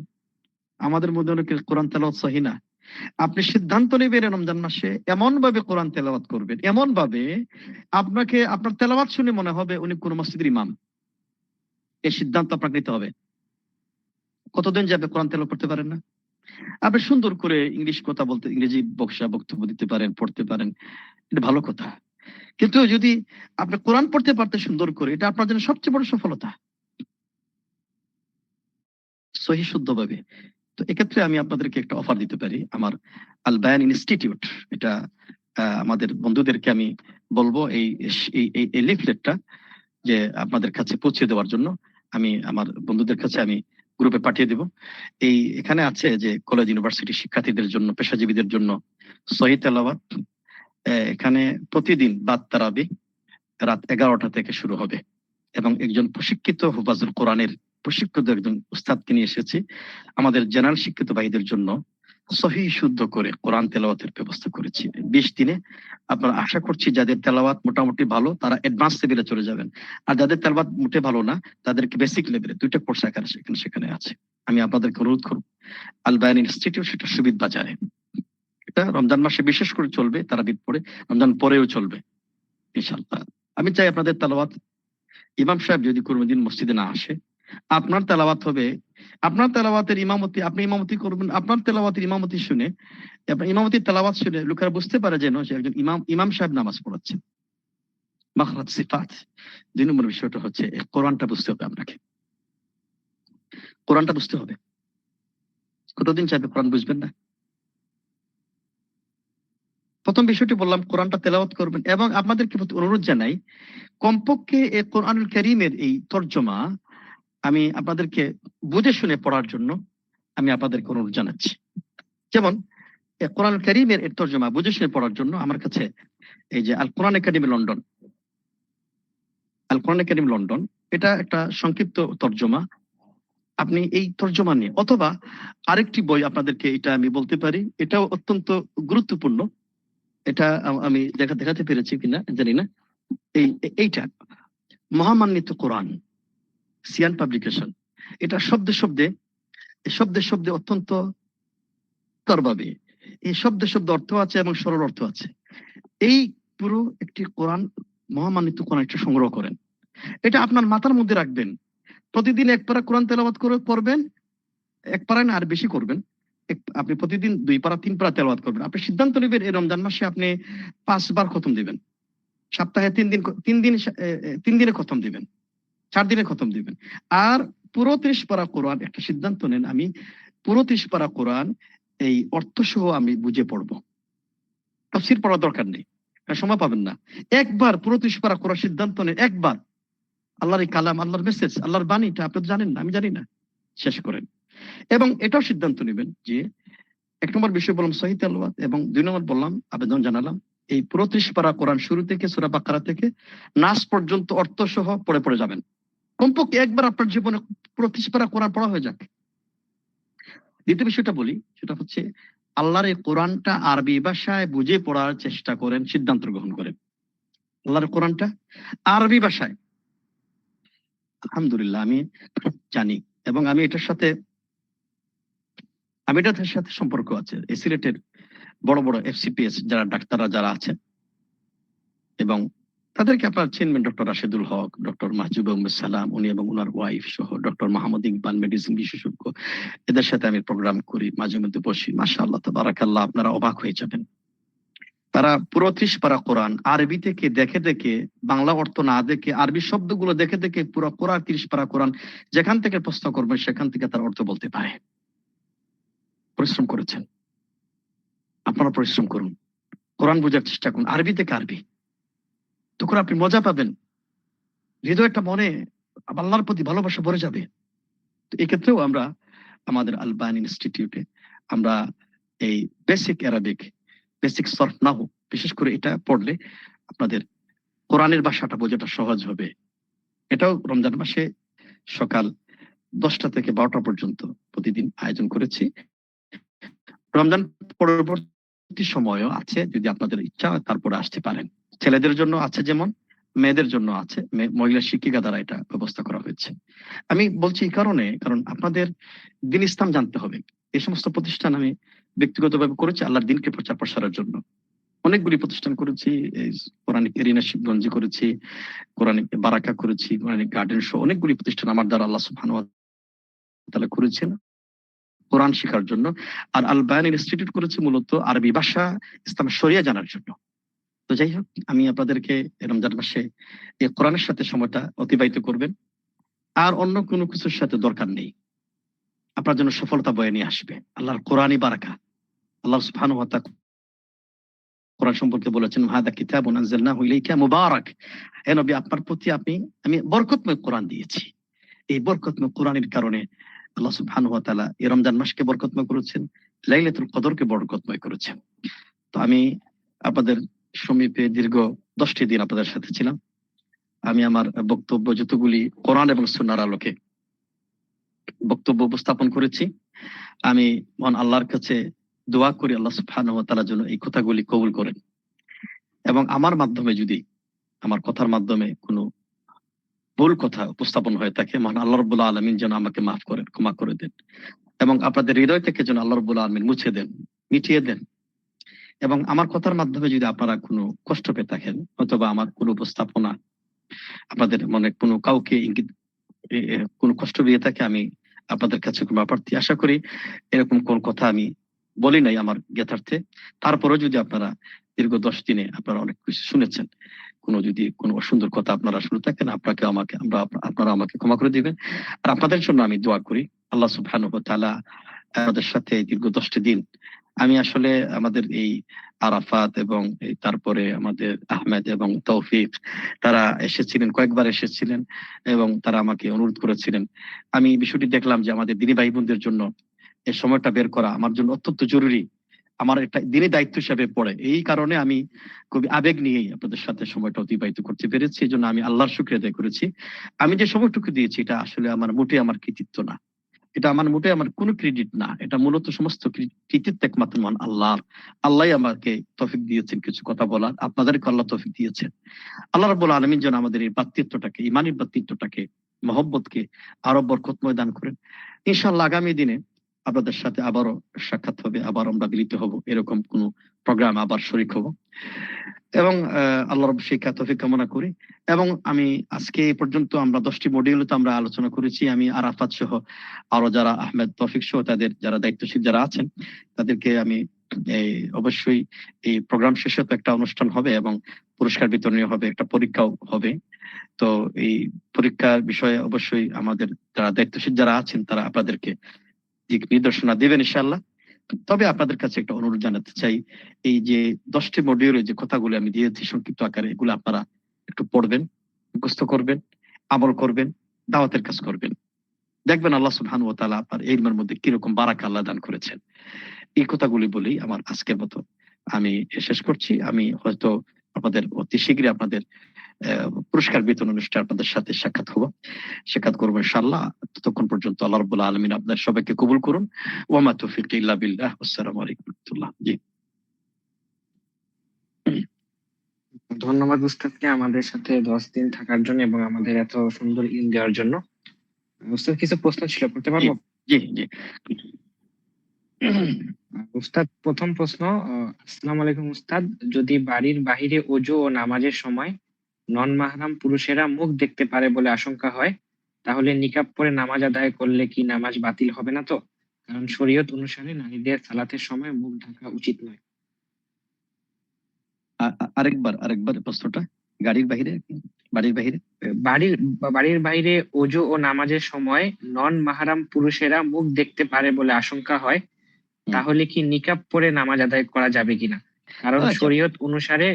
Speaker 2: আমাদের মধ্যে অনেকে কোরআন তেলাওয়াত সহি না। আপনি সিদ্ধান্ত নেবেন রমজান মাসে এমন ভাবে কোরআন তেলাওয়াত করবেন, এমন ভাবে আপনাকে আপনার তেলাওয়াত শুনে মনে হবে উনি কোন মসজিদের ইমাম। এই সিদ্ধান্ত আপনাকে নিতে হবে। কতদিন যাবে কোরআন তেলাওয়াত করতে পারেন না? আপনি সুন্দর করে ইংলিশ কথা বলতে, ইংরেজি বক্তব্য দিতে পারেন, পড়তে পারেন, এটা ভালো কথা। কিন্তু যদি আপনি কোরআন পড়তে পারতে সুন্দর করে, এটা আপনার জন্য সবচেয়ে বড় সফলতা, সহি শুদ্ধভাবে। তো এক্ষেত্রে আমি আপনাদেরকে একটা অফার দিতে পারি, আমার আল বায়ান ইনস্টিটিউট, এটা আমাদের বন্ধুদেরকে আমি বলবো এই লিফলেটটা যে আপনাদের কাছে পৌঁছে দেওয়ার জন্য আমি আমার বন্ধুদের কাছে আমি গ্রুপে পাঠিয়ে দেব। এখানে আছে যে কলেজ ইউনিভার্সিটি শিক্ষার্থীদের জন্য, পেশাজীবীদের জন্য সহিহ তেলাওয়াত এখানে প্রতিদিন বাদ তারাবি রাত 11টা থেকে শুরু হবে এবং একজন প্রশিক্ষিত হুফাজুল কোরআনের প্রশিক্ষিত একজন উস্তাদকে নিয়ে এসেছি আমাদের জেনারেল শিক্ষিত ভাইদের জন্য সহিহ শুদ্ধ করে কোরআন তেলাওয়াতের ব্যবস্থা করেছি 20 দিনে। আপনারা আশা করছি যাদের তেলাওয়াত মোটামুটি ভালো তারা অ্যাডভান্স লেভেলে চলে যাবেন, আর যাদের তেলাওয়াত মোটে ভালো না তাদেরকে বেসিক লেভেলে 2টা কোর্স আকারে সেখানে আছে। আমি আপনাদেরকে অনুরোধ করব আল বায়ান ইনস্টিটিউট, সেটা সুবিধ বাজারে, এটা রমজান মাসে বিশেষ করে চলবে, তারাবির পরে, রমজান পরেও চলবে ইনশাআল্লাহ। আমি চাই আপনাদের তেলাওয়াত, ইমাম সাহেব যদি কোনোদিন মসজিদে না আসে, আপনার তেলাওয়াত হবে, আপনার তেলাওয়াতের ইমামতি আপনি ইমামতি করবেন, আপনার তেলাওয়াতের ইমামতি শুনে, আপনার ইমামতির তেলাওয়াত শুনে লোকেরা বুঝতে পারে যেন সে একজন ইমাম সাহেব নামাজ পড়াচ্ছেন। মাখরাজ সিফাত। 2 নম্বর বিষয়টা হচ্ছে কোরআনটা বুঝতে হবে আপনাকে, কোরআনটা বুঝতে হবে। কতদিন চাইবে কোরআন বুঝবেন না? প্রথম বিষয়টি বললাম কোরআনটা তেলাওয়াত করবেন, এবং আপনাদেরকে অনুরোধ জানাই কমপক্ষে এই কোরআনুল কারীমের এই তরজমা আমি আপনাদেরকে বুঝে শুনে পড়ার জন্য আমি আপনাদেরকে অনুরোধ জানাচ্ছি। যেমন কোরআনুল কারীমের এর তরজমা বুঝে শুনে পড়ার জন্য আমার কাছে এই যে আল কোরআন একাডেমি লন্ডন, আল কোরআন একাডেমি লন্ডন, এটা একটা সংক্ষিপ্ত তরজমা। আপনি এই তরজমা নিয়ে, অথবা আরেকটি বই আপনাদেরকে এটা আমি বলতে পারি, এটাও অত্যন্ত গুরুত্বপূর্ণ, এটা আমি দেখাতে পেরেছি কিনা জানি না, এইটা মহামান্বিত কোরআন, সিয়ান পাবলিকেশন। এটা শব্দে শব্দে অত্যন্ত তরবাবে, এই শব্দে অর্থ আছে এবং সরল অর্থ আছে। এই পুরো একটি কোরআন, মহামান্বিত কোরআন একটা সংগ্রহ করেন, এটা আপনার মাথার মধ্যে রাখবেন। প্রতিদিন 1 পারা কোরআন তেলাওয়াত করে পড়বেন, 1 পারা না আর বেশি করবেন, আপনি প্রতিদিন 2 পারা 3 পারা তেলাওয়াত করবেন। আপনি সিদ্ধান্ত নেবেন এই রমজান মাসে আপনি 5 বার খতম দিবেন, সপ্তাহে 3 দিনে খতম দিবেন, 4 দিনে খতম দিবেন। আর পুরো 30 পারা কোরআন একটা সিদ্ধান্ত নেন, আমি পুরো 30 পারা কোরআন এই অর্থ সহ আমি বুঝে পড়বো, তাফসীর পড়ার দরকার নেই, সময় পাবেন না। একবার পুরো 30 পারা কোরআন সিদ্ধান্ত নেন, একবার আল্লাহর এই কালাম, আল্লাহর মেসেজ, আল্লাহর বাণীটা আপনি জানেন না, আমি জানি না, শেষ করেন। এবং এটাও সিদ্ধান্ত নেবেন যে 1 নম্বর বিষয় বললাম সহিহ তেলাওয়াত, এবং 2 নম্বর বললাম, আবেদন জানালাম, এই পুরো 30 পারা কোরআন শুরু থেকে সূরা বাকারা থেকে নাস পর্যন্ত অর্থ সহ পড়ে যাবেন। কমপক্ষে একবার আপনার জীবনে পুরো 30 পারা কোরআন পড়া হয়ে যাক। দ্বিতীয় বিষয়টা বলি, সেটা হচ্ছে আল্লাহর এই কোরআনটা আরবি ভাষায় বুঝে পড়ার চেষ্টা করেন, সিদ্ধান্ত গ্রহণ করেন। আল্লাহর কোরআনটা আরবি ভাষায়, আলহামদুলিল্লাহ আমি জানি, এবং আমি এটার সাথে সম্পর্ক আছে। এই সিলেটের বড় বড় FCPS যারা ডাক্তাররা যারা আছে, এবং তাদেরকে আপনারা চিনবেন, ডক্টর রাশেদুল হক, ডক্টর মাহজুব সালাম, উনি এবং ওনার ওয়াইফ সহ, ডক্টর মাহমুদ ইকবাল মেডিসিন বিশেষজ্ঞ, এদের সাথে আমি প্রোগ্রাম করি, মাঝে মধ্যে বসি। মাশাআল্লাহ তাবারাকাল্লাহ, আপনারা অবাক হয়ে যাবেন। তারা পুরো 30 পারা কোরআন আরবি থেকে দেখে বাংলা অর্থ না দেখে, আরবি শব্দগুলো দেখে পুরো কোরআন 30 পারা কোরআন যেখান থেকে প্রশ্ন করবেন সেখান থেকে তার অর্থ বলতে পারে। পরিশ্রম করেছেন, আপনারা পরিশ্রম করুন, কোরআন বোঝার চেষ্টা করুন আরবি থেকে আরবি, তখন আপনি মজা পাবেন, হৃদয়টা মনে আল্লাহর প্রতি ভালোবাসা ভরে যাবে। তো এক্ষেত্রেও আমরা আমাদের আল বায়ান ইনস্টিটিউটে আমরা এই বেসিক অ্যারাবিক, বেসিক সরফ নাহু, বিশেষ করে এটা পড়লে আপনাদের কোরআনের ভাষাটা বোঝাটা সহজ হবে। এটাও রমজান মাসে সকাল 10টা থেকে 12টা পর্যন্ত প্রতিদিন আয়োজন করেছি। রমজান পরবর্তী সময়ও আছে, যদি আপনাদের ইচ্ছা হয় তারপরে আসতে পারেন। ছেলেদের জন্য আছে, যেমন মেয়েদের জন্য আছে, মহিলা শিক্ষিকা দ্বারা এটা ব্যবস্থা করা হয়েছে। আমি বলছি এই কারণে, কারণ আপনাদের দিন ইসলাম জানতে হবে। এই সমস্ত প্রতিষ্ঠান আমি ব্যক্তিগতভাবে করেছি আল্লাহর দিনকে প্রচার প্রসারের জন্য। অনেকগুলি প্রতিষ্ঠান করেছি, কোরআনিক এরিনা শিবগঞ্জে করেছি, কোরআনিক বারাকা করেছি, কোরআনিক গার্ডেন শো, অনেকগুলি প্রতিষ্ঠান আমার দ্বারা আল্লাহ সুবহানাহু ওয়া তাআলা করেছেন কোরআন শেখার জন্য। আর আল বায়ান ইনস্টিটিউট করেছি মূলত আরবি ভাষা, ইসলাম শরিয়া জানার জন্য। তো যাই হোক, আমি আপনাদেরকে রমজান মাসে এই কোরআনের সাথে সময়টা অতিবাহিত করবেন, আর অন্য কোনো কিছুর সাথে দরকার নেই, আপনার জন্য সফলতা বয়ে নিয়ে আসবে আল্লাহর কোরআনই বারাকা। আল্লাহ সুবহানাহু ওয়া তাআলা কোরআন সম্পর্কে বলেছেন, হাদা কিতাবুন আনজালনাহু ইলাইকা মুবারাক, হে নবী আপনার প্রতি আমি বরকতময় কোরআন দিয়েছি। এই বরকতময় কোরআনের কারণে আল্লাহ সুবহানাহু ওয়া তাআলা এই রমজান মাসকে বরকতময় করেছেন, লাইলাতুল কদরকে বরকতময় করেছেন। তো আমি আপনাদের সমীপে দীর্ঘ 10টি দিন আপনাদের সাথে ছিলাম। আমি আমার বক্তব্য যতগুলি কোরআন এবং সুন্নাহর আলোকে বক্তব্য উপস্থাপন করেছি, আমি মহান আল্লাহর কাছে দোয়া করি আল্লাহ সুবহানাহু ওয়া তাআলার জন্য এই কথাগুলি কবুল করেন, এবং আমার মাধ্যমে যদি আমার কথার মাধ্যমে কোনো ভুল কথা উপস্থাপন হয়ে থাকে, মহান আল্লাহ রাব্বুল আলামিন যেন আমাকে মাফ করেন, ক্ষমা করে দেন, এবং আপনাদের হৃদয় থেকে যেন আল্লাহ রাব্বুল আলামিন মুছে দেন, মিটিয়ে দেন। এবং আমার কথার মাধ্যমে যদি আপনারা কোনো কষ্ট পেয়ে থাকেন, অথবা আমার কোনো উপস্থাপনা আপনাদের মনে কোনো কাউকে ইঙ্গিত কোনো কষ্ট দিয়ে থাকে, আমি আপনাদের কাছে ক্ষমা প্রার্থী। আশা করি এরকম কোন কথা আমি বলি নাই আমার জ্ঞাতার্থে। তারপরেও যদি আপনারা দীর্ঘ 10 দিনে আপনারা অনেক কিছু শুনেছেন, যদি কোনো অসুন্দর কথা আপনারা শুনে থাকেন, আপনারা আমাকে ক্ষমা করে দিবেন। আর আপনাদের জন্য আমি দোয়া করি আল্লাহ সুবহানাহু ওয়া তাআলা আমাদের সাথে দীর্ঘ 10টি দিন, আমি আসলে আমাদের এই আরাফাত এবং তারপরে আমাদের আহমেদ এবং তৌফিক, তারা এসেছিলেন, কয়েকবার এসেছিলেন এবং তারা আমাকে অনুরোধ করেছিলেন। আমি বিষয়টি দেখলাম যে আমাদের দিনী ভাই বোনদের জন্য এই সময়টা বের করা আমার জন্য অত্যন্ত জরুরি, আমার একটা দিনী দায়িত্ব হিসেবে পড়ে। এই কারণে আমি খুবই আবেগ নিয়েই আপনাদের সাথে সময়টা অতিবাহিত করতে পেরেছি। এই জন্য আমি আল্লাহর শুকরিয়া আদায় করেছি। আমি যে সময়টুকু দিয়েছি এটা আসলে আমার কৃতিত্ব না, এটা আমার কোনো ক্রেডিট না, এটা মূলত সমস্ত কৃতিত্ব একমাত্র মহান আল্লাহর। আল্লাহই আমাকে তৌফিক দিয়েছেন কিছু কথা বলার, আপনাদেরকে আল্লাহ তৌফিক দিয়েছেন। আল্লাহ রাব্বুল আলামিন যেন আমাদের এই ভ্রাতৃত্বটাকে, ঈমানি ভ্রাতৃত্বটাকে, মহব্বতকে আরো বরকতময় দান করেন। ইনশাআল্লাহ আগামী দিনে আপনাদের সাথে আবারও সাক্ষাৎ হবে, আবার আমরা মিলিত হব, এরকম কোন প্রোগ্রাম আবার শরীক হব, এবং আল্লাহ রাব্বুল শিক্ষা তৌফিক কামনা করি। এবং আমি আজকে এই পর্যন্ত আমরা 10টি মডিউলে তো আমরা আলোচনা করেছি। আমি আরাফাত সহ আরো যারা আহমেদ তৌফিক সহ তাদের যারা দায়িত্বশীল যারা আছেন, তাদেরকে আমি অবশ্যই এই প্রোগ্রাম শেষে তো একটা অনুষ্ঠান হবে এবং পুরস্কার বিতরণী হবে, একটা পরীক্ষাও হবে। তো এই পরীক্ষার বিষয়ে অবশ্যই আমাদের যারা দায়িত্বশীল যারা আছেন তারা আপনাদেরকে দিক নির্দেশনা দেবেন ইনশাআল্লাহ। তবে আপনাদের কাছে একটা অনুরোধ জানাতে চাই, এই যে 10টি মডিউলে যে কথাগুলো আমি দিয়েছি সংক্ষিপ্ত আকারে, এগুলো আপনারা একটু পড়বেন, মুখস্থ করবেন, আমল করবেন, দাওয়াতের কাজ করবেন। দেখবেন আল্লাহ সুবহানাহু ওয়া তাআলা আপনার ইলমের মধ্যে কিরকম বারাকা আল্লাহ দান করেছেন। এই কথাগুলি বলেই আমার আজকের মতো আমি শেষ করছি। আমি হয়তো আপনাদের অতি শীঘ্রই আপনাদের পুরস্কার বিতরণ অনুষ্ঠানে আপনাদের সাথে সাক্ষাৎ করবো ইনশাআল্লাহ। ততক্ষণ পর্যন্ত আল্লাহ রাব্বুল আলামিন আপনাদের সবাইকে কবুল করুন। ওয়া মা তৌফিক ইল্লা বিল্লাহ। আসসালামু আলাইকুম ওয়া রাহমাতুল্লাহ। জি,
Speaker 1: ধন্যবাদ উস্তাদকে আমাদের সাথে 10 দিন থাকার জন্য এবং আমাদের এত সুন্দর ইলম দেওয়ার জন্য। উস্তাদ কিছু প্রশ্ন ছিল, করতে পারবো?
Speaker 2: জি জি।
Speaker 1: উস্তাদ, প্রথম প্রশ্ন। আসসালামু আলাইকুম উস্তাদ, যদি বাড়ির বাহিরে ওযু ও নামাজের সময় নন মাহরাম পুরুষেরা মুখ দেখতে পারে বলে আশঙ্কা হয়, তাহলে নিকাব পরে নামাজ আদায় করলে কি নামাজ বাতিল হবে না তো? কারণ শরীয়ত অনুসারে নারীদের সালাতের সময় মুখ ঢাকা উচিত নয়।
Speaker 2: আরেকবার প্রশ্নটা। বাড়ির বাহিরে
Speaker 1: বাড়ির বাইরে ওযু ও নামাজের সময় নন মাহরাম পুরুষেরা মুখ দেখতে পারে বলে আশঙ্কা হয়, তাহলে কি নিকাব পরে নামাজ আদায় করা যাবে কিনা? কারণ
Speaker 2: আচ্ছা।
Speaker 1: শরীয়ত অনুসারে।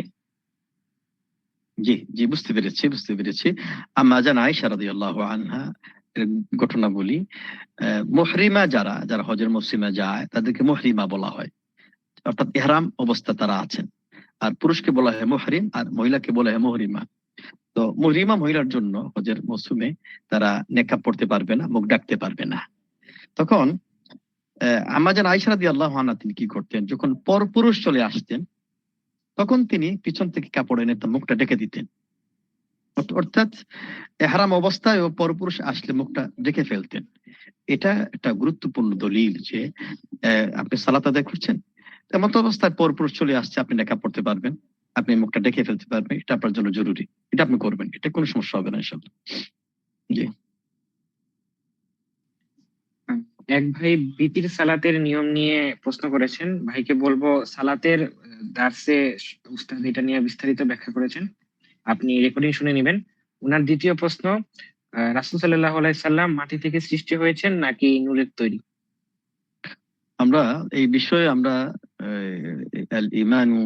Speaker 2: জি জি, বুঝতে পেরেছি। আম্মা জান আয়েশা রাদিয়াল্লাহু আনহা এর ঘটনা বলি। মুহরিমা যারা হজের মৌসুমে যায় তাদেরকে মুহরিমা বলা হয়, অর্থাৎ ইহরাম অবস্থা তারা আছেন। আর পুরুষকে বলা হয় মুহরিম, আর মহিলাকে বলা হয় মুহরিমা। তো মুহরিমা মহিলার জন্য হজের মৌসুমে তারা নেকাব পড়তে পারবে না, মুখ ঢাকতে পারবে না। তখন আম্মা জান আয়েশা রাদিয়াল্লাহু আনহা তিনি কি করতেন, যখন পরপুরুষ চলে আসতেন তখন তিনি পিছন থেকে কাপড় এনে তার মুখটা ঢেকে দিতেন। অর্থাৎ ইহরাম অবস্থায় ও পরপুরুষ আসলে মুখটা ঢেকে ফেলতেন। এটা একটা গুরুত্বপূর্ণ দলিল যে আপনি সালাত আদায় করছেন, এমন অবস্থায় পরপুরুষ চলে আসছে, আপনি নেকাব পড়তে পারবেন, আপনি মুখটা ঢেকে ফেলতে পারবেন, এটা আপনার জন্য জরুরি, এটা আপনি করবেন, এটা কোনো সমস্যা হবে না ইনশাআল্লাহ। জি।
Speaker 1: এক ভাই বিতির সালাতের নিয়ম নিয়ে প্রশ্ন করেছেন, ভাইকে বলবো সালাতের দার্সে উস্তাদ এটা নিয়ে বিস্তারিত ব্যাখ্যা করেছেন, আপনি রেকর্ডিং শুনে নেবেন। ওনার দ্বিতীয় প্রশ্ন, রাসূল সাল্লাল্লাহু আলাইহি সাল্লাম মাটি থেকে সৃষ্টি হয়েছেন নাকি নূরের তৈরি?
Speaker 2: আমরা এই বিষয়ে আমরা আল ইমানু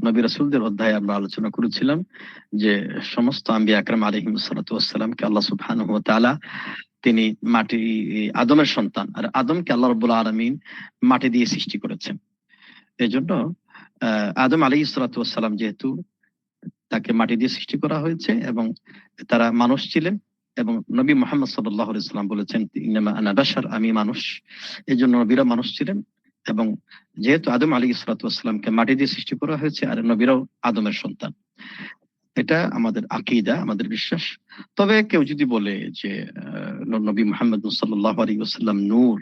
Speaker 2: নবী রাসূলদের অধ্যায়ে আমরা আলোচনা করেছিলাম যে সমস্ত আম্বিয়া আকরাম আলাইহিস সালাতু ওয়াস সালামকে আল্লাহ সুবহানাহু ওয়া তাআলা তিনি মাটি, আদমের সন্তান, আর আদমকে আল্লাহ রাব্বুল আলামিন মাটি দিয়ে সৃষ্টি করেছেন। এই জন্য আদম আলাইহিস সালাতু ওয়াস সালাম যেহেতু তাকে মাটি দিয়ে সৃষ্টি করা হয়েছে এবং তারা মানুষ ছিলেন, এবং নবী মুহাম্মদ সাল্লাল্লাহু আলাইহি ওয়াসাল্লাম বলেছেন ইন্নামা আনা বাশার, আমি মানুষ, এই জন্য নবীরা মানুষ ছিলেন। এবং যেহেতু আদম আলাইহিস সালাতু ওয়াস সালামকে মাটি দিয়ে সৃষ্টি করা হয়েছে, আর নবীরাও আদমের সন্তান, এটা আমাদের আকীদা, আমাদের বিশ্বাস। তবে কেউ যদি বলে যে নবী মুহাম্মদ সাল্লাল্লাহু আলাইহি ওয়াসাল্লাম নূর,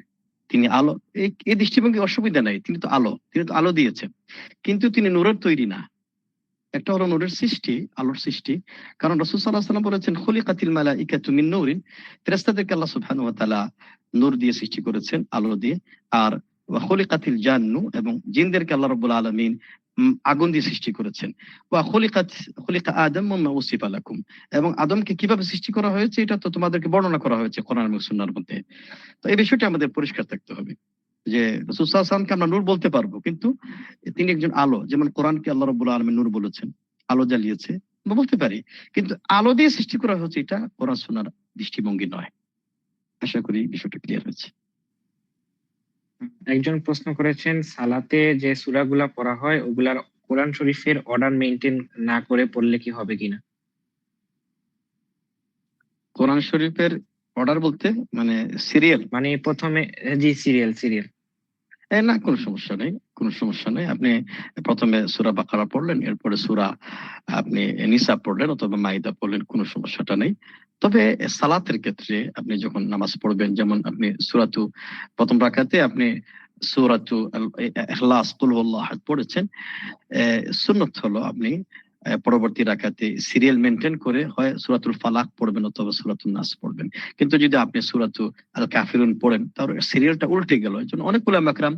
Speaker 2: তিনি আলো, এই দৃষ্টিভঙ্গি অসুবিধা নাই, তিনি তো আলো, তিনি তো আলো দিয়েছেন, কিন্তু তিনি নূরের তৈরি না। একটা হলো নূরের সৃষ্টি, আলোর সৃষ্টি, কারণ রাসূল সাল্লাল্লাহু আলাইহি ওয়াসাল্লাম বলেছেন খুলিকাতিল মালাইকাতু মিন নূরিন, ফেরেশতাদেরকে আল্লাহ সুবহানাহু ওয়া তাআলা নূর দিয়ে সৃষ্টি করেছেন, আলো দিয়ে। আর ওয়া খুলিকাতিল জান্নু, এবং জিনদেরকে আল্লাহ রাব্বুল আলামিন আগুন দিয়ে সৃষ্টি করেছেন। ওয়া খুলিকা আদম মিম্মা উসিফা লাকুম, এবং আদমকে কিভাবে সৃষ্টি করা হয়েছে এটা তো তোমাদেরকে বর্ণনা করা হয়েছে কোরআন এবং সুন্নাহর মধ্যে। তো এই বিষয়টা আমাদের পরিষ্কার থাকতে হবে যে রাসূল সাল্লাল্লাহু আলাইহি ওয়াসাল্লামকে আমরা নূর বলতে পারবো, কিন্তু তিনি একজন আলো, যেমন কোরআনকে আল্লাহ রাব্বুল আলামিন নূর বলেছেন, আলো জ্বালিয়েছে, আমরা বলতে পারি, কিন্তু আলো দিয়ে সৃষ্টি করা হয়েছে, এটা কোরআন সুন্নাহর দৃষ্টিভঙ্গি নয়। আশা করি বিষয়টা ক্লিয়ার হয়েছে।
Speaker 1: একজন প্রশ্ন করেছেন, সালাতে যে সূরাগুলা পড়া হয় ওগুলার কোরআন শরীফের অর্ডার মেইনটেইন না করে পড়লে কি হবে কিনা?
Speaker 2: কোরআন শরীফের অর্ডার বলতে মানে সিরিয়াল?
Speaker 1: মানে প্রথমে জি, সিরিয়াল।
Speaker 2: না, কোনো সমস্যা নেই, কোনো সমস্যা নেই। আপনি প্রথমে সূরা বাকারা পড়লেন, এরপরে সূরা আপনি নিসা পড়লেন অথবা মাইদা পড়লেন, কোনো সমস্যাটা নেই। তবে সালাতের ক্ষেত্রে আপনি যখন নামাজ পড়বেন, যেমন আপনি সূরাতু প্রথম রাকাতে আপনি সূরাতু ইখলাস কুল হুয়াল্লাহু আহাদ পড়েছেন, সুন্নাত হলো আপনি পরবর্তী রাকাতে সিরিয়াল মেইনটেইন করে হয় সূরাতুল ফালাক পড়বেন অথবা সূরাতুন নাস পড়বেন। কিন্তু যদি আপনি সূরাতু আল কাফিরুন পড়েন তাহলে সিরিয়ালটা উল্টে গেল। এজন্য অনেক উলামা একরাম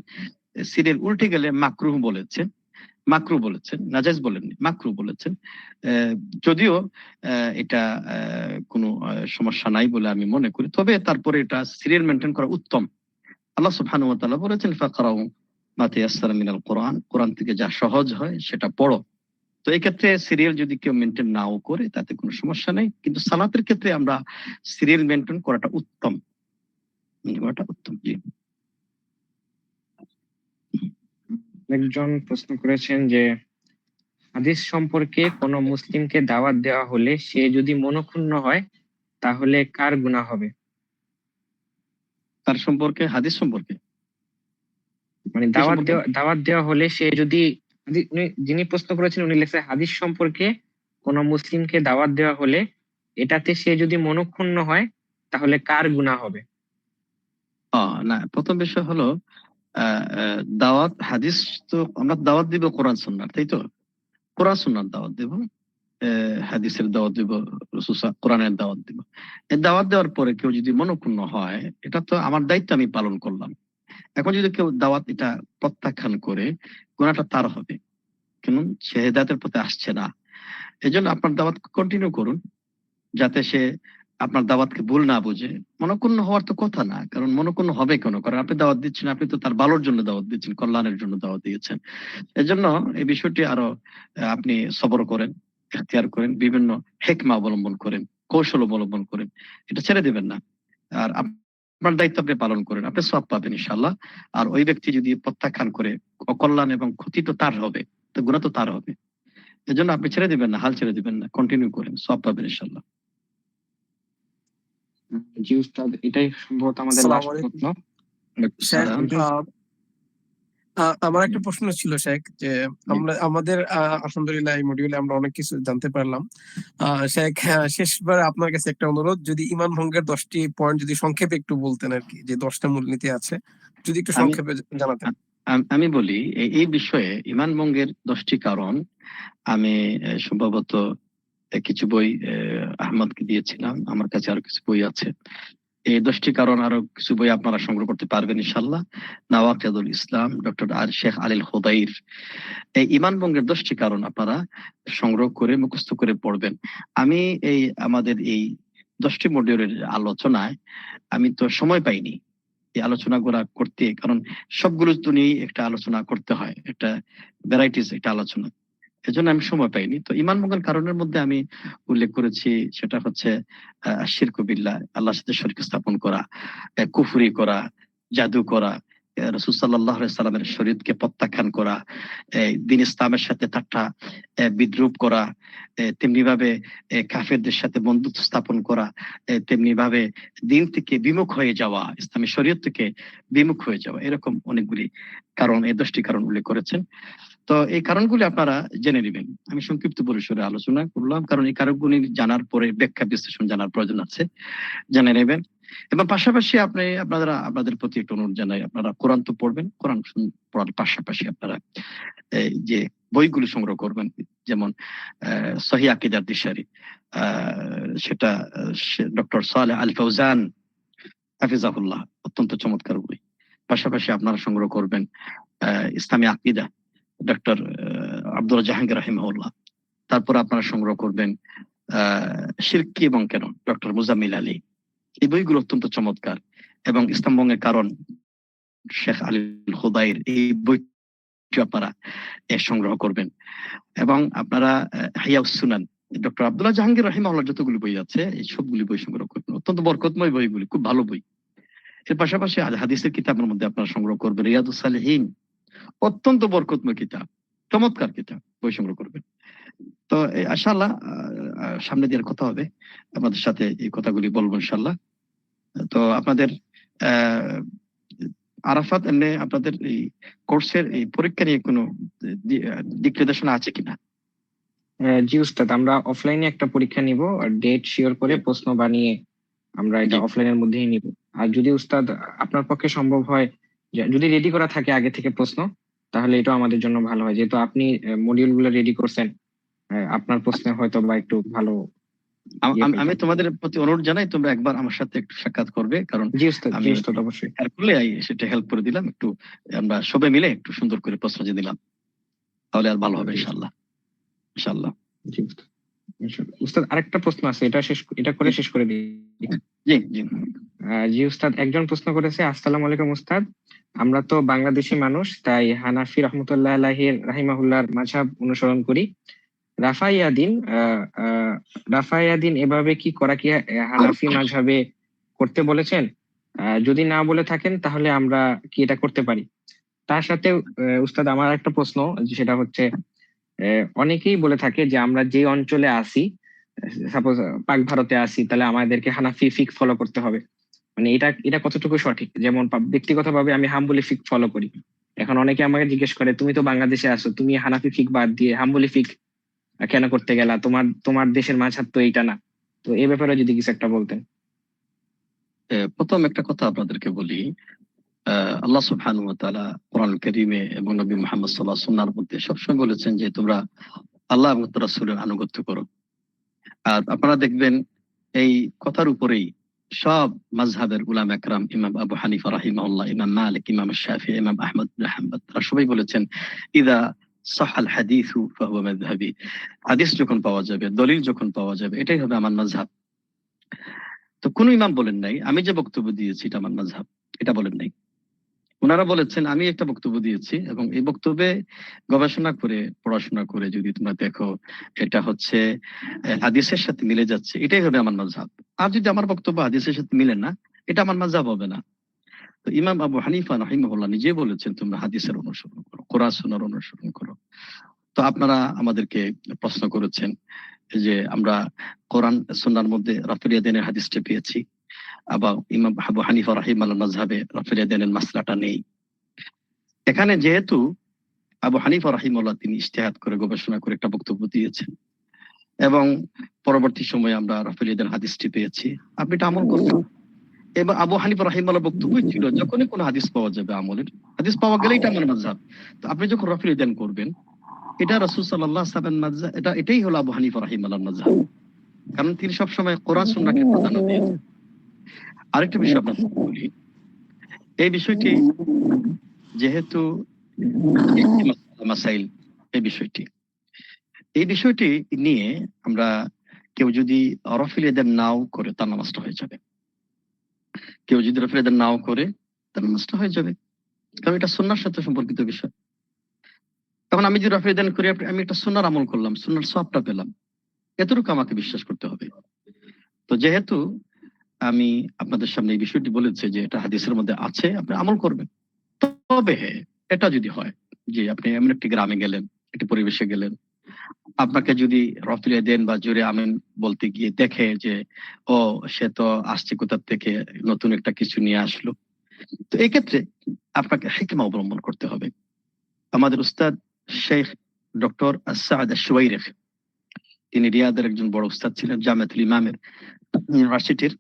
Speaker 2: সিরিয়াল উল্টে গেলে মাকরুহ বলেছেন, নাজায়েজ বলেননি, মাকরুহ বলেছেন। যদিও এটা কোনো সমস্যা নাই বলে আমি মনে করি, তবে তারপরে এটা সিরিয়াল মেইনটেইন করা উত্তম। আল্লাহ সুবহানাহু ওয়া তাআলা বলেছেন ফাকরাউ মা তায়াসসারা মিনাল কোরআন, কোরআন থেকে যা সহজ হয় সেটা পড়ো। তো এই ক্ষেত্রে সিরিয়াল যদি কেউ মেনটেন নাও করে তাতে কোনো সমস্যা নেই, কিন্তু সালাতের ক্ষেত্রে আমরা সিরিয়াল মেনটেন করাটা উত্তম, জি।
Speaker 1: একজন প্রশ্ন করেছেন যে হাদিস সম্পর্কে কোনো মুসলিমকে দাওয়াত দেওয়া হলে সে যদি মনক্ষুণ্ণ হয় তাহলে কার গুনাহ হবে?
Speaker 2: তার সম্পর্কে, হাদিস সম্পর্কে
Speaker 1: মানে দাওয়াত দেওয়া হলে সে যদি, যিনি প্রশ্ন করেছেন উনি লিখছে হাদিস সম্পর্কে কোনো মুসলিমকে দাওয়াত দেওয়া হলে এটাতে সে যদি মনক্ষুণ্ণ হয় তাহলে কার গুনাহ হবে?
Speaker 2: না, প্রথম বিষয় হলো দাওয়াত, হাদিস তো আমরা দাওয়াত দিব কোরআন সুন্নাহর, তাই তো? কোরআন সুন্নাহর দাওয়াত দেব, হাদিসের দাওয়াত দিব, কোরআনের দাওয়াত দিব। এই দাওয়াত দেওয়ার পরে কেউ যদি মনক্ষুণ্ণ হয়, এটা তো আমার দায়িত্ব, আমি পালন করলাম। এখন যদি কেউ দাওয়াত এটা প্রত্যাখ্যান করে, গুনাহটা তার হবে, কেন? সে হেদায়েতের পথে আসছে না। এজন্য আপনার দাওয়াত কন্টিনিউ করুন, যাতে সে আপনার দাওয়াতকে ভুল না বুঝে। মনক্ষুণ্ণ হওয়ার তো কথা না, কারণ মনক্ষুণ্ণ হবে কেন? কারণ আপনি দাওয়াত দিচ্ছেন, আপনি তো তার ভালোর জন্য দাওয়াত দিচ্ছেন, কল্যাণের জন্য দাওয়াত দিয়েছেন। এজন্য এই বিষয়টি আরো আপনি সবর করেন, ইখতিয়ার করেন, বিভিন্ন হিকমা অবলম্বন করেন, কৌশল অবলম্বন করেন, এটা ছেড়ে দিবেন না। আর আপনার দায়িত্ব আপনি পালন করেন, আপনি সওয়াব পাবেন ইনশাআল্লাহ। আর ওই ব্যক্তি যদি প্রত্যাখ্যান করে, অকল্যাণ এবং ক্ষতি তো তার হবে, তো গুনাহ তো তার হবে। এজন্য আপনি ছেড়ে দিবেন না, হাল ছেড়ে দিবেন না, কন্টিনিউ করেন, সওয়াব পাবেন ইনশাআল্লাহ।
Speaker 1: জি উস্তাদ, এটাই সম্ভবত আমাদের
Speaker 4: আসসালামু
Speaker 1: লাস্ট
Speaker 4: আলাইকুম।
Speaker 1: প্রশ্ন।
Speaker 4: শেখ, আমার একটা প্রশ্ন ছিল শেখ, যে আমাদের আলহামদুলিল্লাহ এই মডিউলে আমরা অনেক কিছু জানতে পারলাম। শেখ, শেষবার আপনার কাছে একটা অনুরোধ, যদি ঈমান ভঙ্গের 10টি পয়েন্ট যদি সংক্ষেপে একটু বলতেন আর কি, যে 10টা মূলনীতি আছে, যদি একটু সংক্ষেপে জানাতেন।
Speaker 2: আমি বলি এই বিষয়ে ঈমান ভঙ্গের 10টি কারণ আমি সম্ভবত কিছু বই আহমদকে দিয়েছিলাম, আমার কাছে আরো কিছু বই আছে। এই 10টি কারণ আরো কিছু বই আপনারা সংগ্রহ করতে পারবেন ইনশাআল্লাহ। নওয়াকিদুল ইসলাম, ডক্টর শেখ আলীল খুদাইর, এই ঈমান ভঙ্গের 10টি কারণ আপনারা সংগ্রহ করে মুখস্থ করে পড়বেন। আমি আমাদের এই 10টি মডিউলের আলোচনায় আমি তো সময় পাইনি, এই আলোচনা করতে, কারণ সবগুলো তো নিয়েই একটা আলোচনা করতে হয়, একটা ভ্যারাইটিস একটা আলোচনা, এজন্য আমি সময় পাইনি। তো ঈমান ভঙ্গের কারণের মধ্যে আমি উল্লেখ করেছি সেটা হচ্ছে শিরকু বিল্লাহ, আল্লাহর সাথে শরীক স্থাপন করা, কুফরি করা, জাদু করা, রাসূল সাল্লাল্লাহু আলাইহি সাল্লামের শরীয়তকে প্রত্যাখ্যান করা, দ্বীন ইসলামের সাথে ঠাট্টা বিদ্রূপ করা, তেমনি ভাবে কাফেরদের সাথে বন্ধুত্ব স্থাপন করা, তেমনি ভাবে দিন থেকে বিমুখ হয়ে যাওয়া, ইসলামী শরীয়ত থেকে বিমুখ হয়ে যাওয়া, এরকম অনেকগুলি কারণ, এই 10টি কারণ উল্লেখ করেছেন। তো এই কারণগুলি আপনারা জেনে নেবেন। আমি সংক্ষিপ্ত পরিসরে আলোচনা করলাম, কারণ এই কারণগুলি জানার পরে ব্যাখ্যা বিশ্লেষণ জানার প্রয়োজন আছে, জেনে নেবেন। এবং পাশাপাশি আপনাদের প্রতি একটু অনুরোধ জানাই, আপনারা কোরআন তো পড়বেন, কোরআন পড়ার পাশাপাশি আপনারা এই যে বইগুলো সংগ্রহ করবেন, যেমন সহিহ আকীদার দিশারি, সেটা ডক্টর সালেহ আল ফাওজান হাফিজাহুল্লাহ, অত্যন্ত চমৎকার বই। পাশাপাশি আপনারা সংগ্রহ করবেন ইসলামী আকীদা, ডক্টর আব্দুল জাহাঙ্গীর রাহিমাহুল্লাহ। তারপর আপনারা সংগ্রহ করবেন শিরক কি এবং কেন, ডক্টর মুজাম্মিল আলী। এই বইগুলো অত্যন্ত চমৎকার। এবং ইসলাম ভঙ্গের কারণ, শেখ আলী খুদাইর, এই বইটি আপনারা সংগ্রহ করবেন। এবং আপনারা হিয়াউস সুনান, ডক্টর আব্দুল্লাহ জাহাঙ্গীর রাহিমাহুল্লাহ যতগুলি বই আছে এই সবগুলি বই সংগ্রহ করবেন, অত্যন্ত বরকতময় বইগুলি, খুব ভালো বই। এর পাশাপাশি হাদিসের কিতাবের মধ্যে আপনারা সংগ্রহ করবেন রিয়াদুস সালিহিন, অত্যন্ত বরকতময় কিতাব, চমৎকার কিতাব, বই সংগ্রহ করবেন। তো ইনশাআল্লাহ সামনে দিয়ে কথা হবে, আপনাদের সাথে এই কথাগুলি বলবো ইনশাআল্লাহ। তো আপনাদের আরাফাত, এমনি আপনাদের এই কোর্সের এই পরীক্ষা নিয়ে কোনো দিক নির্দেশনা আছে কিনা?
Speaker 1: জি উস্তাদ, আমরা অফলাইনে একটা পরীক্ষা নিব, আর ডেট শিওর করে প্রশ্ন বানিয়ে আমরা এটা অফলাইনের মধ্যেই নিব। আর যদি উস্তাদ আপনার পক্ষে সম্ভব হয়, যদি রেডি করা থাকে আগে থেকে প্রশ্ন, তাহলে এটা আমাদের জন্য ভালো হয়, যেহেতু আপনি মডিউল গুলো রেডি করছেন, আপনার প্রশ্নে হয়তো বা একটু ভালো।
Speaker 2: আমি তোমাদের প্রতি অনুরোধ জানাই, তোমরা একবার আমার সাথে একটু সাক্ষাৎ করবে, কারণ
Speaker 1: জি উস্তাদ অবশ্যই
Speaker 2: সেটা হেল্প করে দিলাম, একটু আমরা সবাই মিলে একটু সুন্দর করে প্রশ্ন যে দিলাম, তাহলে আর ভালো হবে ইনশাআল্লাহ। ইনশাআল্লাহ
Speaker 1: জি উস্তাদ, আরেকটা প্রশ্ন আছে, এটা করে শেষ করে দিই।
Speaker 2: জি জি
Speaker 1: জি উস্তাদ, একজন প্রশ্ন করেছে, আসসালামু আলাইকুম উস্তাদ, আমরা তো বাংলাদেশি মানুষ, তাই হানাফি রহমতুল্লাহ আলাইহি রাহিমাহুল্লাহর মাযহাব অনুসরণ করি। রাফায়াদিন এভাবে কি করা কি হানাফি মাযহাবে করতে বলেছেন? যদি না বলে থাকেন তাহলে আমরা কি এটা করতে পারি? তার সাথে উস্তাদ আমার একটা প্রশ্ন, সেটা হচ্ছে অনেকেই বলে থাকে যে আমরা যে অঞ্চলে আছি, সাপোজ পাক ভারতে আছি, তাহলে আমাদেরকে হানাফি ফিক ফলো করতে হবে। মানে এটা কতটুকু সঠিক? যেমন ব্যক্তিগতভাবে আমি হাম্বলি ফিক ফলো করি। এখন অনেকে আমাকে জিজ্ঞেস করে, তুমি তো বাংলাদেশে আছো, তুমি হানাফি ফিক বাদ দিয়ে হাম্বলি ফিক কেন করতে গেলা? তোমার দেশের মাঝহাব তো এইটা না। তো এই ব্যাপারে যদি কিছু একটা বলতেন।
Speaker 2: প্রথম একটা কথা আপনাদেরকে বলি, আল্লাহ সুবহানাহু ওয়া তাআলা কোরআন কারীমে এবং নবী মুহাম্মদ সাল্লাল্লাহু আলাইহি ওয়াসাল্লামের মধ্যে সবসময় বলেছেন যে তোমরা আল্লাহ এবং তার রাসূলের আনুগত্য করো। আর আপনারা দেখবেন এই কথার উপরেই সব মাযহাবের উলামা একরাম, ইমাম আবু হানিফা রাহিমাহুল্লাহ, ইমাম মালিক, ইমাম শাফিঈ, ইমাম আহমদ বিন হাম্বল, তারা সবাই বলেছেন ইদা সাহাল হাদিসু ফাহুয়া মাযহাবি, হাদিস যখন পাওয়া যাবে, দলিল যখন পাওয়া যাবে, এটাই হবে আমার মাযহাব। তো কোন ইমাম বলেন নাই আমি যে বক্তব্য দিয়েছি এটা আমার মাযহাব, এটা বলেন নাই। ওনারা বলেছেন আমি একটা বক্তব্য দিয়েছি এবং এই বক্তব্যে গবেষণা করে, পড়াশোনা করে যদি তোমরা দেখো এটা হচ্ছে হাদিসের সাথে মিলে যাচ্ছে, এটাই হবে আমার মাযহাব। আর যদি আমার বক্তব্য হাদিসের সাথে মিলে না, এটা আমার মাযহাব হবে না। তো ইমাম আবু হানিফা রাহিমাহুল্লাহ নিজে বলেছেন তোমরা হাদিসের অনুসরণ করো, কোরআন সুন্নাহর অনুসরণ করো। তো আপনারা আমাদেরকে প্রশ্ন করেছেন যে আমরা কোরআন সুন্নাহর মধ্যে রাফুল ইয়াদাইনের হাদিসটা পেয়েছি, আবার ইমাম আবু হানিফা রাহিমাহুল্লাহ মাযহাবে রাফুল ইয়াদাইনের মাসলাটা নেই। এখানে যেহেতু আবু হানিফা রাহিমাহুল্লাহ তিনি ইজতিহাদ করে গবেষণা করে একটা বক্তব্য দিয়েছেন এবং পরবর্তী সময়ে আমরা রাফুল ইয়াদাইন হাদিসটি পেয়েছি, আপনি এটা আমল করবেন। এবং আবু হানিফা রাহিমাহুল্লাহ বক্তব্য ছিল যখনই কোনো হাদিস পাওয়া যাবে, আমলের হাদিস পাওয়া গেলেই এটা আমার মাযহাব। তো আপনি যখন রাফুল ইয়াদাইন করবেন, এটা রাসূল সাল্লাল্লাহু আলাইহি ওয়াসাল্লামের মাযহাব, এটাই হলো আবু হানিফা রাহিমাহুল্লাহর মাযহাব, কারণ তিনি সবসময় কোরআন সুন্নাহকে প্রাধান্য দিয়েছেন। আরেকটা বিষয় আপনাকে বলি, এই বিষয়টি যেহেতু মাসাইল, এই বিষয়টি নিয়ে আমরা কেউ যদি রাফুল ইয়াদাইন নাও করে তার নামাজটা হয়ে যাবে। কেউ যদি রাফুল ইয়াদাইন নাও করে তাহলে নষ্ট হয়ে যাবে, কারণ এটা সুন্নাহর সাথে সম্পর্কিত বিষয়। তখন আমি যদি রাফিল দান করি, আমি একটা সুন্নাহর আমল করলাম, সুন্নাহর সওয়াবটা পেলাম, এতটুকু আমাকে বিশ্বাস করতে হবে। তো যেহেতু আমি আপনাদের সামনে এই বিষয়টি বলেছি যে এটা হাদিসের মধ্যে আছে, আপনি আমল করবেন। তবে হ্যাঁ, এটা যদি হয় যে আপনি এমন একটি গ্রামে গেলেন, একটি পরিবেশে গেলেন, আপনাকে যদি রফিলে দেন বা জোরে আমিন বলতে গিয়ে দেখে যে ও সে তো আসছে কোথা থেকে, নতুন একটা কিছু নিয়ে আসলো, তো এক্ষেত্রে আপনাকে হিকমা অবলম্বন করতে হবে। আমাদের উস্তাদ শেখ ডক্টর আসাদ আশ-শুওয়াইরিখ, তিনি রিয়াদের একজন বড় উস্তাদ ছিলেন, জামিয়াতুল ইমামের ইউনিভার্সিটির।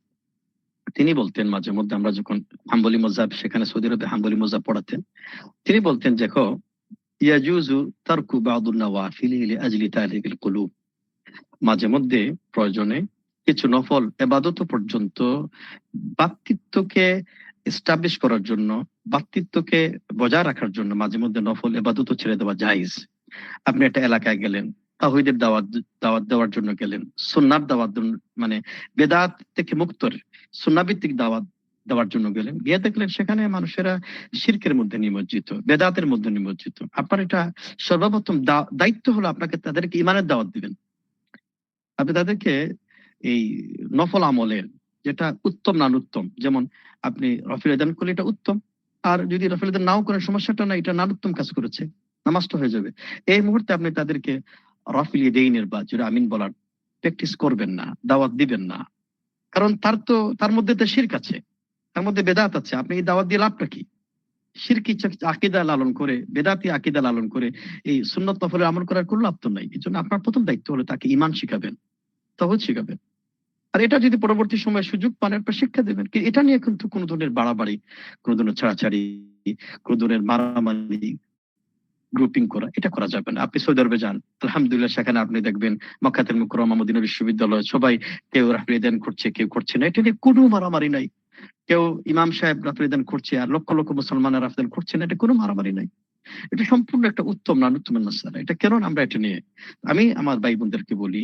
Speaker 2: তিনি বলতেন মাঝে মধ্যে আমরা যখন হাম্বলি মযহাব, সেখানে সৌদি আরবে হাম্বলি মযহাব পড়াতেন, তিনি বলতেন দেখো, ইয়াজুজু তারকু বা'দুন নওয়াফিলি লিআজলি তাহযিবিল কুলুব, মাঝে মধ্যে প্রয়োজনে কিছু নফল ইবাদত পর্যন্ত ভ্রাতৃত্বকে এস্টাবলিশ করার জন্য, ভ্রাতৃত্বকে বজায় রাখার জন্য মাঝে মধ্যে নফল ইবাদত ছেড়ে দেওয়া জায়েজ। আপনি একটা এলাকায় গেলেন, তাওহীদের দাওয়াত দাওয়াত দেওয়ার জন্য গেলেন, সুন্নাহর দাওয়াত মানে বেদাত থেকে মুক্তর সুন্নাহভিত্তিক দাওয়াত দেওয়ার জন্য গেলেন, গিয়ে দেখলেন সেখানে মানুষেরা শিরকের মধ্যে নিমজ্জিত, বেদাতের মধ্যে নিমজ্জিত। আপনার এটা সর্বপ্রথম দায়িত্ব হলো আপনাকে তাদেরকে ইমানের দাওয়াত দিবেন। আপনি তাদেরকে এই নফল আমলের যেটা উত্তম না উত্তম, যেমন আপনি রফিল আদান করলে এটা উত্তম, আর যদি রফিল আদান নাও করেন সমস্যাটা না, এটা না উত্তম কাজ করেছে, নামাজটা হয়ে যাবে। এই মুহূর্তে আপনি তাদেরকে রফিল ইদাইনের বা জোরে আমিন বলার প্র্যাকটিস করবেন না, দাওয়াত দিবেন না, কারণ তার মধ্যে তো শিরক আছে, তার মধ্যে বেদাত আছে। আপনি এই দাওয়াত দিয়ে লাভটা কি? শিরকি আকীদা লালন করে, বেদাতি আকীদা লালন করে এই সুন্নত নফলের আমল করার কোনো লাভ তো নাই। এই জন্য আপনার প্রথম দায়িত্ব হলো তাকে ঈমান শিখাবেন, তাওহীদ শিখাবেন। আর এটা যদি পরবর্তী সময়ে সুযোগ পান, একটা শিক্ষা দেবেন। এটা নিয়ে কিন্তু কোনো ধরনের বাড়াবাড়ি, কোনো ধরনের ছাড়াছাড়ি, কোনো ধরনের মারামারি, গ্রুপিং করা, এটা করা যাবে না। আপনি সৌদি আরবে যান, আলহামদুলিল্লাহ, সেখানে আপনি দেখবেন মক্কাতুল মুকাররমা, মদিনা বিশ্ববিদ্যালয়, সবাই কেউ রাফিল দান করছে, কেউ করছে না, এটা নিয়ে কোনো মারামারি নাই। কেউ ইমাম সাহেব রাফিল দান করছে আর লক্ষ লক্ষ মুসলমানের রাফিল দান করছে না, এটা কোনো মারামারি নাই। এটা সম্পূর্ণ একটা উত্তম না উত্তম মাসআলা। এটা কেন আমরা এটা নিয়ে, আমি আমার ভাই বোনদেরকে বলি,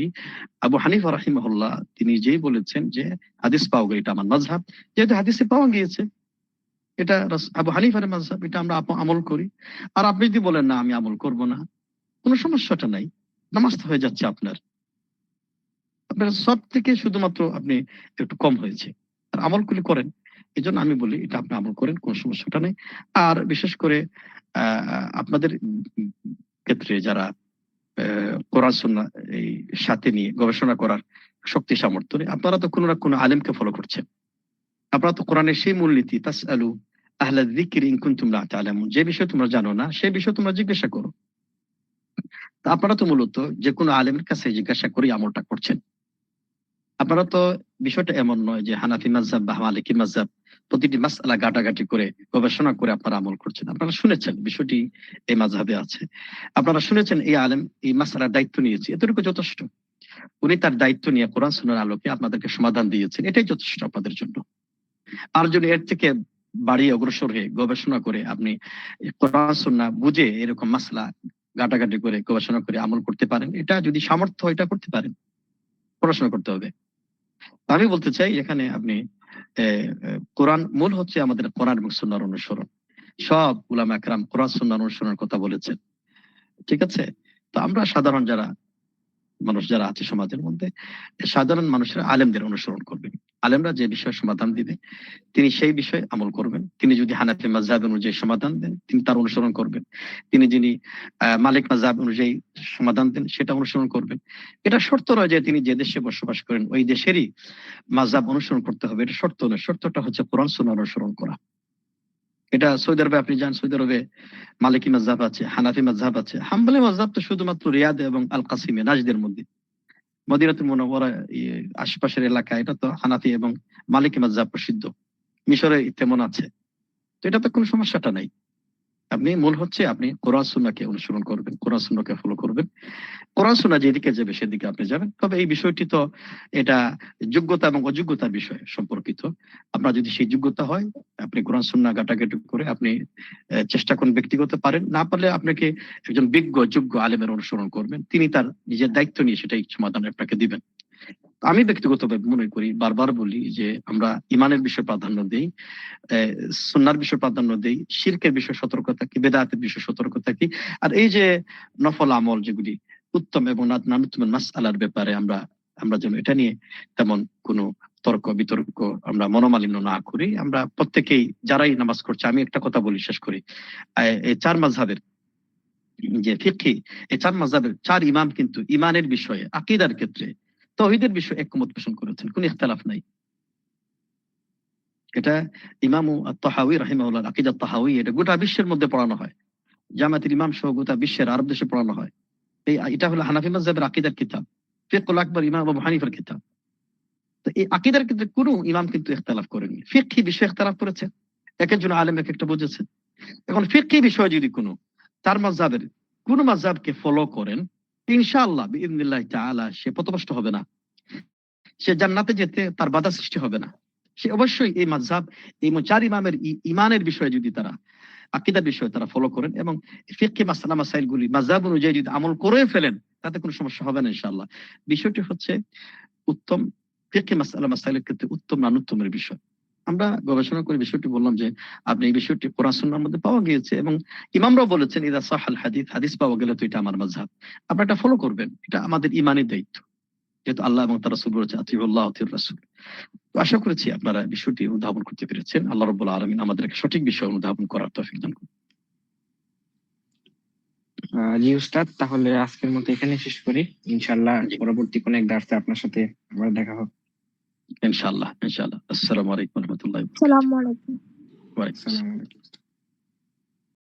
Speaker 2: আবু হানিফা রাহিমাহুল্লাহ তিনি যেই বলেছেন যে হাদিস পাওয়া গেলে এটা আমার মাযহাব, যেহেতু হাদিসে পাওয়া গিয়েছে, এটা আবু হানিফার মাযহাব, এটা আমরা আমল করি। আর আপনি যদি বলেন না আমি আমল করব না, কোনো সমস্যাটা নাই, নামাজ তো হয়ে যাচ্ছে আপনার সব থেকে শুধুমাত্র আপনি একটু কম হয়েছে, আর আমলগুলি করেন। এই জন্য আমি বলি এটা আপনি আমল করেন, কোনো সমস্যাটা নেই। আর বিশেষ করে আপনাদের ক্ষেত্রে যারা কোরআন সুন্নাহ এই সাথে নিয়ে গবেষণা করার শক্তি সামর্থ্য নেই, আপনারা তো কোনো না কোনো আলেমকে ফলো করছেন। আপনারা তো কোরআনের সেই মূলনীতি তাসআলু আহলা যিকরি ইন কুনতুম লা তা'লামুন, যে বিষয় তোমরা জানো না সেই বিষয় তোমরা জিজ্ঞাসা করো। তা আপনারা তো মূলত যে কোনো আলেমের কাছে জিজ্ঞাসা করে আমলটা করছেন। আপনারা তো বিষয়টা এমন নয় যে হানাফি মাযহাব বা মালিকি মাযহাব প্রতিটি মাসআলা ঘাটাঘাটি করে গবেষণা করে আপনারা আমল করছেন। আপনারা শুনেছেন বিষয়টি এই মাযহাবে আছে, আপনারা শুনেছেন এই আলেম এই মাসআলার দায়িত্ব নিয়েছে, এতটুকু যথেষ্ট। উনি তার দায়িত্ব নিয়ে কোরআন সুন্নাহর আলোকে আপনাদেরকে সমাধান দিয়েছেন, এটাই যথেষ্ট আপনাদের জন্য। আর যদি এর থেকে বাড়িয়ে অগ্রসর হয়ে গবেষণা করে আপনি কোরআন সুন্নাহ বুঝে এরকম মাসআলা ঘাটাঘাটি করে গবেষণা করে আমল করতে পারেন, এটা যদি সামর্থ্য এটা করতে পারেন, পড়াশোনা করতে হবে। আমি বলতে চাই এখানে আপনি কোরআন মূল হচ্ছে আমাদের কোরআন এবং সুন্নাহর অনুসরণ। সব উলামা একরাম কোরআন সুন্নাহর অনুসরণের কথা বলেছেন, ঠিক আছে? তো আমরা সাধারণ যারা মানুষ যারা আছে সমাজের মধ্যে, সাধারণ মানুষেরা আলেমদের অনুসরণ করবেন। আলেমরা যে বিষয়ে সমাধান দিবে তিনি সেই বিষয়ে আমল করবেন। তিনি যদি হানাফি মাযহাব অনুযায়ী সমাধান দেন তিনি তার অনুসরণ করবেন। তিনি যিনি মালিক মাযহাব অনুযায়ী সমাধান দেন সেটা অনুসরণ করবেন। এটা শর্ত নয় যে তিনি যে দেশে বসবাস করেন ওই দেশেরই মাযহাব অনুসরণ করতে হবে, এটা শর্ত নয়। শর্তটা হচ্ছে কোরআন সুন্নাহ অনুসরণ করা। এটা সৌদি আরবে আপনি যান, সৌদি আরবে মালিকি মাযহাব আছে, হানাফি মাযহাব আছে, হাম্বলি মাযহাব তো শুধুমাত্র রিয়াদ এবং আল কাসিমে নাজদের মধ্যে। মদিনাতুল মুনাওয়ারা আশেপাশের এলাকা এটা তো হানাফি এবং মালিকি মাযহাব প্রসিদ্ধ। মিশরে তেমন আছে। তো এটা তো কোনো সমস্যাটা নাই। আপনি মূল হচ্ছে আপনি কোরআন সুন্নাহকে অনুসরণ করবেন, কোরআন সুন্নাহকে ফলো করবেন। কোরআন সুন্নাহ যেদিকে যাবে সেদিকে আপনি যাবেন। তবে এই বিষয়টি তো এটা যোগ্যতা এবং অযোগ্যতার বিষয় সম্পর্কিত। আপনার যদি সেই যোগ্যতা হয় আপনি কোরআন সুন্নাহ ঘাটাঘাটি করে আপনি চেষ্টা করুন, ব্যক্তিগত পারেন, না পারলে আপনাকে একজন বিজ্ঞ যোগ্য আলেমের অনুসরণ করবেন, তিনি তার নিজের দায়িত্ব নিয়ে সেটাই সমাধান আপনাকে দিবেন। আমি ব্যক্তিগতভাবে মনে করি, বারবার বলি যে আমরা ইমানের বিষয়ে প্রাধান্য দেই, সুন্নার বিষয়ে প্রাধান্য দেই, শিরকের বিষয়ে সতর্ক থাকি, বেদাতের বিষয়ে সতর্ক থাকি। আর এই যে নফল আমল যেগুলি উত্তম এবং নানুত্তম মাসআলার ব্যাপারে আমরা যেন এটা নিয়ে তেমন কোনো তর্ক বিতর্ক আমরা মনোমালিন্য না করি। আমরা প্রত্যেকেই যারাই নামাজ করছে, আমি একটা কথা বলি শেষ করি, এই চার মাযহাবের যে ফিকহি, এই চার মাযহাবের চার ইমাম কিন্তু ইমানের বিষয়ে, আকীদার ক্ষেত্রে, তাওহীদের বিষয়ে একমত পোষণ করেছেন, কোনো ইখতিলাফ নাই। এটা ইমাম আত-তাহাউয়ি রাহিমাহুল্লাহ, আকীদা আত-তাহাউয়ি, এটা গোটা বিশ্বের মধ্যে পড়ানো হয়, জামাতের ইমাম সহ গোটা বিশ্বের আরব দেশে পড়ানো হয়। এটা হলো হানাফি মাযহাবের আকীদার কিতাব, ফিকহুল আকবার ইমাম আবু হানিফার কিতাব। তো এই আকীদার ক্ষেত্রে কোনো ইমাম কিন্তু ইখতিলাফ করেননি, ফিকহি বিষয়ে ইখতিলাফ করেছেন, এক একজন আলেম এক একটা বুঝেছেন। এখন ফিকহি বিষয়ে যদি কোনো চার মাযহাবের কোন মাযহাবকে ফলো করেন, ইনশাআল্লাহ বিইذনিল্লাহি তাআলা সে পথভ্রষ্ট হবে না, সে জান্নাতে যেতে তার বাধা সৃষ্টি হবে না। সে অবশ্যই এই মাযহাব, এই চার ইমামের ইমানের বিষয়ে যদি তারা, আকীদার বিষয়ে তারা ফলো করেন এবং ফিকহি মাসআলা মাসাইলগুলি মাযহাব অনুযায়ী যদি আমল করে ফেলেন, তাতে কোনো সমস্যা হবে না ইনশাআল্লাহ। বিষয়টি হচ্ছে উত্তম ফিকহি মাসআলা মাসাইলের ক্ষেত্রে উত্তম নানুত্তমের বিষয়। আমরা গবেষণা করে বিষয়টি বললাম যে আপনি এই বিষয়টি কোরআন সুন্নাহর মধ্যে পাওয়া গিয়েছে এবং ইমামরাও বলেছেন ইযা সাহাল হাদিস, হাদিস পাওয়া গেলে তো এটা আমার মাযহাব, আপনারা এটা ফলো করবেন, এটা আমাদের ঈমানের দায়িত্ব, যেহেতু আল্লাহ এবং তার রাসূল বলেছেন আতিউল্লাহ আতিউর রাসূল। তো আশা করছি আপনারা বিষয়টি অনুধাবন করতে পেরেছেন। আল্লাহ রাব্বুল আলামিন আমাদেরকে সঠিক বিষয় অনুধাবন করার তৌফিক দান করুন।
Speaker 1: জি উস্তাদ, তাহলে আজকের মতো এখানে শেষ করি। ইনশাআল্লাহ
Speaker 2: জি।
Speaker 1: পরবর্তী কোনো এক দার্সে আপনার সাথে আবার দেখা হবে।
Speaker 2: ইনশাআল্লাহ। আসসালামু আলাইকুম ওয়া রাহমাতুল্লাহি ওয়া বারাকাতুহু।
Speaker 5: আসসালামু আলাইকুম।
Speaker 2: ওয়া আলাইকুম আসসালাম।
Speaker 1: আসসালামু আলাইকুম।